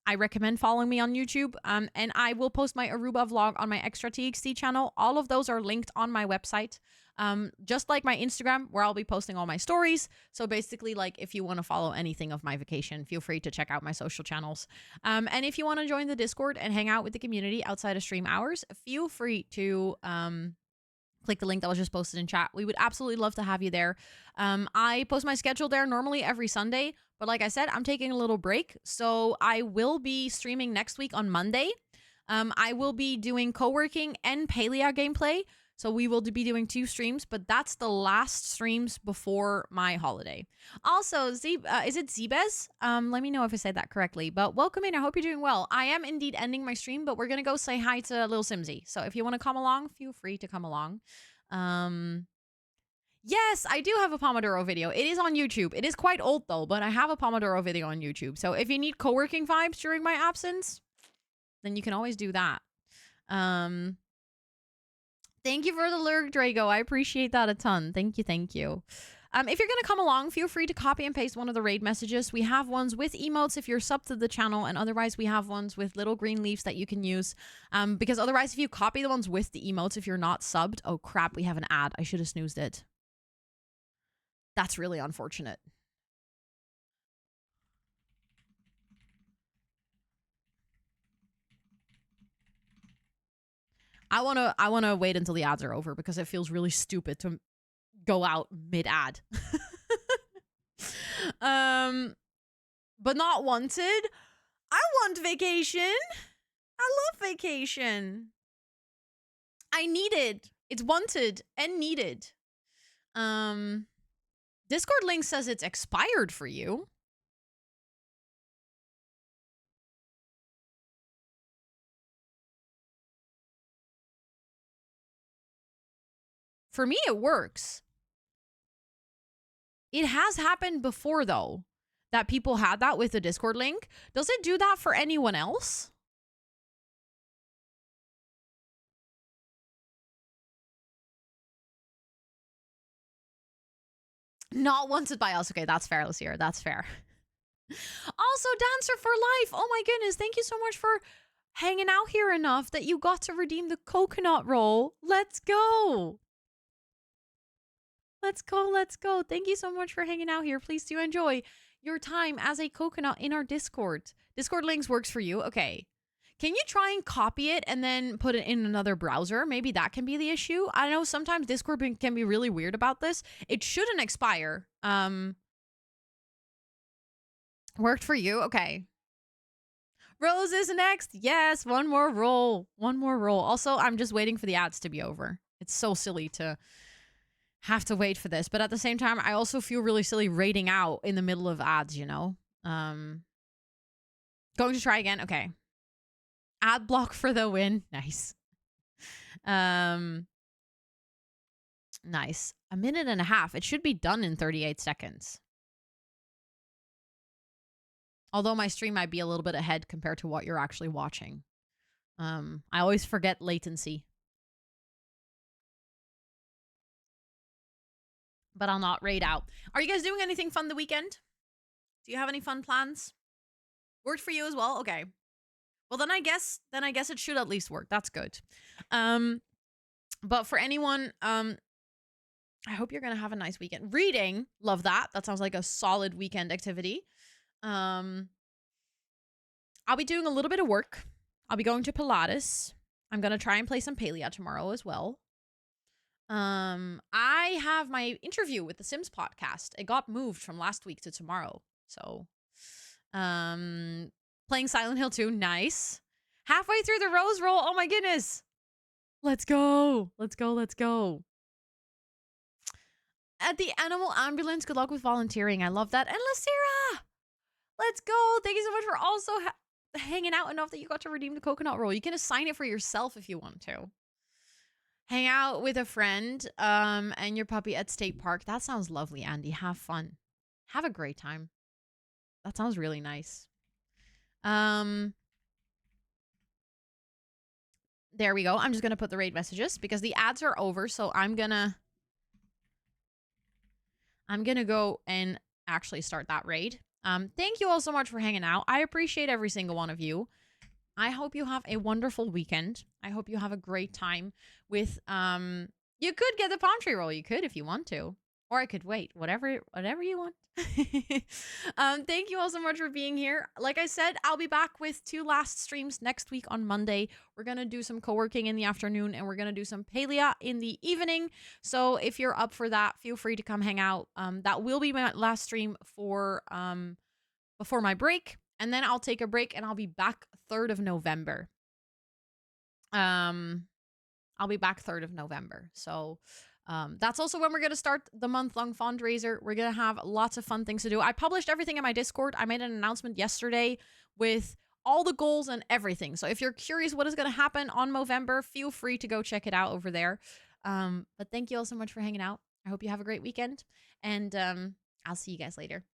Speaker 2: I recommend following me on YouTube. And I will post my Aruba vlog on my Extra TXT channel. All of those are linked on my website. Just like my Instagram, where I'll be posting all my stories. So basically, like, if you want to follow anything of my vacation, feel free to check out my social channels. And if you want to join the Discord and hang out with the community outside of stream hours, feel free to click the link that was just posted in chat. We would absolutely love to have you there. I post my schedule there normally every Sunday, but like I said, I'm taking a little break. So I will be streaming next week on Monday. I will be doing co-working and Palea gameplay. So we will be doing 2 streams, but that's the last streams before my holiday. Also, is it Zebez? Let me know if I said that correctly. But welcome in. I hope you're doing well. I am indeed ending my stream, but we're going to go say hi to Lil Simsy. So if you want to come along, feel free to come along. Yes, I do have a Pomodoro video. It is on YouTube. It is quite old though, but I have a Pomodoro video on YouTube. So if you need co-working vibes during my absence, then you can always do that. Thank you for the lurk, Drago. I appreciate that a ton. Thank you, thank you. If you're going to come along, feel free to copy and paste one of the raid messages. We have ones with emotes if you're sub to the channel, and otherwise we have ones with little green leaves that you can use. Because otherwise, if you copy the ones with the emotes, if you're not subbed... Oh, crap, we have an ad. I should have snoozed it. That's really unfortunate. I wanna wait until the ads are over because it feels really stupid to go out mid-ad. But not wanted. I want vacation. I love vacation. I need it. It's wanted and needed. Discord link says it's expired for you. For me, it works. It has happened before, though, that people had that with the Discord link. Does it do that for anyone else? Not wanted by us. Okay, that's fair, Lucia. That's fair. Also, Dancer for Life. Oh my goodness. Thank you so much for hanging out here enough that you got to redeem the coconut roll. Let's go. Let's go, let's go. Thank you so much for hanging out here. Please do enjoy your time as a coconut in our Discord. Discord links works for you. Okay. Can you try and copy it and then put it in another browser? Maybe that can be the issue. I know sometimes Discord can be really weird about this. It shouldn't expire. Worked for you? Okay. Rose is next. Yes, one more roll. One more roll. Also, I'm just waiting for the ads to be over. It's so silly to have to wait for this, but at the same time I also feel really silly raiding out in the middle of ads, you know. Going to try again. Okay, ad block for the win. Nice. Nice. 1.5 minutes. It should be done in 38 seconds, although my stream might be a little bit ahead compared to what you're actually watching. I always forget latency. But I'll not raid out. Are you guys doing anything fun the weekend? Do you have any fun plans? Worked for you as well? Okay. Well, then I guess it should at least work. That's good. But for anyone, I hope you're gonna have a nice weekend. Reading, love that. That sounds like a solid weekend activity. I'll be doing a little bit of work. I'll be going to Pilates. I'm gonna try and play some Palea tomorrow as well. I have my interview with the Sims podcast. It got moved from last week to tomorrow. So, playing Silent Hill 2. Nice. Halfway through the Rose roll. Oh my goodness. Let's go. Let's go. Let's go. At the animal ambulance. Good luck with volunteering. I love that. And Lacera. Let's go. Thank you so much for also hanging out enough that you got to redeem the coconut roll. You can assign it for yourself if you want to. Hang out with a friend and your puppy at State Park. That sounds lovely, Andy. Have fun. Have a great time. That sounds really nice. There we go. I'm just going to put the raid messages because the ads are over. So I'm going to go and actually start that raid. Thank you all so much for hanging out. I appreciate every single one of you. I hope you have a wonderful weekend. I hope you have a great time with, you could get the palm tree roll. You could if you want to. Or I could wait. Whatever you want. Thank you all so much for being here. Like I said, I'll be back with 2 last streams next week on Monday. We're going to do some co-working in the afternoon and we're going to do some palea in the evening. So if you're up for that, feel free to come hang out. That will be my last stream for before my break. And then I'll take a break and I'll be back 3rd of November. I'll be back 3rd of November. So that's also when we're going to start the month-long fundraiser. We're going to have lots of fun things to do. I published everything in my Discord. I made an announcement yesterday with all the goals and everything. So if you're curious what is going to happen on Movember, feel free to go check it out over there. But thank you all so much for hanging out. I hope you have a great weekend. And I'll see you guys later.